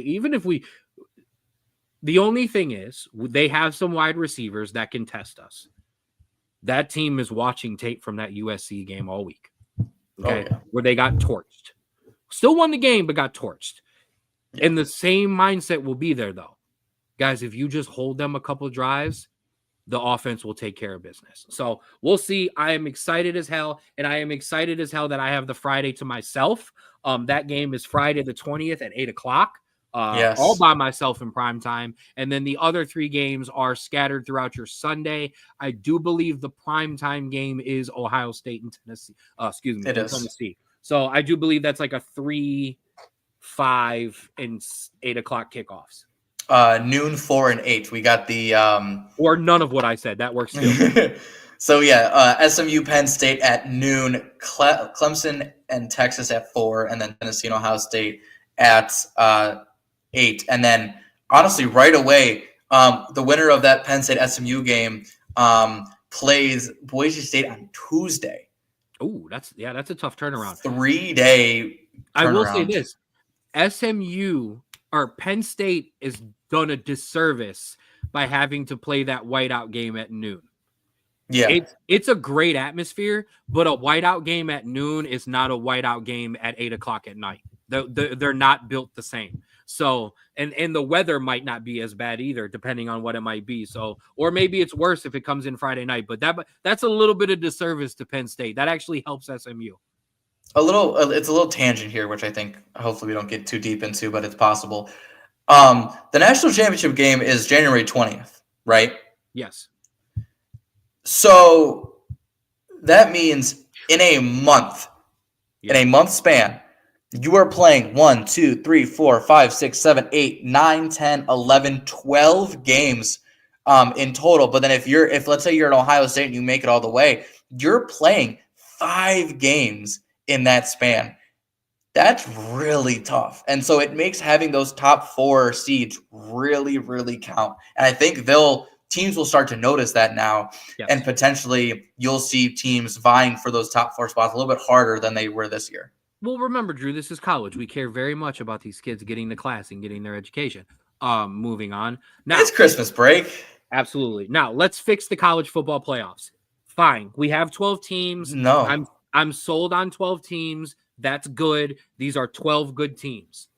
Speaker 1: the only thing is they have some wide receivers that can test us. That team is watching tape from that USC game all week. Okay. Where they got torched. Still won the game, but got torched. Yeah. And the same mindset will be there, though. Guys, if you just hold them a couple of drives, the offense will take care of business. So we'll see. I am excited as hell, and I am excited as hell that I have the Friday to myself. That game is Friday the 20th at 8 o'clock.
Speaker 2: Yes.
Speaker 1: All by myself in prime time. And then the other three games are scattered throughout your Sunday. I do believe the prime time game is Ohio State and Tennessee. Tennessee. So I do believe that's like a 3, 5, and 8 o'clock kickoffs.
Speaker 2: Noon, 4, and 8. We got the
Speaker 1: or none of what I said. That works too.
Speaker 2: So yeah, SMU Penn State at noon, Clemson and Texas at 4, and then Tennessee and Ohio State at 8. And then honestly, right away, the winner of that Penn State SMU game plays Boise State on Tuesday.
Speaker 1: Oh, that's a tough turnaround.
Speaker 2: 3-day turnaround.
Speaker 1: I will say this: SMU or Penn State is done a disservice by having to play that whiteout game at noon.
Speaker 2: Yeah,
Speaker 1: it's a great atmosphere, but a whiteout game at noon is not a whiteout game at 8 o'clock at night. They're not built the same. So, and the weather might not be as bad either, depending on what it might be. So, or maybe it's worse if it comes in Friday night. But that's a little bit of disservice to Penn State. That actually helps SMU.
Speaker 2: It's a little tangent here, which I think hopefully we don't get too deep into, but it's possible. The national championship game is January 20th, right?
Speaker 1: Yes.
Speaker 2: So that means in a month, in a month span, you are playing 1, 2, 3, 4, 5, 6, 7, 8, 9, 10, 11, 12 games in total. But then if let's say you're at Ohio State and you make it all the way, you're playing 5 games in that span. That's really tough. And so it makes having those top 4 seeds really, really count. And I think teams will start to notice that now. Yes. And potentially you'll see teams vying for those top 4 spots a little bit harder than they were this year.
Speaker 1: Well, remember, Drew, this is college. We care very much about these kids getting to class and getting their education. Moving on.
Speaker 2: Now, it's Christmas break.
Speaker 1: Absolutely. Now, let's fix the college football playoffs. Fine. We have 12 teams.
Speaker 2: No.
Speaker 1: I'm sold on 12 teams. That's good. These are 12 good teams.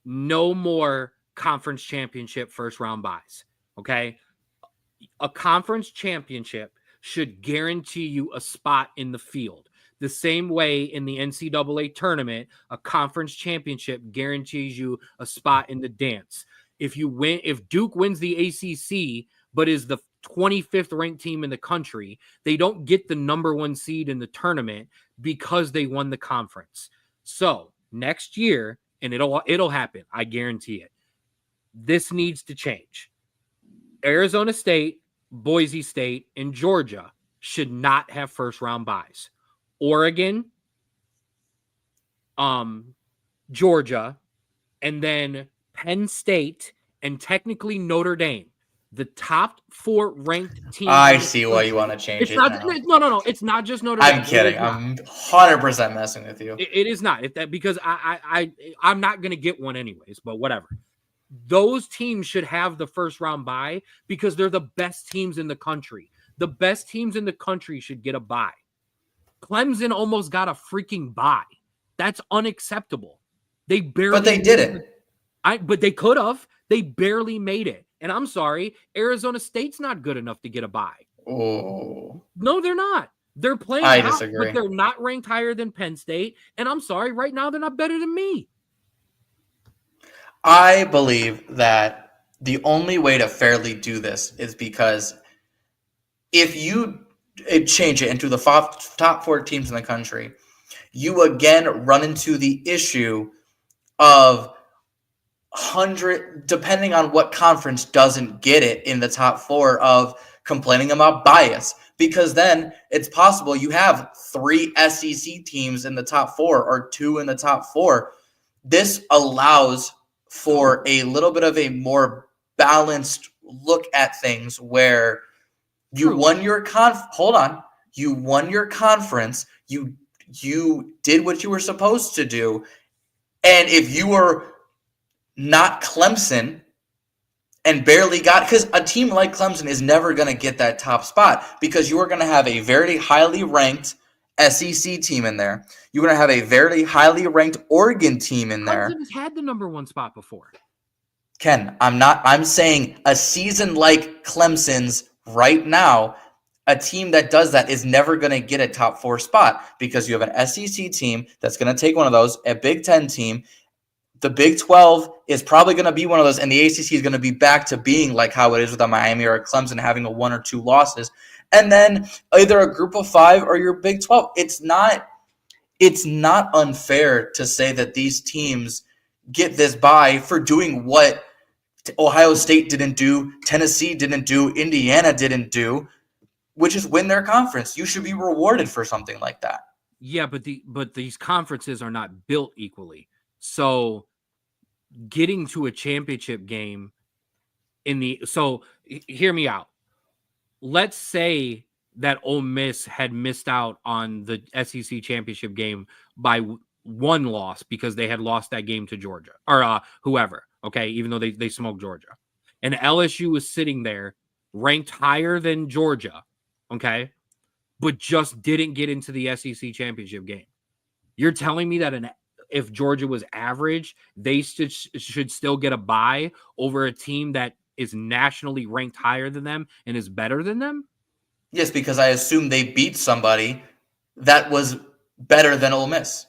Speaker 1: No more conference championship first round buys. Okay? A conference championship should guarantee you a spot in the field. The same way in the NCAA tournament, a conference championship guarantees you a spot in the dance. If Duke wins the ACC, but is the 25th ranked team in the country, they don't get the number 1 seed in the tournament because they won the conference. So next year, and it'll happen, I guarantee it. This needs to change. Arizona State, Boise State, and Georgia should not have first round buys. Oregon, Georgia, and then Penn State, and technically Notre Dame. The top 4 ranked teams.
Speaker 2: I see why you want to change it.
Speaker 1: No. It's not just Notre Dame.
Speaker 2: I'm kidding. I'm 100% messing with you.
Speaker 1: It is not. Because I'm not going to get one anyways, but whatever. Those teams should have the first round bye because they're the best teams in the country. The best teams in the country should get a bye. Clemson almost got a freaking bye. That's unacceptable. They barely.
Speaker 2: But they didn't.
Speaker 1: But they could have. They barely made it. And I'm sorry, Arizona State's not good enough to get a bye.
Speaker 2: Oh.
Speaker 1: No, they're not. They're playing
Speaker 2: I disagree.
Speaker 1: But they're not ranked higher than Penn State. And I'm sorry, right now they're not better than me.
Speaker 2: I believe that the only way to fairly do this is because if you change it into the top 4 teams in the country, you again run into the issue of 100, depending on what conference doesn't get it in the top 4, of complaining about bias. Because then it's possible you have 3 SEC teams in the top 4 or 2 in the top 4. This allows for a little bit of a more balanced look at things where you won your you won your conference, you did what you were supposed to do, and if you were not Clemson and barely got, because a team like Clemson is never going to get that top spot because you are going to have a very highly ranked SEC team in there. You're going to have a very highly ranked Oregon team in there.
Speaker 1: Clemson's had the number 1 spot before.
Speaker 2: Ken, I'm saying a season like Clemson's right now, a team that does that is never going to get a top 4 spot because you have an SEC team that's going to take one of those, a Big Ten team. The Big 12 is probably going to be one of those, and the ACC is going to be back to being like how it is with a Miami or a Clemson having a 1 or 2 losses. And then either a group of 5 or your Big 12. It's not unfair to say that these teams get this bye for doing what Ohio State didn't do, Tennessee didn't do, Indiana didn't do, which is win their conference. You should be rewarded for something like that.
Speaker 1: Yeah, but these conferences are not built equally. So getting to a championship game hear me out. Let's say that Ole Miss had missed out on the SEC championship game by 1 loss because they had lost that game to Georgia or whoever. Okay, even though they smoked Georgia, and LSU was sitting there ranked higher than Georgia. Okay, but just didn't get into the SEC championship game. You're telling me that if Georgia was average, they should still get a bye over a team that is nationally ranked higher than them and is better than them?
Speaker 2: Yes, because I assume they beat somebody that was better than Ole Miss.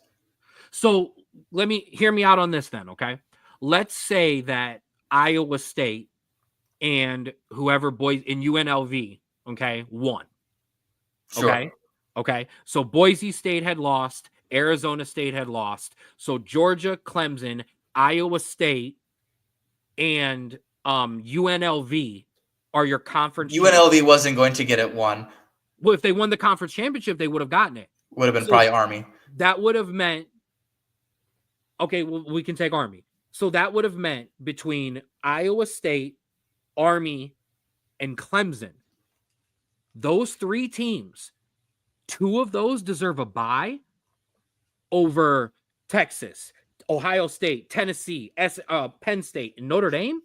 Speaker 1: So hear me out on this then, okay? Let's say that Iowa State and whoever in UNLV Okay, 1.
Speaker 2: Sure.
Speaker 1: Okay. So Boise State had lost, Arizona State had lost. So Georgia, Clemson, Iowa State, and UNLV are your conference champions.
Speaker 2: UNLV wasn't going to get it one.
Speaker 1: Well, if they won the conference championship, they would have gotten it.
Speaker 2: Would have been
Speaker 1: So
Speaker 2: probably Army.
Speaker 1: that would have meant, okay, well, we can take Army. So that would have meant between Iowa State, Army, and Clemson, those 3 teams, 2 of those deserve a bye over Texas, Ohio State, Tennessee, Penn State, and Notre Dame.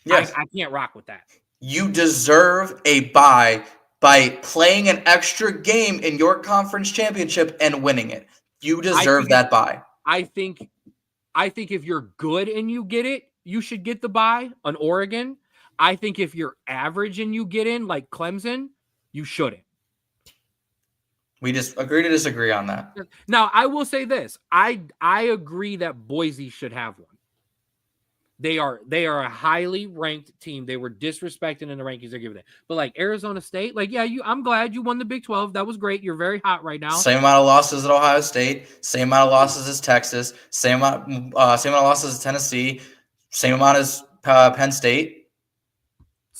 Speaker 2: Yes.
Speaker 1: I can't rock with that.
Speaker 2: You deserve a bye by playing an extra game in your conference championship and winning it. You deserve that bye.
Speaker 1: I think if you're good and you get it, you should get the bye on Oregon. I think if you're average and you get in, like Clemson, you shouldn't.
Speaker 2: We just agree to disagree on that.
Speaker 1: Now, I will say this. I agree that Boise should have one. They are a highly ranked team. They were disrespected in the rankings they're giving it. But like Arizona State, like, yeah, I'm glad you won the Big 12. That was great. You're very hot right now.
Speaker 2: Same amount of losses as Ohio State, same amount of losses as Texas, same amount of losses as Tennessee, same amount as Penn State,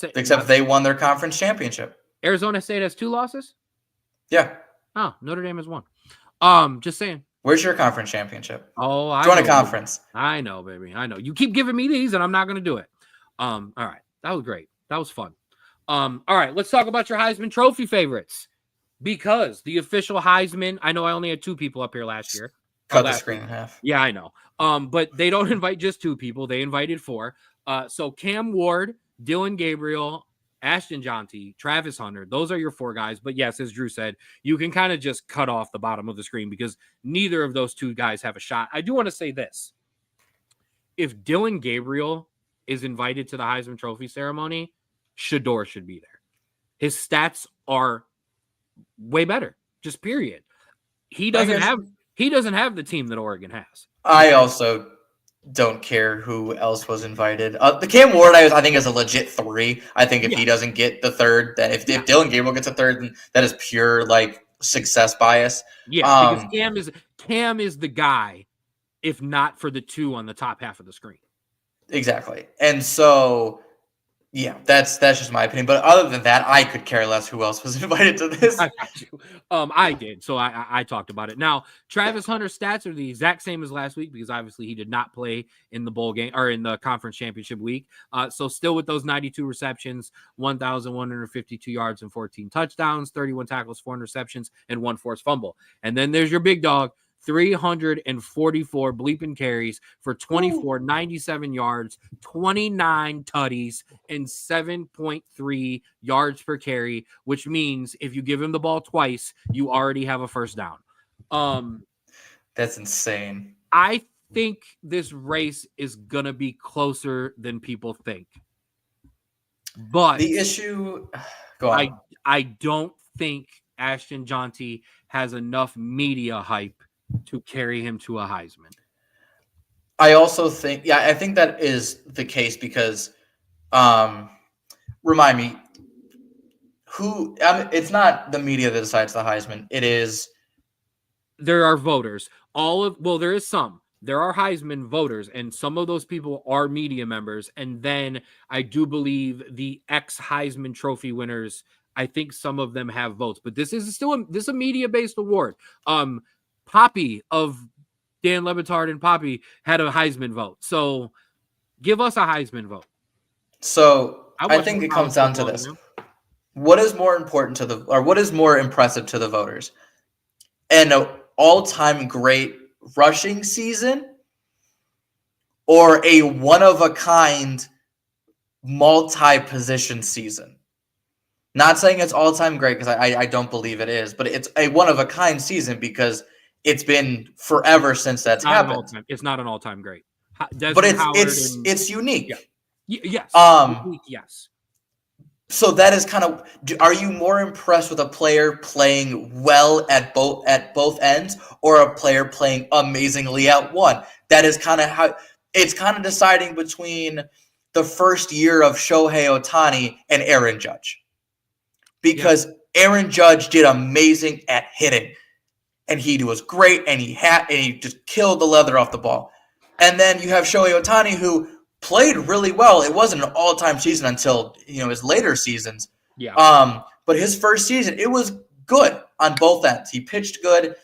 Speaker 2: except they won their conference championship.
Speaker 1: Arizona State has 2 losses?
Speaker 2: Yeah.
Speaker 1: Oh, Notre Dame has 1. Just saying.
Speaker 2: Where's your conference championship?
Speaker 1: Oh, I
Speaker 2: join
Speaker 1: know,
Speaker 2: a conference.
Speaker 1: Baby. I know, baby. I know. You keep giving me these, and I'm not going to do it. All right. That was great. That was fun. All right. Let's talk about your Heisman Trophy favorites. Because the official Heisman, I know I only had 2 people up here last year.
Speaker 2: Cut the screen in half.
Speaker 1: Yeah, I know. But they don't invite just 2 people. They invited 4. So Cam Ward, Dylan Gabriel, Ashton Jonty, Travis Hunter, those are your 4 guys. But yes, as Drew said, you can kind of just cut off the bottom of the screen because neither of those 2 guys have a shot. I do want to say this. If Dylan Gabriel is invited to the Heisman Trophy ceremony, Shedeur should be there. His stats are way better, just period. He doesn't have the team that Oregon has.
Speaker 2: I also don't care who else was invited. The Cam Ward, I think, is a legit 3. I think if he doesn't get the 3rd, then if Dylan Gabriel gets a 3rd, then that is pure like success bias.
Speaker 1: Yeah, because Cam is the guy, if not for the 2 on the top half of the screen.
Speaker 2: Exactly, and so yeah, that's just my opinion. But other than that, I could care less who else was invited to this.
Speaker 1: I got you. I did, so I talked about it. Now, Travis Hunter's stats are the exact same as last week because obviously he did not play in the bowl game or in the conference championship week. So still with those 92 receptions, 1,152 yards and 14 touchdowns, 31 tackles, 4 interceptions, and 1 forced fumble. And then there's your big dog, 344 bleeping carries for 2,497 yards, 29 tutties, and 7.3 yards per carry, which means if you give him the ball twice, you already have a first down.
Speaker 2: That's insane.
Speaker 1: I think this race is going to be closer than people think. But
Speaker 2: the issue, go on.
Speaker 1: I don't think Ashton Jonty has enough media hype to carry him to a Heisman.
Speaker 2: I also think, I think that is the case because, remind me, it's not the media that decides the Heisman. It is.
Speaker 1: There are voters. There is some. There are Heisman voters, and some of those people are media members. And then I do believe the ex-Heisman Trophy winners, I think some of them have votes. But this is a media-based award. Poppy of Dan Le Batard and Poppy had a Heisman vote. So give us a Heisman vote.
Speaker 2: So I think it comes down to this. What is more important what is more impressive to the voters? An all-time great rushing season or a one-of-a-kind multi-position season? Not saying it's all-time great because I don't believe it is, but it's a one-of-a-kind season because it's been forever since that's happened.
Speaker 1: It's not an all-time great.
Speaker 2: But it's unique.
Speaker 1: Yeah. Yes. Unique, yes.
Speaker 2: So that is kind of. Are you more impressed with a player playing well at both ends, or a player playing amazingly at one? That is kind of how it's kind of deciding between the first year of Shohei Ohtani and Aaron Judge. because Aaron Judge did amazing at hitting. And he was great, and he just killed the leather off the ball. And then you have Shohei Ohtani, who played really well. It wasn't an all-time season until his later seasons.
Speaker 1: Yeah.
Speaker 2: But his first season, it was good on both ends. He pitched good,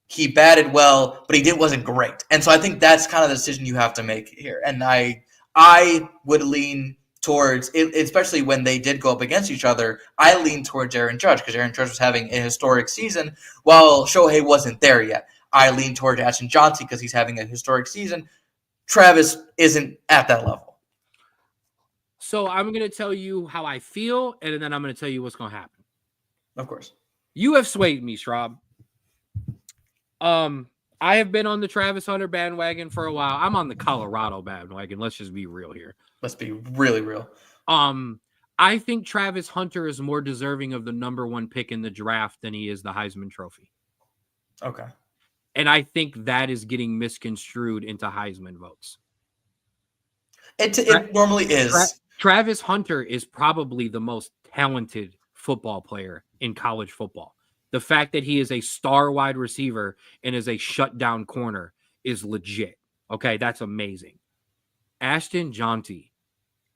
Speaker 2: he batted well, but he wasn't great. And so I think that's kind of the decision you have to make here. And I would lean towards, especially when they did go up against each other, I lean towards Aaron Judge because Aaron Judge was having a historic season while Shohei wasn't there yet. I lean towards Ashton Johnson because he's having a historic season. Travis isn't at that level.
Speaker 1: So I'm going to tell you how I feel, and then I'm going to tell you what's going to happen.
Speaker 2: Of course.
Speaker 1: You have swayed me, Straub. I have been on the Travis Hunter bandwagon for a while. I'm on the Colorado bandwagon. Let's just be real here.
Speaker 2: Let's be really real.
Speaker 1: I think Travis Hunter is more deserving of the number 1 pick in the draft than he is the Heisman Trophy.
Speaker 2: Okay.
Speaker 1: And I think that is getting misconstrued into Heisman votes.
Speaker 2: It normally is.
Speaker 1: Travis Hunter is probably the most talented football player in college football. The fact that he is a star wide receiver and is a shutdown corner is legit. Okay, that's amazing. Ashton Johnson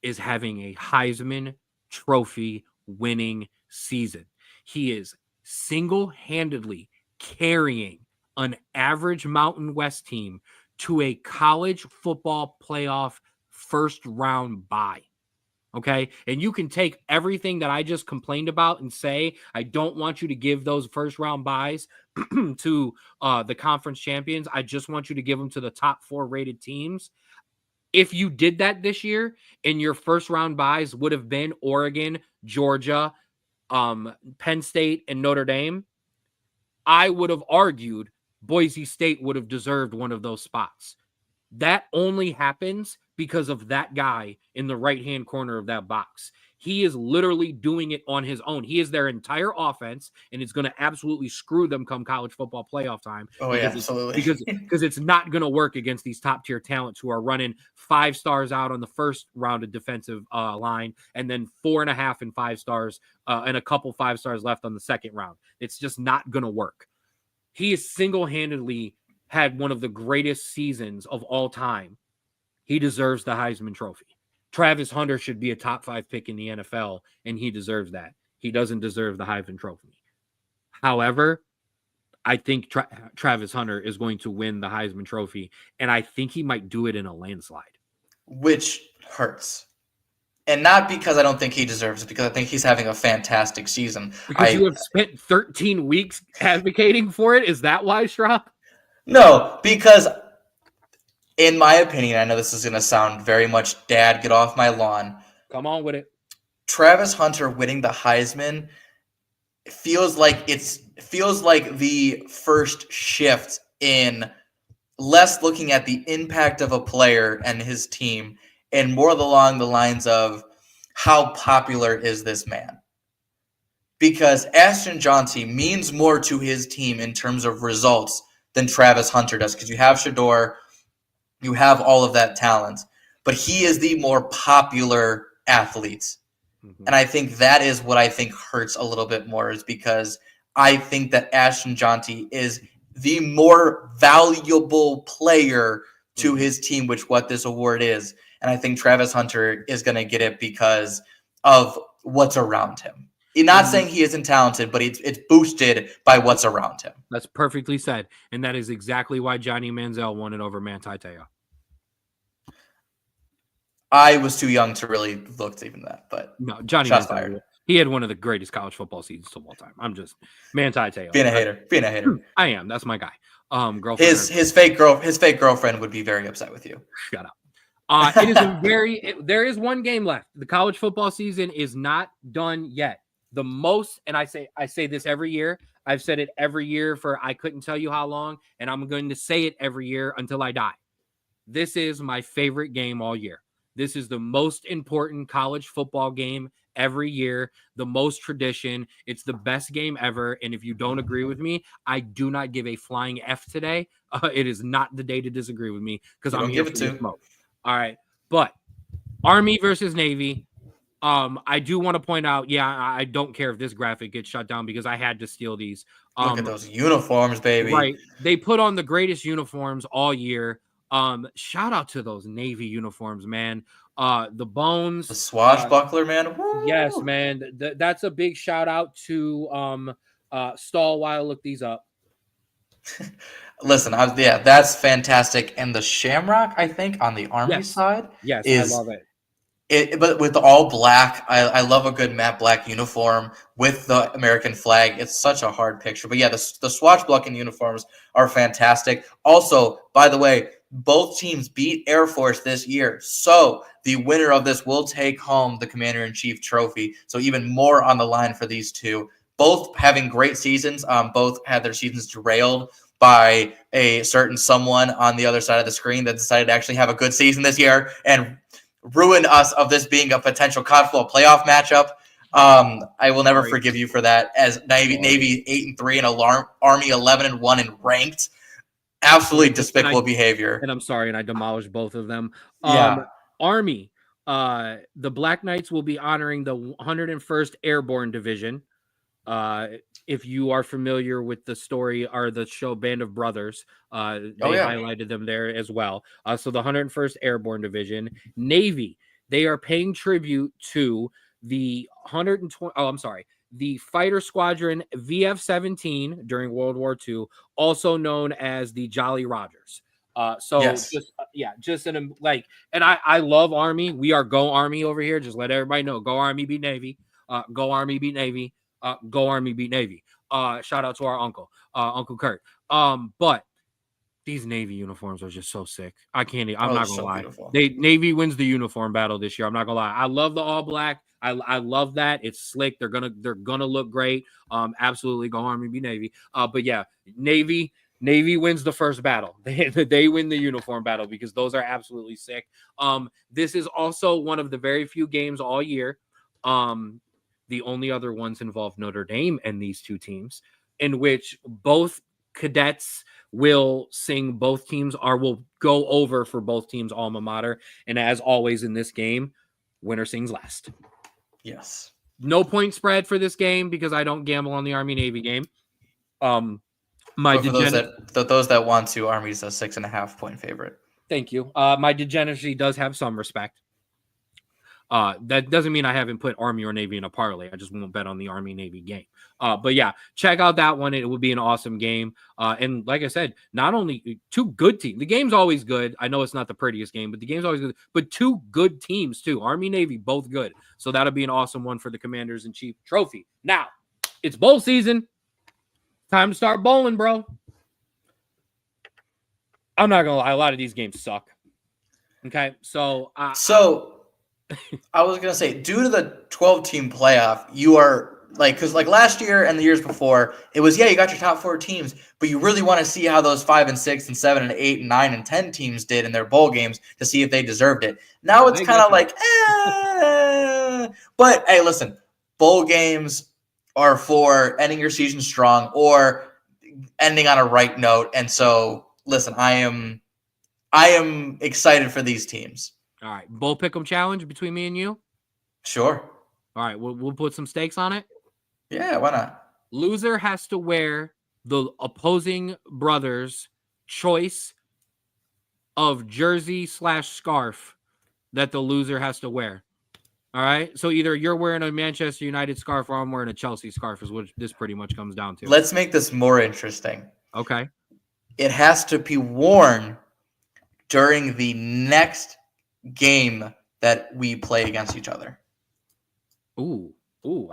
Speaker 1: is having a Heisman Trophy winning season. He is single-handedly carrying an average Mountain West team to a college football playoff first-round bye. Okay, and you can take everything that I just complained about and say, I don't want you to give those first round buys to the conference champions. I just want you to give them to the top 4 rated teams. If you did that this year and your first round buys would have been Oregon, Georgia, Penn State, and Notre Dame, I would have argued Boise State would have deserved one of those spots. That only happens because of that guy in the right-hand corner of that box. He is literally doing it on his own. He is their entire offense, and it's going to absolutely screw them come college football playoff time.
Speaker 2: Oh, yeah, absolutely.
Speaker 1: Because it's not going to work against these top-tier talents who are running 5 stars out on the first round of defensive line, and then 4.5 and 5 stars and a couple 5 stars left on the second round. It's just not going to work. He is single-handedly had one of the greatest seasons of all time. He deserves the Heisman Trophy. Travis Hunter should be a top 5 pick in the NFL, and he deserves that. He doesn't deserve the Heisman Trophy. However, I think Travis Hunter is going to win the Heisman Trophy, and I think he might do it in a landslide.
Speaker 2: Which hurts. And not because I don't think he deserves it, because I think he's having a fantastic season.
Speaker 1: Because you have spent 13 weeks advocating for it? Is that why, Straub?
Speaker 2: No, because in my opinion, I know this is going to sound very much dad, get off my lawn.
Speaker 1: Come on with it.
Speaker 2: Travis Hunter winning the Heisman feels like the first shift in less looking at the impact of a player and his team and more along the lines of how popular is this man. Because Ashton Johnson means more to his team in terms of results than Travis Hunter does, because you have Shedeur, you have all of that talent, but he is the more popular athlete. Mm-hmm. And I think that is what I think hurts a little bit more, is because I think that Ashton Johnson is the more valuable player to his team, which what this award is. And I think Travis Hunter is going to get it because of what's around him. You're not saying he isn't talented, but it's boosted by what's around him.
Speaker 1: That's perfectly said. And that is exactly why Johnny Manziel won it over Manti Te'o.
Speaker 2: I was too young to really look to even that, but
Speaker 1: no, Johnny Manziel, he had one of the greatest college football seasons of all time. I'm just Manti Te'o.
Speaker 2: Being a hater.
Speaker 1: I am. That's my guy. Girlfriend.
Speaker 2: His fake girlfriend would be very upset with you.
Speaker 1: Shut up. There is one game left. The college football season is not done yet. The most, and I say this every year. I've said it every year for I couldn't tell you how long, and I'm going to say it every year until I die. This is my favorite game all year. This is the most important college football game every year, the most tradition. It's the best game ever, and if you don't agree with me, I do not give a flying F today. It is not the day to disagree with me because I'm here for the smoke. All right, but Army versus Navy. I do want to point out, I don't care if this graphic gets shut down because I had to steal these.
Speaker 2: Look at those uniforms, baby.
Speaker 1: Right. They put on the greatest uniforms all year. Shout out to those Navy uniforms, man. The Bones.
Speaker 2: The swashbuckler, man.
Speaker 1: Yes,
Speaker 2: Woo!
Speaker 1: man. That's a big shout out to Stall while I look these up.
Speaker 2: Listen, that's fantastic. And the Shamrock, I think, on the Army side,
Speaker 1: Yes,
Speaker 2: is
Speaker 1: I love it.
Speaker 2: But with the all black, I love a good matte black uniform with the American flag. It's such a hard picture. But yeah, the swashbuckling uniforms are fantastic. Also, by the way, both teams beat Air Force this year. So the winner of this will take home the Commander-in-Chief trophy. So even more on the line for these two. Both having great seasons. Both had their seasons derailed by a certain someone on the other side of the screen that decided to actually have a good season this year and ruined us of this being a potential college football playoff matchup. I will never forgive you for that. As Navy 8-3 and Army 11-1 and ranked, absolutely despicable behavior.
Speaker 1: And I'm sorry, and I demolished both of them.
Speaker 2: Yeah.
Speaker 1: Army, the Black Knights will be honoring the 101st Airborne Division. If you are familiar with the story or the show Band of Brothers, they highlighted them there as well. So the 101st Airborne Division. Navy, they are paying tribute to the the Fighter Squadron VF-17 during World War II, also known as the Jolly Rogers. And I love Army. We are Go Army over here. Just let everybody know, Go Army beat Navy. Go Army beat Navy. Go Army beat Navy. Shout out to our uncle, Uncle Kurt. But these Navy uniforms are just so sick. I'm not gonna lie. Beautiful. Navy wins the uniform battle this year. I'm not gonna lie. I love the all black. I love that. It's slick. They're gonna look great. Absolutely, Go Army beat Navy. But yeah, Navy wins the first battle. They win the uniform battle because those are absolutely sick. This is also one of the very few games all year. The only other ones involve Notre Dame and these two teams, in which both cadets will sing both teams or will go over for both teams' alma mater. And as always in this game, winner sings last.
Speaker 2: Yes.
Speaker 1: No point spread for this game because I don't gamble on the Army-Navy game.
Speaker 2: For those that want to, Army's a 6.5 point favorite.
Speaker 1: Thank you. My degeneracy does have some respect. That doesn't mean I haven't put Army or Navy in a parlay. I just won't bet on the Army-Navy game. But yeah, check out that one. It would be an awesome game. And like I said, not only two good teams. The game's always good. I know it's not the prettiest game, but the game's always good. But two good teams too. Army-Navy, both good. So that'll be an awesome one for the Commanders-in-Chief trophy. Now, it's bowl season. Time to start bowling, bro. I'm not going to lie. A lot of these games suck. Okay, so
Speaker 2: I was going to say, due to the 12-team playoff, you are because last year and the years before, it was, you got your top 4 teams, but you really want to see how those 5 and 6 and 7 and 8 and 9 and 10 teams did in their bowl games to see if they deserved it. Now it's kind of but hey, listen, bowl games are for ending your season strong or ending on a right note. And so, listen, I am excited for these teams.
Speaker 1: All right, bowl pick'em challenge between me and you.
Speaker 2: Sure.
Speaker 1: All right, we'll put some stakes on it.
Speaker 2: Yeah, why not?
Speaker 1: Loser has to wear the opposing brother's choice of jersey/scarf that the loser has to wear. All right, so either you're wearing a Manchester United scarf or I'm wearing a Chelsea scarf, is what this pretty much comes down to.
Speaker 2: Let's make this more interesting.
Speaker 1: Okay.
Speaker 2: It has to be worn during the next game that we play against each other.
Speaker 1: Ooh,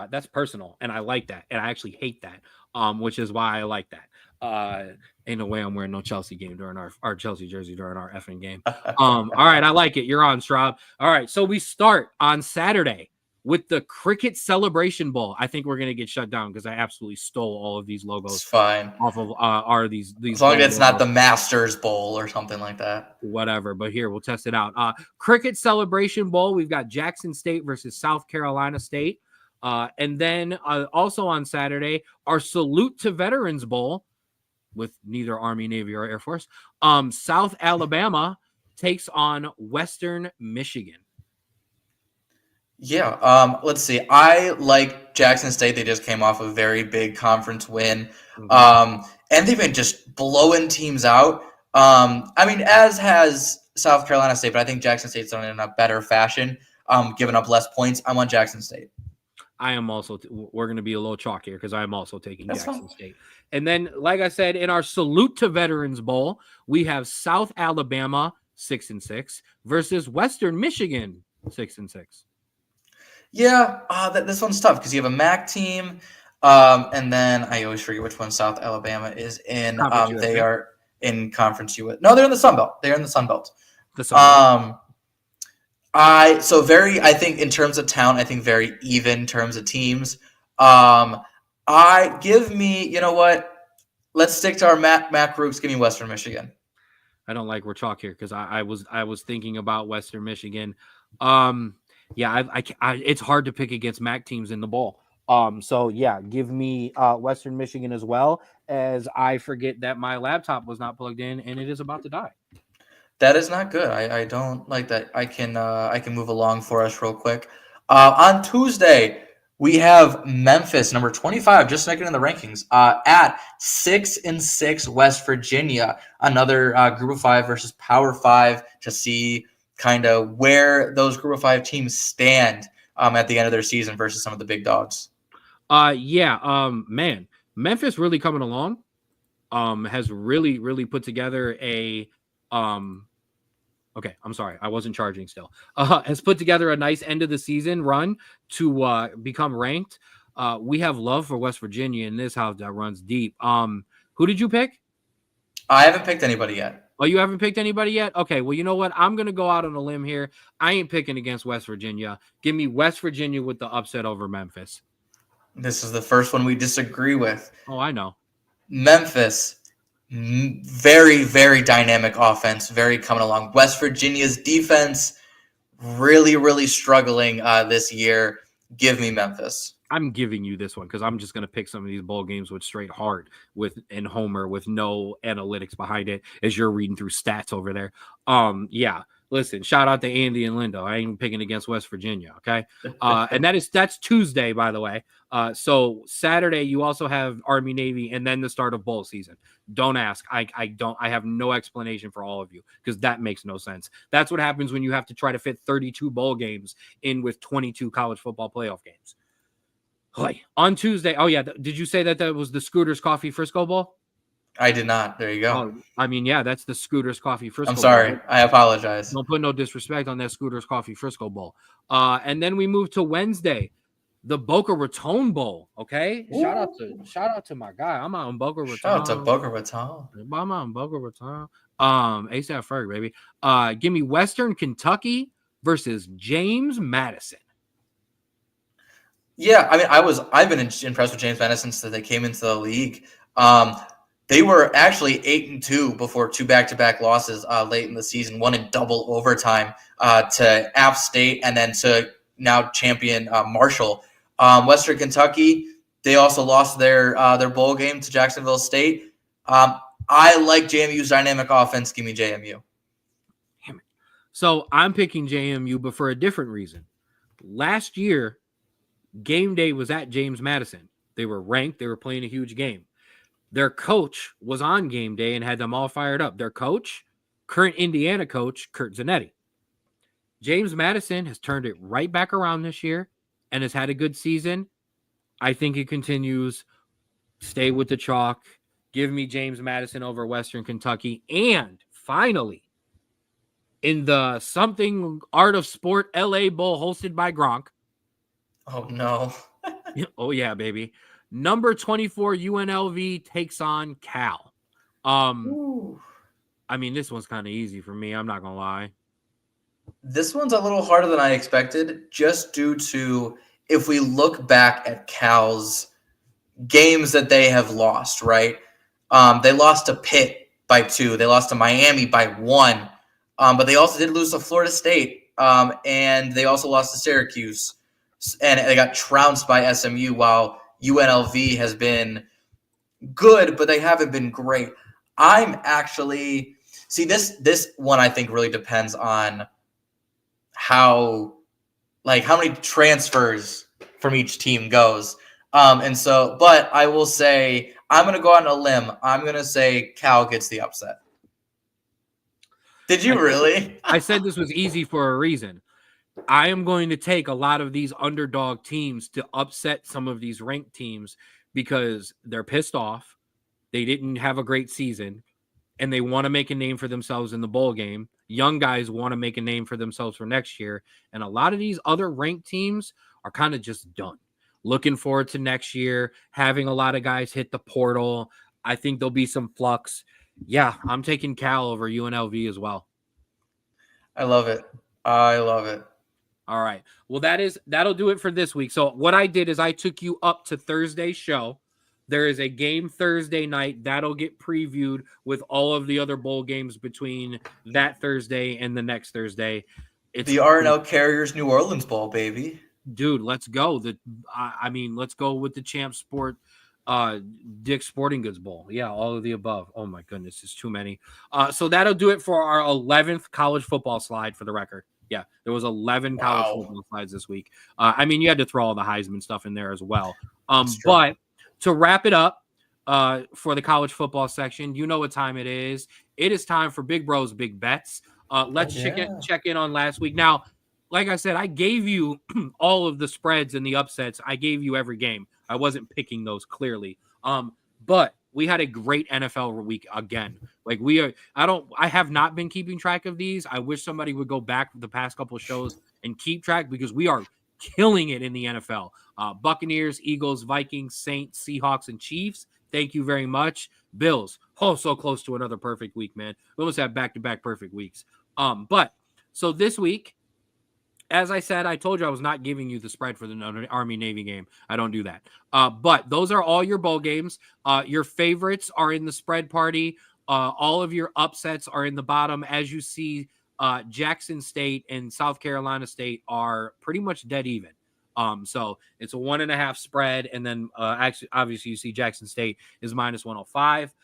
Speaker 1: that's personal, and I like that, and I actually hate that, which is why I like that. Ain't no way I'm wearing no Chelsea game during our Chelsea jersey during our effing game. All right, I like it. You're on, Straub. All right, so we start on Saturday with the Cricket Celebration Bowl. I think we're gonna get shut down because I absolutely stole all of these logos.
Speaker 2: It's fine.
Speaker 1: Off of these.
Speaker 2: As long as it's not the Masters Bowl or something like that.
Speaker 1: Whatever, but here we'll test it out. Cricket Celebration Bowl. We've got Jackson State versus South Carolina State, and then also on Saturday, our Salute to Veterans Bowl with neither Army, Navy, or Air Force. South Alabama takes on Western Michigan.
Speaker 2: Yeah. Let's see. I like Jackson State. They just came off a very big conference win.
Speaker 1: Mhm.
Speaker 2: And they've been just blowing teams out. I mean, as has South Carolina State, but I think Jackson State's done it in a better fashion, giving up less points. I want Jackson State.
Speaker 1: I am also, we're going to be a little chalk here because I am also taking
Speaker 2: That's fine.
Speaker 1: Jackson State. And then, like I said, in our Salute to Veterans Bowl, we have South Alabama 6-6 versus Western Michigan 6-6.
Speaker 2: Yeah, this one's tough because you have a MAC team, and then I always forget which one South Alabama is in.
Speaker 1: Conference
Speaker 2: They
Speaker 1: USA.
Speaker 2: are in Conference U. No, they're in the Sun Belt. They're in the Sun Belt.
Speaker 1: The Sun Belt.
Speaker 2: I think in terms of talent, I think very even in terms of teams. You know what? Let's stick to our MAC roots. Give me Western Michigan.
Speaker 1: I don't like we're chalk here because I was thinking about Western Michigan. Yeah, it's hard to pick against MAC teams in the bowl. So yeah, give me Western Michigan as well, as I forget that my laptop was not plugged in and it is about to die.
Speaker 2: That is not good. I don't like that. I can move along for us real quick. On Tuesday, we have Memphis, number 25, just making in the rankings, at 6-6 West Virginia. Another Group of 5 versus Power 5 to see kind of where those Group of 5 teams stand at the end of their season versus some of the big dogs.
Speaker 1: Man, Memphis really coming along. Has really put together a Okay, I'm sorry. I wasn't charging still. Has put together a nice end of the season run to become ranked. We have love for West Virginia in this house that runs deep. Who did you pick?
Speaker 2: I haven't picked anybody yet.
Speaker 1: Oh, you haven't picked anybody yet? Okay, well, you know what? I'm going to go out on a limb here. I ain't picking against West Virginia. Give me West Virginia with the upset over Memphis.
Speaker 2: This is the first one we disagree with.
Speaker 1: Oh, I know.
Speaker 2: Memphis. Very, very dynamic offense, very coming along. West Virginia's defense really struggling this year. Give me Memphis.
Speaker 1: I'm giving you this one because I'm just going to pick some of these bowl games with straight heart and Homer with no analytics behind it as you're reading through stats over there. Yeah. Listen, shout out to Andy and Lindo. I ain't picking against West Virginia, okay? And that's Tuesday, by the way. So Saturday you also have Army Navy and then the start of bowl season. Don't ask. I have no explanation for all of you because that makes no sense. That's what happens when you have to try to fit 32 bowl games in with 22 college football playoff games. On Tuesday. Oh yeah, did you say that was the Scooters Coffee Frisco Bowl?
Speaker 2: I did not. There you go.
Speaker 1: Oh, I mean, yeah, that's the Scooters Coffee Frisco
Speaker 2: I'm sorry.
Speaker 1: Bowl.
Speaker 2: I apologize.
Speaker 1: Don't put no disrespect on that Scooters Coffee Frisco Bowl. And then we move to Wednesday, the Boca Raton Bowl. Okay, shout out to my guy. I'm out in Boca Raton.
Speaker 2: Shout out to Boca Raton.
Speaker 1: I'm out in Boca Raton. ASAP Ferg, baby. Give me Western Kentucky versus James Madison.
Speaker 2: Yeah, I mean, I've been impressed with James Madison since they came into the league. They were actually 8-2 before 2 back-to-back losses late in the season, one in double overtime to App State and then to now champion Marshall. Western Kentucky, they also lost their bowl game to Jacksonville State. I like JMU's dynamic offense. Give me JMU.
Speaker 1: Damn it. So I'm picking JMU, but for a different reason. Last year, game day was at James Madison. They were ranked. They were playing a huge game. Their coach was on game day and had them all fired up. Their coach, current Indiana coach, Kurt Zanetti. James Madison has turned it right back around this year and has had a good season. I think it continues. Stay with the chalk. Give me James Madison over Western Kentucky. And finally, in the Something Art of Sport LA Bowl hosted by Gronk.
Speaker 2: Oh, no.
Speaker 1: Oh, yeah, baby. Number 24 UNLV takes on Cal. I mean, this one's kind of easy for me. I'm not going to lie.
Speaker 2: This one's a little harder than I expected, just due to if we look back at Cal's games that they have lost, right? They lost to Pitt by 2. They lost to Miami by 1. But they also did lose to Florida State. And they also lost to Syracuse. And they got trounced by SMU, while UNLV has been good, but they haven't been great. This one I think really depends on how like how many transfers from each team goes. But I will say I'm going to go on a limb. I'm going to say Cal gets the upset. Did you really?
Speaker 1: I said this was easy for a reason. I am going to take a lot of these underdog teams to upset some of these ranked teams because they're pissed off. They didn't have a great season and they want to make a name for themselves in the bowl game. Young guys want to make a name for themselves for next year. And a lot of these other ranked teams are kind of just done. Looking forward to next year, having a lot of guys hit the portal. I think there'll be some flux. Yeah, I'm taking Cal over UNLV as well.
Speaker 2: I love it. I love it.
Speaker 1: All right. Well, that'll do it for this week. So what I did is I took you up to Thursday's show. There is a game Thursday night that'll get previewed with all of the other bowl games between that Thursday and the next Thursday.
Speaker 2: It's the R&L Carriers New Orleans Bowl, baby.
Speaker 1: Dude, let's go. Let's go with the Champ Sport Dick's Sporting Goods Bowl. Yeah, all of the above. Oh my goodness, it's too many. So that'll do it for our 11th college football slide for the record. Yeah, there was 11 college football slides this week. You had to throw all the Heisman stuff in there as well. But to wrap it up for the college football section, you know what time it is. It is time for Big Bros Big Bets. Let's check in on last week. Now, like I said, I gave you all of the spreads and the upsets. I gave you every game. I wasn't picking those clearly. But we had a great NFL week again. I have not been keeping track of these. I wish somebody would go back the past couple of shows and keep track because we are killing it in the NFL. Buccaneers, Eagles, Vikings, Saints, Seahawks, and Chiefs. Thank you very much. Bills. Oh, so close to another perfect week, man. We almost have back-to-back perfect weeks. But so this week, as I said, I told you I was not giving you the spread for the Army-Navy game. I don't do that. But those are all your bowl games. Your favorites are in the spread party. All of your upsets are in the bottom. As you see, Jackson State and South Carolina State are pretty much dead even. So it's a 1.5 spread. And then obviously you see Jackson State is minus 105.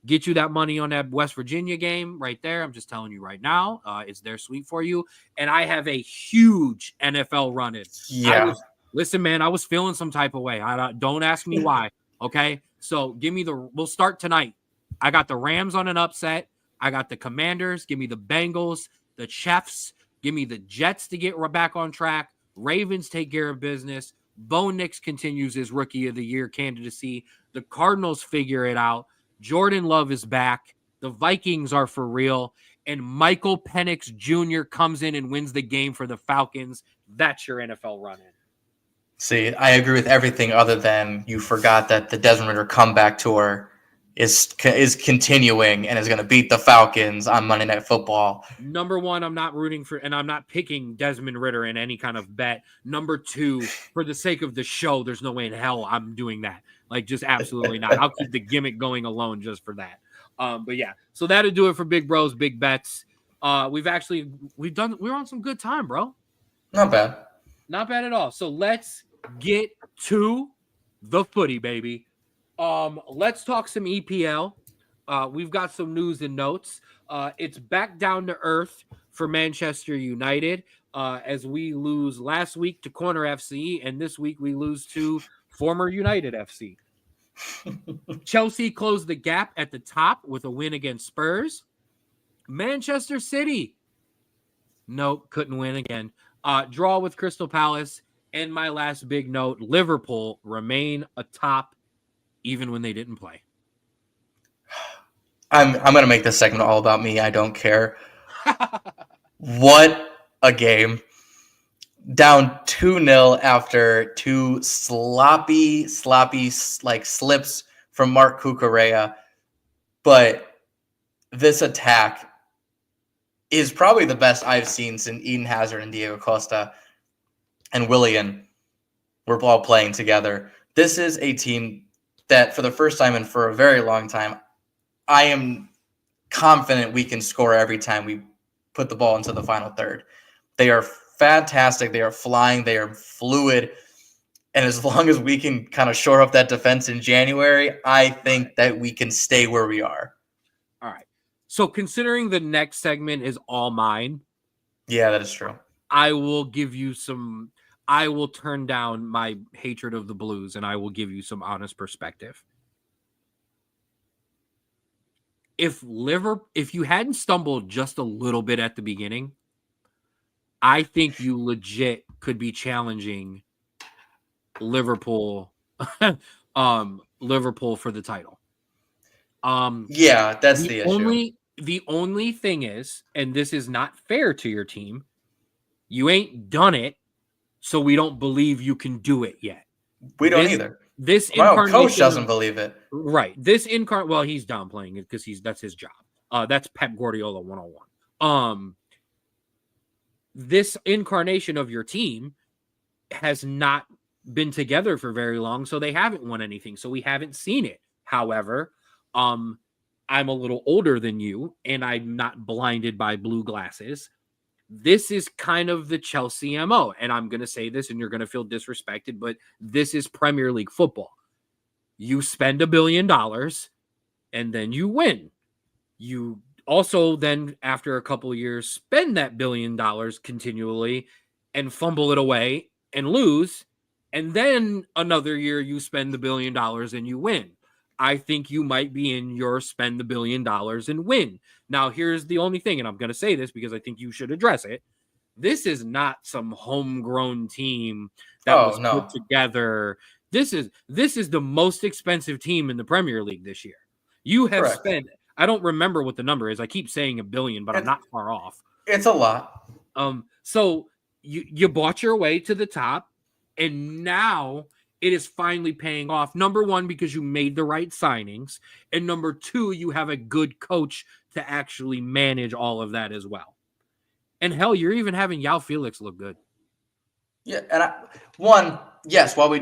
Speaker 1: Get you that money on that West Virginia game right there. I'm just telling you right now, it's there sweet for you. And I have a huge NFL run-in.
Speaker 2: Yeah.
Speaker 1: Listen, man, I was feeling some type of way. Don't ask me why. Okay. So we'll start tonight. I got the Rams on an upset. I got the Commanders. Give me the Bengals, the Chiefs. Give me the Jets to get back on track. Ravens take care of business. Bo Nix continues his Rookie of the Year candidacy. The Cardinals figure it out. Jordan Love is back. The Vikings are for real. And Michael Penix Jr. comes in and wins the game for the Falcons. That's your NFL run-in.
Speaker 2: See, I agree with everything other than you forgot that the Desmond Ritter comeback tour is continuing and is going to beat the Falcons on Monday Night Football.
Speaker 1: Number one, I'm not rooting for, and I'm not picking Desmond Ritter in any kind of bet. Number two, for the sake of the show, there's no way in hell I'm doing that. Just absolutely not. I'll keep the gimmick going alone just for that. But yeah, so that'll do it for Big Bros Big Bets. We're on some good time, bro.
Speaker 2: Not bad.
Speaker 1: Not bad at all. So let's get to the footy, baby. Let's talk some EPL. We've got some news and notes. It's back down to earth for Manchester United as we lose last week to Corner FC, and this week we lose to former United FC. Chelsea closed the gap at the top with a win against Spurs. Manchester City, nope, couldn't win again. Draw with Crystal Palace. And my last big note, Liverpool remain atop even when they didn't play.
Speaker 2: I'm going to make this segment all about me. I don't care. What a game. Down 2-0 after two sloppy slips from Mark Cucurella. But this attack is probably the best I've seen since Eden Hazard and Diego Costa and Willian were all playing together. This is a team that for the first time and for a very long time, I am confident we can score every time we put the ball into the final third. They are fantastic. They are flying. They are fluid. And as long as we can kind of shore up that defense in January, I think that we can stay where we are.
Speaker 1: All right. So considering the next segment is all mine.
Speaker 2: Yeah, that is true.
Speaker 1: I will give you some. I will turn down my hatred of the Blues, and I will give you some honest perspective. If you hadn't stumbled just a little bit at the beginning, I think you legit could be challenging Liverpool, Liverpool for the title.
Speaker 2: Yeah, that's the issue.
Speaker 1: The only thing is, and this is not fair to your team, you ain't done it, so we don't believe you can do it yet.
Speaker 2: We don't either.
Speaker 1: This
Speaker 2: My own coach
Speaker 1: incarnation
Speaker 2: doesn't believe it.
Speaker 1: Right. Well, he's downplaying it because that's his job. That's Pep Guardiola 101. This incarnation of your team has not been together for very long, so they haven't won anything. So we haven't seen it. However, I'm a little older than you, and I'm not blinded by blue glasses. This is kind of the Chelsea MO, and I'm going to say this, and you're going to feel disrespected, but this is Premier League football. You spend $1 billion, and then you win. You also then, after a couple of years, spend that $1 billion continually and fumble it away and lose. And then another year, you spend the $1 billion and you win. I think you might be in your spend the $1 billion and win. Now, here's the only thing, and I'm going to say this because I think you should address it. This is not some homegrown team that was put together. This is the most expensive team in the Premier League this year. You have spent, I don't remember what the number is. I keep saying $1 billion, but I'm not far off.
Speaker 2: It's a lot.
Speaker 1: So you bought your way to the top, and now it is finally paying off. Number one, because you made the right signings, and number two, you have a good coach to actually manage all of that as well. And hell, you're even having Yao Felix look good.
Speaker 2: Yeah, and yes, while we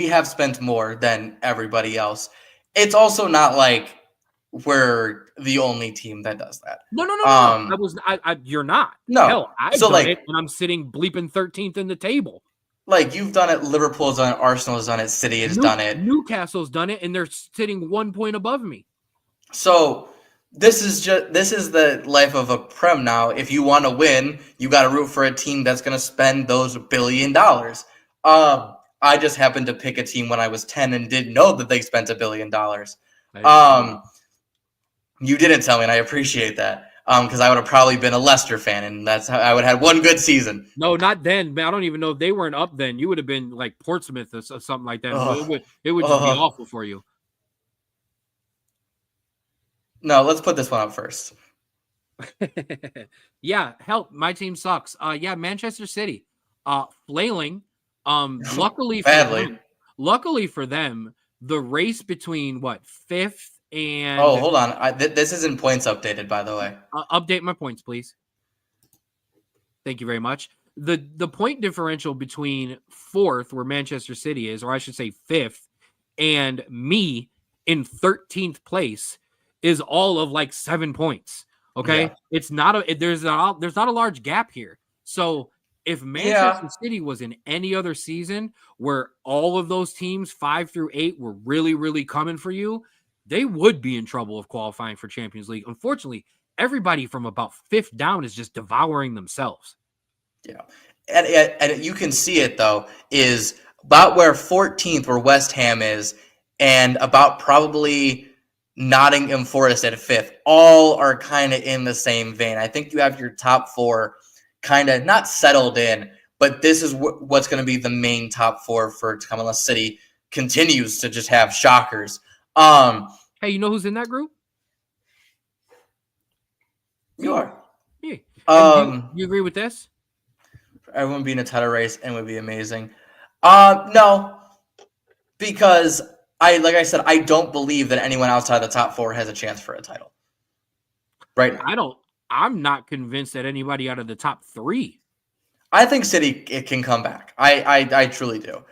Speaker 2: have spent more than everybody else. It's also not like we're the only team that does that.
Speaker 1: No. You're not.
Speaker 2: No.
Speaker 1: Hell, I've done it, and I'm sitting bleeping 13th in the table.
Speaker 2: Like, you've done it, Liverpool's done it, Arsenal's done it, City has done it.
Speaker 1: Newcastle's done it, and they're sitting 1 point above me.
Speaker 2: So this is the life of a Prem now. If you want to win, you got to root for a team that's going to spend those $1 billion. I just happened to pick a team when I was 10 and didn't know that they spent $1 billion. You didn't tell me, and I appreciate that. Because I would have probably been a Leicester fan, and that's how I would have had one good season.
Speaker 1: No, not then. Man, I don't even know if they weren't up then. You would have been like Portsmouth or something like that. It would just be awful for you.
Speaker 2: No, let's put this one up first.
Speaker 1: Yeah, help. My team sucks. Manchester City. Flailing. Luckily for them, the race between fifth and
Speaker 2: hold on. This isn't points updated, by the way.
Speaker 1: Update my points, please. Thank you very much. The point differential between fourth, where Manchester City is, or I should say fifth, and me in 13th place is all of 7 points. Okay, yeah. It's not there's not a large gap here. So if Manchester City was in any other season where all of those teams 5 through 8 were really, really coming for you, they would be in trouble of qualifying for Champions League. Unfortunately, everybody from about fifth down is just devouring themselves.
Speaker 2: Yeah. And you can see it, though, is about where 14th, where West Ham is, and about probably Nottingham Forest at 5th, all are kind of in the same vein. I think you have your top 4 kind of not settled in, but this is what's going to be the main top 4 for to come unless City continues to just have shockers.
Speaker 1: Hey, you know who's in that group?
Speaker 2: You are.
Speaker 1: Yeah. You agree with this?
Speaker 2: Everyone being a title race and would be amazing. No, because like I said, I don't believe that anyone outside the top 4 has a chance for a title. Right?
Speaker 1: I'm not convinced that anybody out of the top 3.
Speaker 2: I think City can come back. I truly do.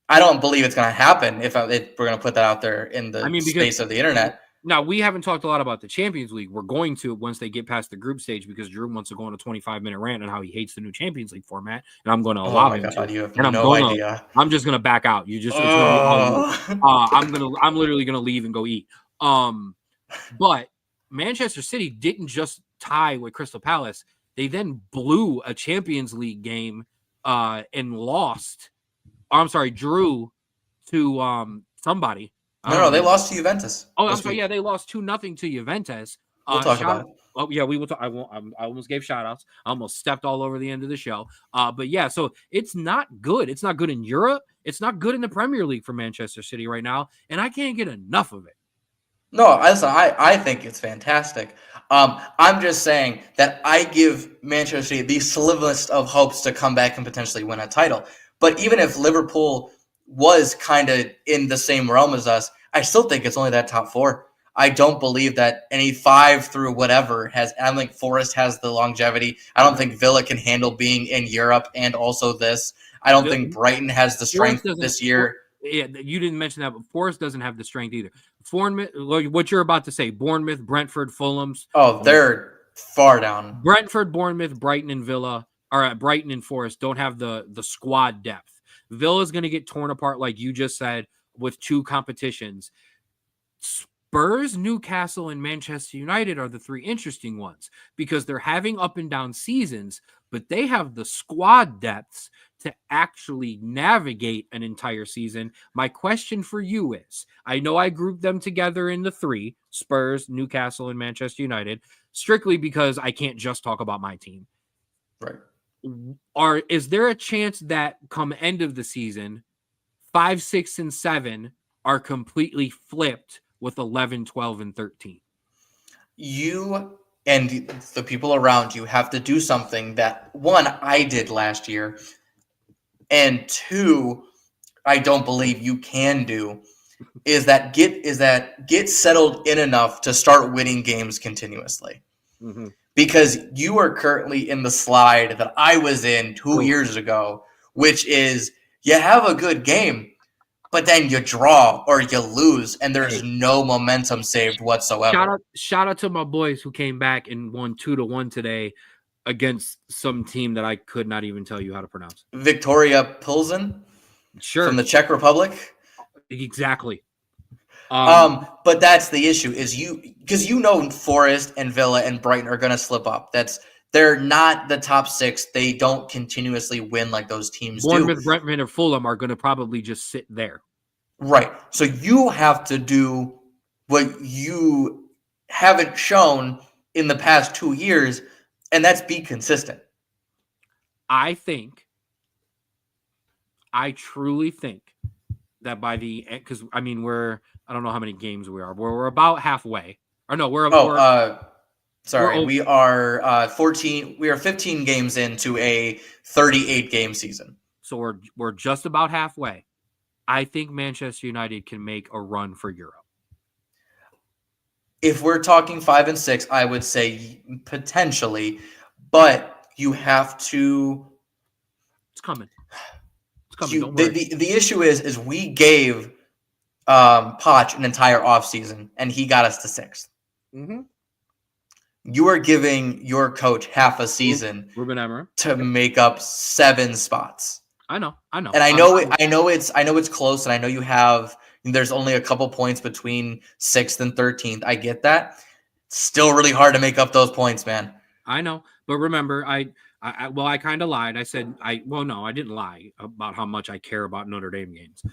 Speaker 2: I don't believe it's going to happen if we're going to put that out there in the space of the internet.
Speaker 1: Now, we haven't talked a lot about the Champions League. We're going to once they get past the group stage because Drew wants to go on a 25-minute rant on how he hates the new Champions League format, and I'm going to allow him to.
Speaker 2: You have no idea.
Speaker 1: I'm just going to back out. You just I'm literally going to leave and go eat. But Manchester City didn't just tie with Crystal Palace. They then blew a Champions League game and lost. I'm sorry, drew to somebody. I don't
Speaker 2: No, they
Speaker 1: remember.
Speaker 2: lost to Juventus.
Speaker 1: Oh, I'm
Speaker 2: this
Speaker 1: sorry.
Speaker 2: week.
Speaker 1: Yeah, they lost 2-0 to Juventus.
Speaker 2: We'll talk
Speaker 1: Shout.
Speaker 2: about it.
Speaker 1: Oh yeah, we will. I won't. I almost gave shout outs. I almost stepped all over the end of the show. But yeah, so it's not good. It's not good in Europe. It's not good in the Premier League for Manchester City right now, and I can't get enough of it.
Speaker 2: No, listen, I think it's fantastic. I'm just saying that I give Manchester City the slimmest of hopes to come back and potentially win a title. But even if Liverpool was kind of in the same realm as us, I still think it's only that top four. I don't believe that any 5 through whatever has. I don't think Forest has the longevity. I don't think Villa can handle being in Europe and also this. I don't think Brighton has the strength this year.
Speaker 1: Yeah, you didn't mention that, but Forest doesn't have the strength either. Bournemouth, what you're about to say, Bournemouth, Brentford, Fulham's.
Speaker 2: Oh, they're far down.
Speaker 1: Brentford, Bournemouth, Brighton, and Villa, or Brighton and Forest don't have the squad depth. Villa's going to get torn apart, like you just said, with 2 competitions. Spurs, Newcastle, and Manchester United are the 3 interesting ones because they're having up and down seasons, but they have the squad depths to actually navigate an entire season. My question for you is, I know I grouped them together in the 3, Spurs, Newcastle, and Manchester United, strictly because I can't just talk about my team.
Speaker 2: Right.
Speaker 1: Is there a chance that come end of the season, 5, 6, and 7 are completely flipped with 11, 12, and 13?
Speaker 2: You and the people around you have to do something that, 1, I did last year, and 2, I don't believe you can do, is that get settled in enough to start winning games continuously.
Speaker 1: Mm-hmm.
Speaker 2: Because you are currently in the slide that I was in 2 years ago, which is you have a good game, but then you draw or you lose, and there's no momentum saved whatsoever.
Speaker 1: Shout out to my boys who came back and won 2-1 today against some team that I could not even tell you how to pronounce.
Speaker 2: Victoria Pilsen,
Speaker 1: sure,
Speaker 2: from the Czech Republic.
Speaker 1: Exactly.
Speaker 2: But that's the issue is because Forest and Villa and Brighton are going to slip up. They're not the top 6. They don't continuously win like those teams
Speaker 1: Bournemouth,
Speaker 2: do.
Speaker 1: Brentford, and Fulham are going to probably just sit there.
Speaker 2: Right. So you have to do what you haven't shown in the past 2 years, and that's be consistent.
Speaker 1: I truly think that by the end, because I mean I don't know how many games we are. We're about halfway. Or no, we
Speaker 2: are 14. We are 15 games into a 38 game season.
Speaker 1: So we're just about halfway. I think Manchester United can make a run for Europe.
Speaker 2: If we're talking 5 and 6, I would say potentially, but you have to.
Speaker 1: It's coming. It's coming. Don't worry.
Speaker 2: The issue is we gave Poch an entire offseason, and he got us to 6th.
Speaker 1: Mm-hmm.
Speaker 2: You are giving your coach half a season
Speaker 1: Ruben Amorim
Speaker 2: to make up 7 spots.
Speaker 1: I know. And
Speaker 2: I know it's close, and I know there's only a couple points between 6th and 13th. I get that. It's still really hard to make up those points, man.
Speaker 1: I know, but remember, I kind of lied. I said I didn't lie about how much I care about Notre Dame games.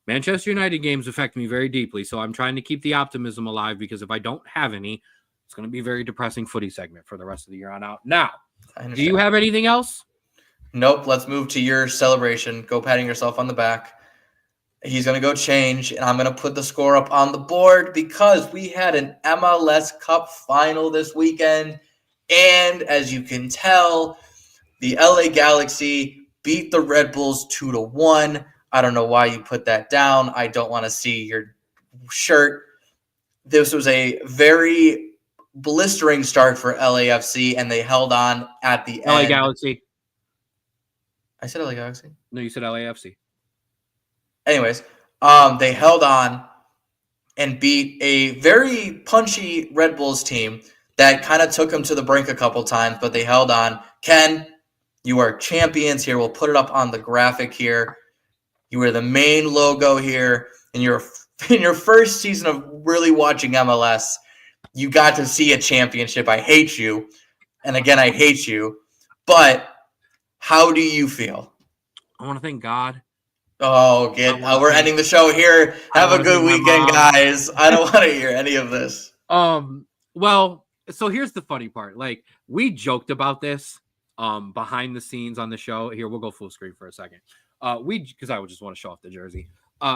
Speaker 1: Manchester United games affect me very deeply, so I'm trying to keep the optimism alive because if I don't have any, it's going to be a very depressing footy segment for the rest of the year on out. Now, do you have anything else?
Speaker 2: Nope. Let's move to your celebration. Go patting yourself on the back. He's going to go change, and I'm going to put the score up on the board because we had an MLS Cup final this weekend. And as you can tell, the LA Galaxy beat the Red Bulls 2-1. I don't know why you put that down. I don't want to see your shirt. This was a very blistering start for LAFC, and they held on at the
Speaker 1: LA
Speaker 2: end.
Speaker 1: Galaxy.
Speaker 2: I said LA Galaxy.
Speaker 1: No, you said LAFC.
Speaker 2: Anyways, they held on and beat a very punchy Red Bulls team that kind of took them to the brink a couple times, but they held on. Ken, you are champions here. We'll put it up on the graphic here. You were the main logo here. In your first season of really watching MLS, you got to see a championship. I hate you. And again, I hate you. But how do you feel?
Speaker 1: I want to thank God.
Speaker 2: Oh, we're ending the show here. Have a good weekend, guys. I don't want to hear any of this.
Speaker 1: Well, so here's the funny part. Like, we joked about this behind the scenes on the show. Here, we'll go full screen for a second. Because I would just want to show off the jersey.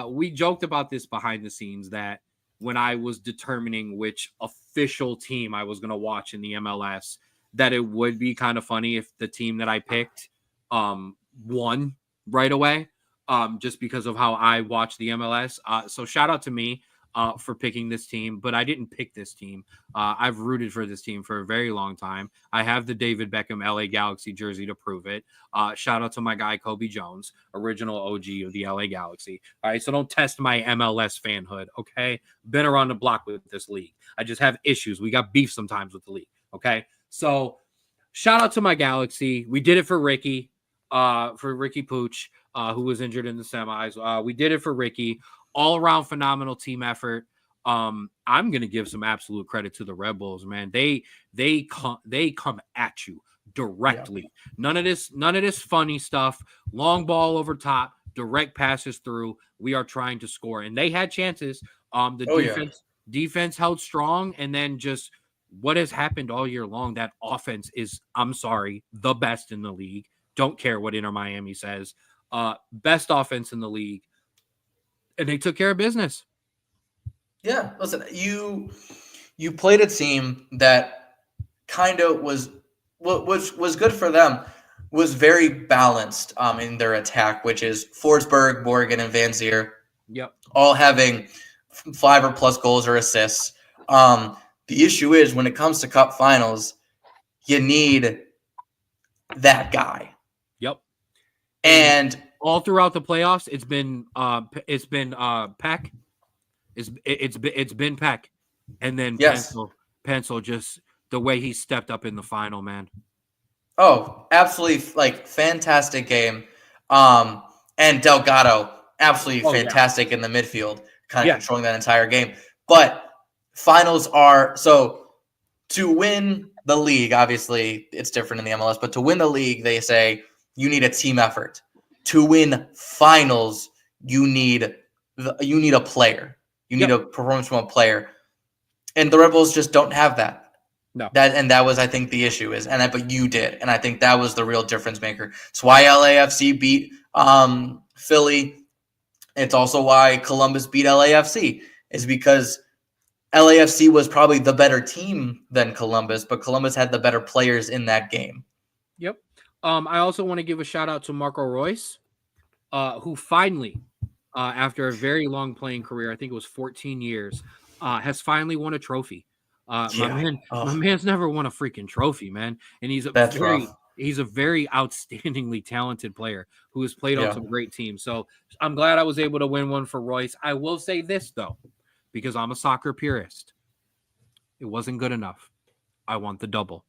Speaker 1: We joked about this behind the scenes that when I was determining which official team I was going to watch in the MLS, that it would be kind of funny if the team that I picked won right away, just because of how I watch the MLS. So shout out to me for picking this team, but I didn't pick this team. I've rooted for this team for a very long time. I have the David Beckham LA Galaxy jersey to prove it. Shout out to my guy, Kobe Jones, original OG of the LA Galaxy. All right, so don't test my MLS fanhood, okay? Been around the block with this league. I just have issues. We got beef sometimes with the league, okay? So shout out to my Galaxy. We did it for Ricky Pooch, who was injured in the semis. We did it for Ricky. All-around phenomenal team effort. I'm gonna give some absolute credit to the Red Bulls, man. They come at you directly. Yeah. None of this funny stuff. Long ball over top, direct passes through. We are trying to score, and they had chances. Defense held strong, and then just what has happened all year long. That offense is, I'm sorry, the best in the league. Don't care what Inter Miami says. Best offense in the league. And they took care of business.
Speaker 2: Yeah, listen, you played a team that kind of was good for them, was very balanced in their attack, which is Forsberg, Morgan, and Van Zier.
Speaker 1: Yep.
Speaker 2: All having 5 or plus goals or assists. The issue is when it comes to cup finals, you need that guy.
Speaker 1: Yep.
Speaker 2: And
Speaker 1: all throughout the playoffs, it's been Peck. It's been Peck, and then Pencil just the way he stepped up in the final, man.
Speaker 2: Oh, absolutely! Like fantastic game. And Delgado, absolutely fantastic in the midfield, kind of controlling that entire game. But finals are so to win the league. Obviously, it's different in the MLS, but to win the league, they say you need a team effort. To win finals, you need a player. You need a performance from a player, and the Red Bulls just don't have that.
Speaker 1: No,
Speaker 2: that was, I think, the issue is, but you did, and I think that was the real difference maker. It's why LAFC beat Philly. It's also why Columbus beat LAFC, is because LAFC was probably the better team than Columbus, but Columbus had the better players in that game.
Speaker 1: Yep. I also want to give a shout out to Marco Royce, who finally, after a very long playing career, I think it was 14 years, has finally won a trophy. My man's never won a freaking trophy, man. And he's a very outstandingly talented player who has played on some great teams. So I'm glad I was able to win one for Royce. I will say this, though, because I'm a soccer purist. It wasn't good enough. I want the double.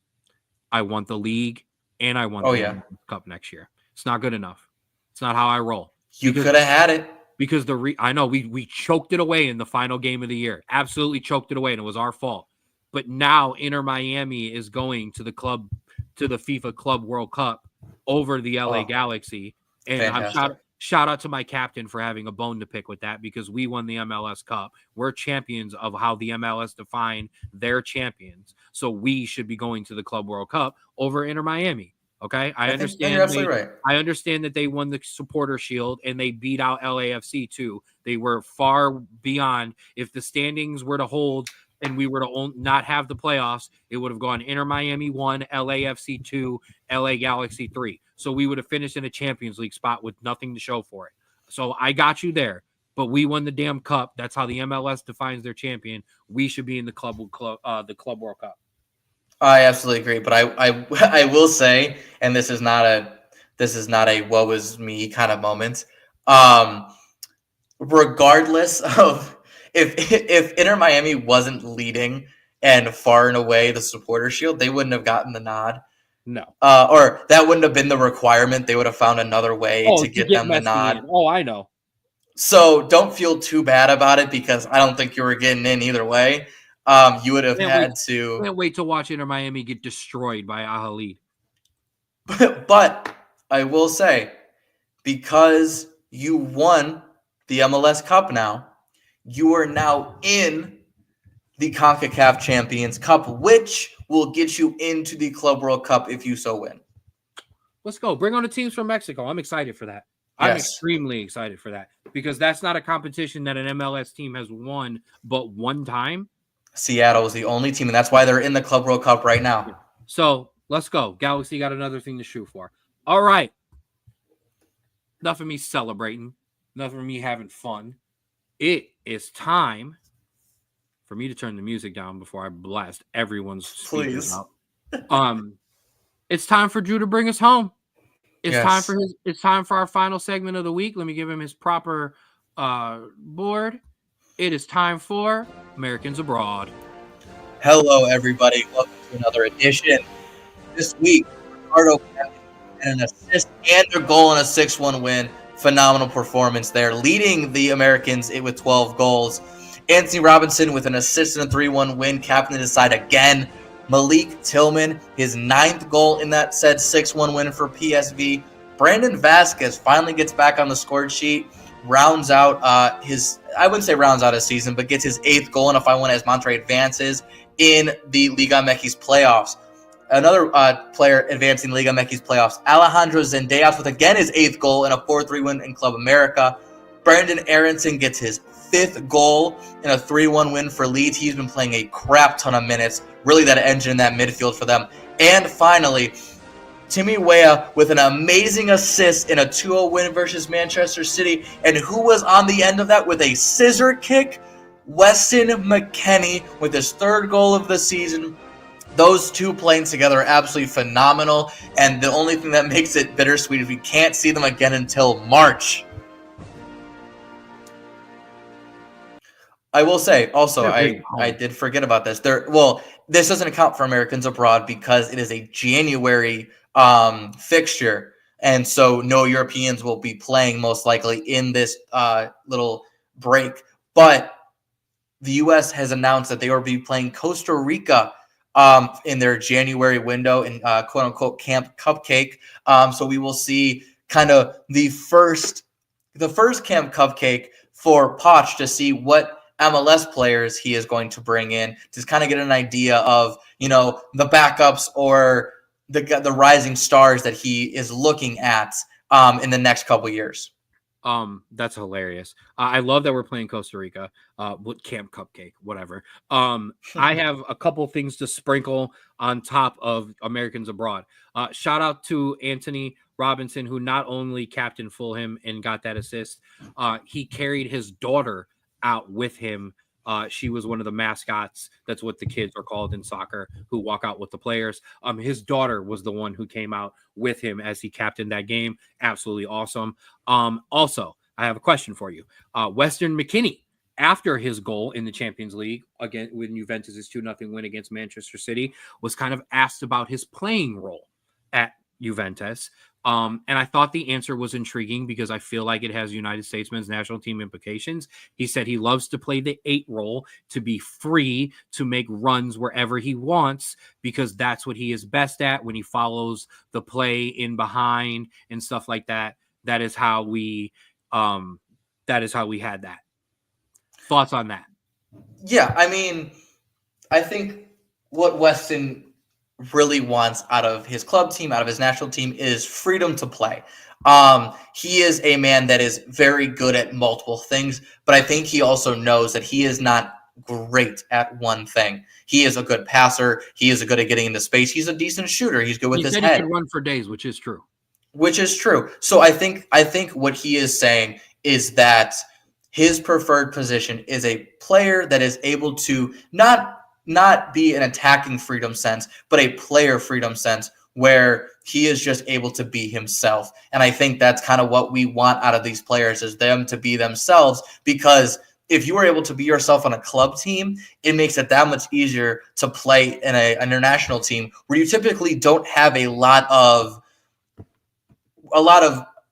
Speaker 1: I want the league. And I want the Cup next year. It's not good enough. It's not how I roll.
Speaker 2: You could have had it.
Speaker 1: Because I know we choked it away in the final game of the year. Absolutely choked it away, and it was our fault. But now Inter Miami is going to the FIFA Club World Cup over the LA Galaxy. And I'm shout out to my captain for having a bone to pick with that, because we won the MLS Cup. We're champions of how the MLS define their champions. So we should be going to the Club World Cup over Inter Miami. Okay, I understand.
Speaker 2: You're absolutely right.
Speaker 1: I understand that they won the Supporter Shield and they beat out LAFC too. They were far beyond. If the standings were to hold and we were to not have the playoffs, it would have gone Inter Miami 1, LAFC 2, LA Galaxy 3. So we would have finished in a Champions League spot with nothing to show for it. So I got you there. But we won the damn cup. That's how the MLS defines their champion. We should be in the Club World Cup.
Speaker 2: I absolutely agree. But I will say, and this is not a woe is me kind of moment. Regardless of if Inter Miami wasn't leading and far and away the Supporter Shield, they wouldn't have gotten the nod.
Speaker 1: No.
Speaker 2: Or that wouldn't have been the requirement. They would have found another way to get them the nod.
Speaker 1: Oh, I know.
Speaker 2: So don't feel too bad about it, because I don't think you were getting in either way. You would have had to.
Speaker 1: Can't wait to watch Inter Miami get destroyed by Al-Ahly.
Speaker 2: But I will say, because you won the MLS Cup now, you are now in the CONCACAF Champions Cup, which will get you into the Club World Cup if you so win.
Speaker 1: Let's go. Bring on the teams from Mexico. I'm excited for that.
Speaker 2: Yes.
Speaker 1: I'm extremely excited for that because that's not a competition that an MLS team has won but one time.
Speaker 2: Seattle is the only team, and that's why they're in the Club World Cup right now.
Speaker 1: So let's go. Galaxy got another thing to shoot for. All right. Enough of me celebrating. Enough of me having fun. It is time for me to turn the music down before I blast everyone's speakers out. It's time for Drew to bring us home. It's time for our final segment of the week. Let me give him his proper board. It is time for Americans Abroad.
Speaker 2: Hello, everybody. Welcome to another edition. This week, Ricardo had an assist and a goal in a 6-1 win. Phenomenal performance there, leading the Americans with 12 goals. Anthony Robinson with an assist and a 3-1 win, captain his side again. Malik Tillman, his 9th goal in that said 6-1 win for PSV. Brandon Vasquez finally gets back on the score sheet, rounds out I wouldn't say rounds out his season, but gets his 8th goal in a 5-1 as Monterrey advances in the Liga MX playoffs. Another player advancing Liga MX playoffs, Alejandro Zendejas with again his 8th goal in a 4-3 win in Club America. Brandon Aronson gets his 5th goal in a 3-1 win for Leeds. He's been playing a crap ton of minutes, really that engine in that midfield for them. And finally, Timmy Weah with an amazing assist in a 2-0 win versus Manchester City. And who was on the end of that with a scissor kick? Weston McKennie with his 3rd goal of the season. Those two playing together are absolutely phenomenal. And the only thing that makes it bittersweet is we can't see them again until March. I will say also, I did forget about this. This doesn't account for Americans Abroad because it is a January fixture, and so no Europeans will be playing most likely in this little break. But the U.S. has announced that they will be playing Costa Rica in their January window in quote unquote Camp Cupcake. So we will see kind of the first Camp Cupcake for Poch to see what MLS players he is going to bring in to kind of get an idea of, the backups or the rising stars that he is looking at in the next couple years.
Speaker 1: That's hilarious. I love that we're playing Costa Rica with Camp Cupcake, whatever. I have a couple things to sprinkle on top of Americans Abroad. Shout out to Anthony Robinson, who not only captained Fulham and got that assist, he carried his daughter out with him. She was one of the mascots. That's what the kids are called in soccer, who walk out with the players. His daughter was the one who came out with him as he captained that game. Absolutely awesome. Also, I have a question for you. Weston McKennie, after his goal in the Champions League, again when Juventus' 2-0 win against Manchester City, was kind of asked about his playing role at Juventus. And I thought the answer was intriguing because I feel like it has United States men's national team implications. He said he loves to play the 8 role, to be free, to make runs wherever he wants, because that's what he is best at when he follows the play in behind and stuff like that. That is how we had that. Thoughts on that?
Speaker 2: Yeah, I mean, I think what Weston really wants out of his club team, out of his national team, is freedom to play. He is a man that is very good at multiple things, but I think he also knows that he is not great at one thing. He is a good passer. He is good at getting into space. He's a decent shooter. He's good with his head.
Speaker 1: He could run for days, which is true.
Speaker 2: So I think what he is saying is that his preferred position is a player that is able to not be an attacking freedom sense, but a player freedom sense where he is just able to be himself. And I think that's kind of what we want out of these players, is them to be themselves, because if you are able to be yourself on a club team, it makes it that much easier to play in an international team where you typically don't have a lot of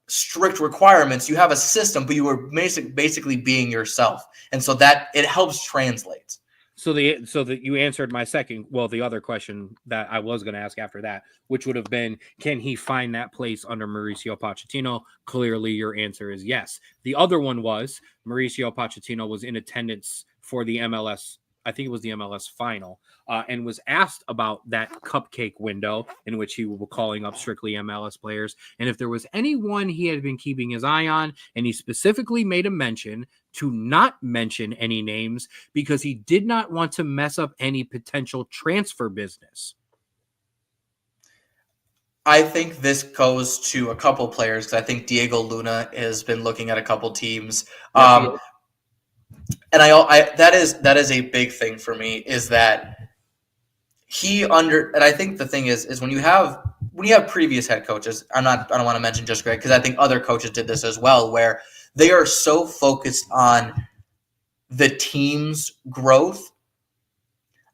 Speaker 2: strict requirements. You have a system, but you are basically being yourself. And so that it helps translate.
Speaker 1: So that you answered my the other question that I was going to ask after that, which would have been, can he find that place under Mauricio Pochettino? Clearly, your answer is yes. The other one was Mauricio Pochettino was in attendance for the MLS. I think it was the MLS final, and was asked about that cupcake window in which he was calling up strictly MLS players, and if there was anyone he had been keeping his eye on, and he specifically made a mention to not mention any names because he did not want to mess up any potential transfer business.
Speaker 2: I think this goes to a couple players, because I think Diego Luna has been looking at a couple teams.
Speaker 1: Yes,
Speaker 2: And I that is a big thing for me, is that and I think the thing is when you have previous head coaches, I don't want to mention just Greg, because I think other coaches did this as well, where they are so focused on the team's growth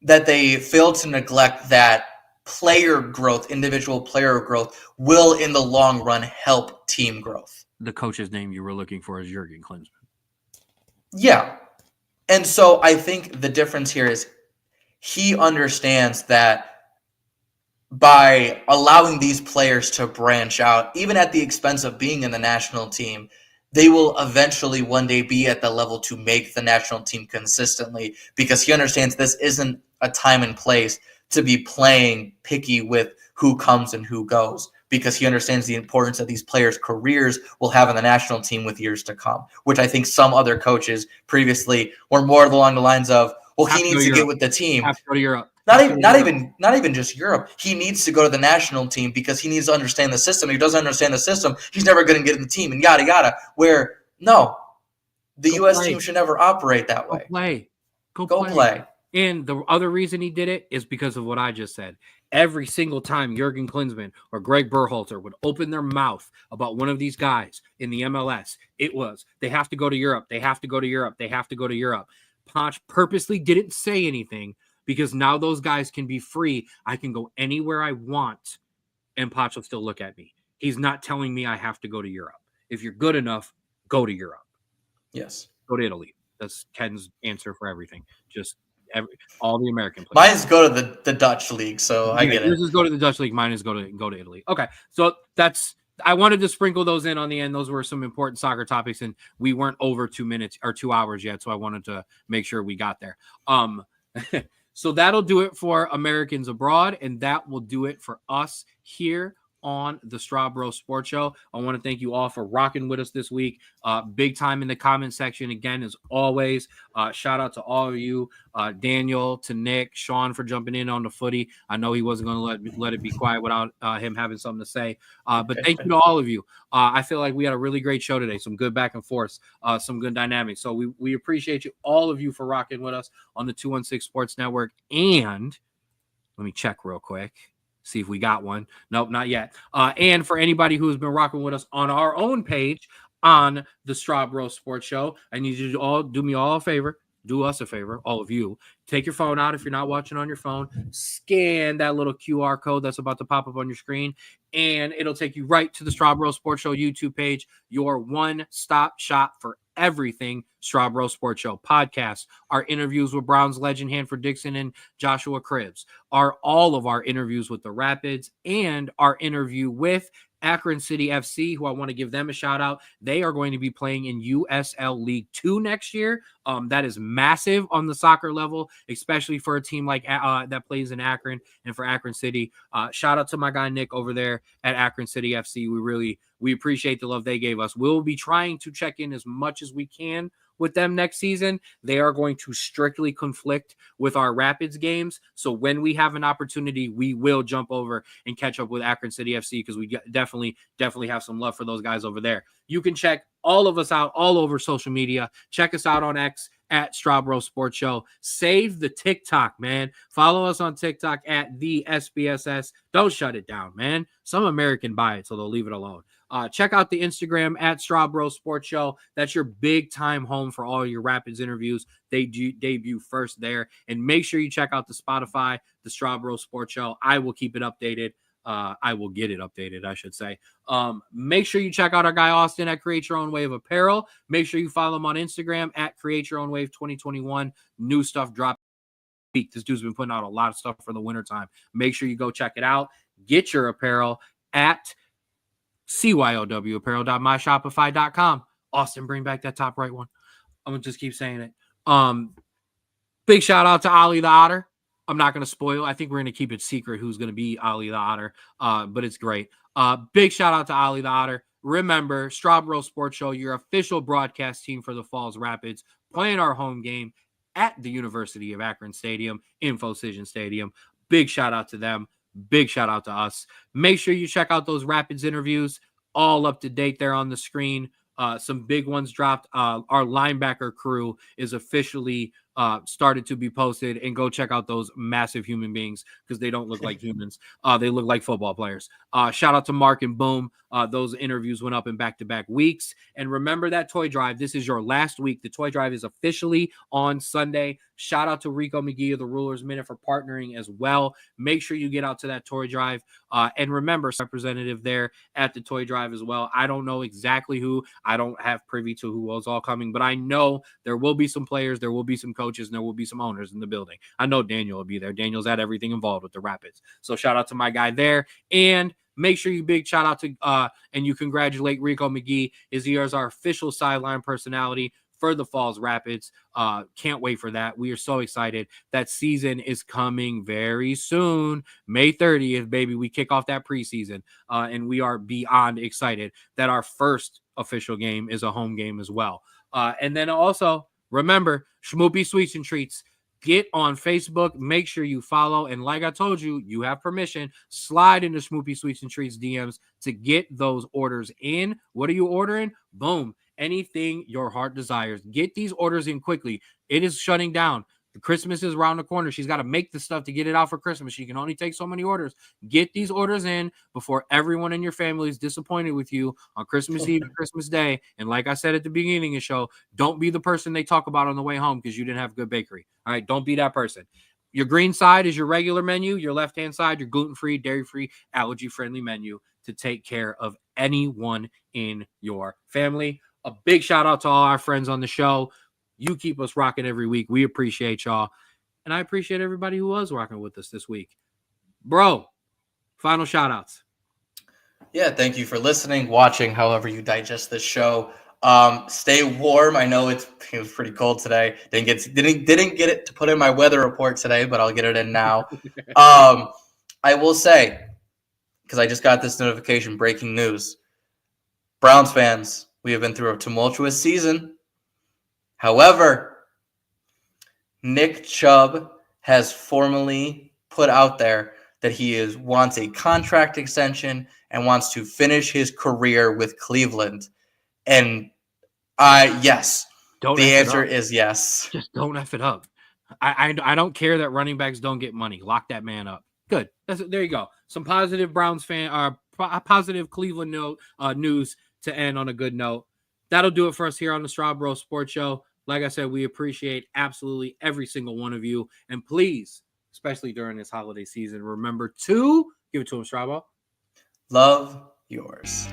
Speaker 2: that they fail to neglect that player growth, individual player growth, will in the long run help team growth.
Speaker 1: The coach's name you were looking for is Jurgen Klinsmann.
Speaker 2: Yeah. And so I think the difference here is he understands that by allowing these players to branch out, even at the expense of being in the national team, they will eventually one day be at the level to make the national team consistently, because he understands this isn't a time and place to be playing picky with who comes and who goes, because he understands the importance that these players' careers will have in the national team with years to come, which I think some other coaches previously were more along the lines of, well, he needs to get with the team.
Speaker 1: Have to go to Europe.
Speaker 2: Not even just Europe. He needs to go to the national team because he needs to understand the system. If he doesn't understand the system, he's never going to get in the team, and yada yada. Where no, the U.S. team should never operate that way.
Speaker 1: Go
Speaker 2: play.
Speaker 1: And the other reason he did it is because of what I just said. Every single time Jurgen Klinsmann or Greg Berhalter would open their mouth about one of these guys in the MLS, it was, they have to go to Europe. They have to go to Europe. They have to go to Europe. Poch purposely didn't say anything, because now those guys can be free. I can go anywhere I want, and Poch will still look at me. He's not telling me I have to go to Europe. If you're good enough, go to Europe.
Speaker 2: Yes.
Speaker 1: Go to Italy. That's Ken's answer for everything. Just all the American players.
Speaker 2: Mine is go to the Dutch league, so I get it.
Speaker 1: Yours is go to the Dutch league. Mine is go to Italy. Okay, so I wanted to sprinkle those in on the end. Those were some important soccer topics, and we weren't over 2 minutes or 2 hours yet, so I wanted to make sure we got there. So that'll do it for Americans abroad, and that will do it for us here on the Straub Sports Show. I want to thank you all for rocking with us this week. Big time in the comment section again, as always. Shout out to all of you, Daniel, to Nick, Sean for jumping in on the footy. I know he wasn't going to let it be quiet without him having something to say. But thank you to all of you. I feel like we had a really great show today. Some good back and forth, some good dynamics. So we appreciate you, all of you, for rocking with us on the 216 Sports Network. And let me check real quick. See if we got one. Nope, not yet. And for anybody who has been rocking with us on our own page on the Straub Sports Show, I need you to all do me all a favor. Do us a favor, all of you. Take your phone out if you're not watching on your phone. Scan that little QR code that's about to pop up on your screen, and it'll take you right to the Straub Sports Show YouTube page, your one-stop shop for everything Straub Sports Show podcast. Our interviews with Browns legend Hanford Dixon and Joshua Cribbs, all of our interviews with the Rapids, and our interview with Akron City FC, who I want to give them a shout out. They are going to be playing in USL League 2 next year. That is massive on the soccer level, especially for a team like that plays in Akron and for Akron City. Shout out to my guy Nick over there at Akron City FC. We appreciate the love they gave us. We'll be trying to check in as much as we can with them next season. They are going to strictly conflict with our Rapids games. So when we have an opportunity, we will jump over and catch up with Akron City FC, because we definitely have some love for those guys over there. You can check all of us out all over social media. Check us out on X at Straub Sports Show. Save the TikTok, man. Follow us on TikTok at the SBSS. Don't shut it down, man. Some American buy it, so they'll leave it alone. Check out the Instagram at Straub Sports Show. That's your big time home for all your Rapids interviews. They debut first there. And make sure you check out the Spotify, the Straub Sports Show. I will keep it updated. I will get it updated, I should say. Make sure you check out our guy Austin at Create Your Own Wave Apparel. Make sure you follow him on Instagram at Create Your Own Wave 2021. New stuff dropping week. This dude's been putting out a lot of stuff for the wintertime. Make sure you go check it out. Get your apparel at cyowapparel.myshopify.com. Austin, bring back that top right one. I'm gonna just keep saying it. Big shout out to Ollie the Otter. I'm not gonna spoil. I think we're gonna keep it secret who's gonna be Ollie the Otter. But it's great. Big shout out to Ollie the Otter. Remember, Straub Sports Show, your official broadcast team for the Falls Rapids, playing our home game at the University of Akron Stadium, InfoCision Stadium. Big shout out to them. Big shout out to us. Make sure you check out those Rapids interviews, all up to date there on the screen. Some big ones dropped. Our linebacker crew is officially started to be posted, and go check out those massive human beings because they don't look like humans. They look like football players. Shout out to Mark and Boom. Those interviews went up in back-to-back weeks. And remember that toy drive. This is your last week. The toy drive is officially on Sunday. Shout out to Rico McGee of the Rulers Minute for partnering as well. Make sure you get out to that toy drive. And remember, representative there at the toy drive as well. I don't know exactly who. I don't have privy to who was all coming, but I know there will be some players, there will be some coaches, and there will be some owners in the building. I know Daniel will be there. Daniel's at everything involved with the Rapids. So shout out to my guy there. And make sure you big shout out to and you congratulate Rico McGee as he is our official sideline personality for the Falls Rapids. Can't wait for that. We are so excited. That season is coming very soon. May 30th, baby. We kick off that preseason. And we are beyond excited that our first official game is a home game as well. And then also, remember, Schmoopy Sweets and Treats. Get on Facebook. Make sure you follow. And like I told you, you have permission. Slide into Schmoopy Sweets and Treats DMs to get those orders in. What are you ordering? Boom. Anything your heart desires. Get these orders in quickly. It is shutting down. The Christmas is around the corner. She's got to make the stuff to get it out for Christmas. She can only take so many orders. Get these orders in before everyone in your family is disappointed with you on Christmas Eve and Christmas Day. And like I said at the beginning of the show, don't be the person they talk about on the way home because you didn't have good bakery. All right, don't be that person. Your green side is your regular menu. Your left-hand side, your gluten-free, dairy-free, allergy-friendly menu to take care of anyone in your family. A big shout out to all our friends on the show. You keep us rocking every week. We appreciate y'all. And I appreciate everybody who was rocking with us this week. Bro, final shout outs.
Speaker 2: Yeah, thank you for listening, watching, however you digest this show. Stay warm. I know it was pretty cold today. Didn't get it to put in my weather report today, but I'll get it in now. I will say, because I just got this notification, breaking news. Browns fans, we have been through a tumultuous season. However, Nick Chubb has formally put out there that he wants a contract extension and wants to finish his career with Cleveland. And yes, the answer is yes.
Speaker 1: Just don't F it up. I don't care that running backs don't get money. Lock that man up. Good. There you go. Some positive Browns positive Cleveland news to end on a good note. That'll do it for us here on the Straub Sports Show. Like I said, we appreciate absolutely every single one of you. And please, especially during this holiday season, remember to give it to him, Straub.
Speaker 2: Love yours.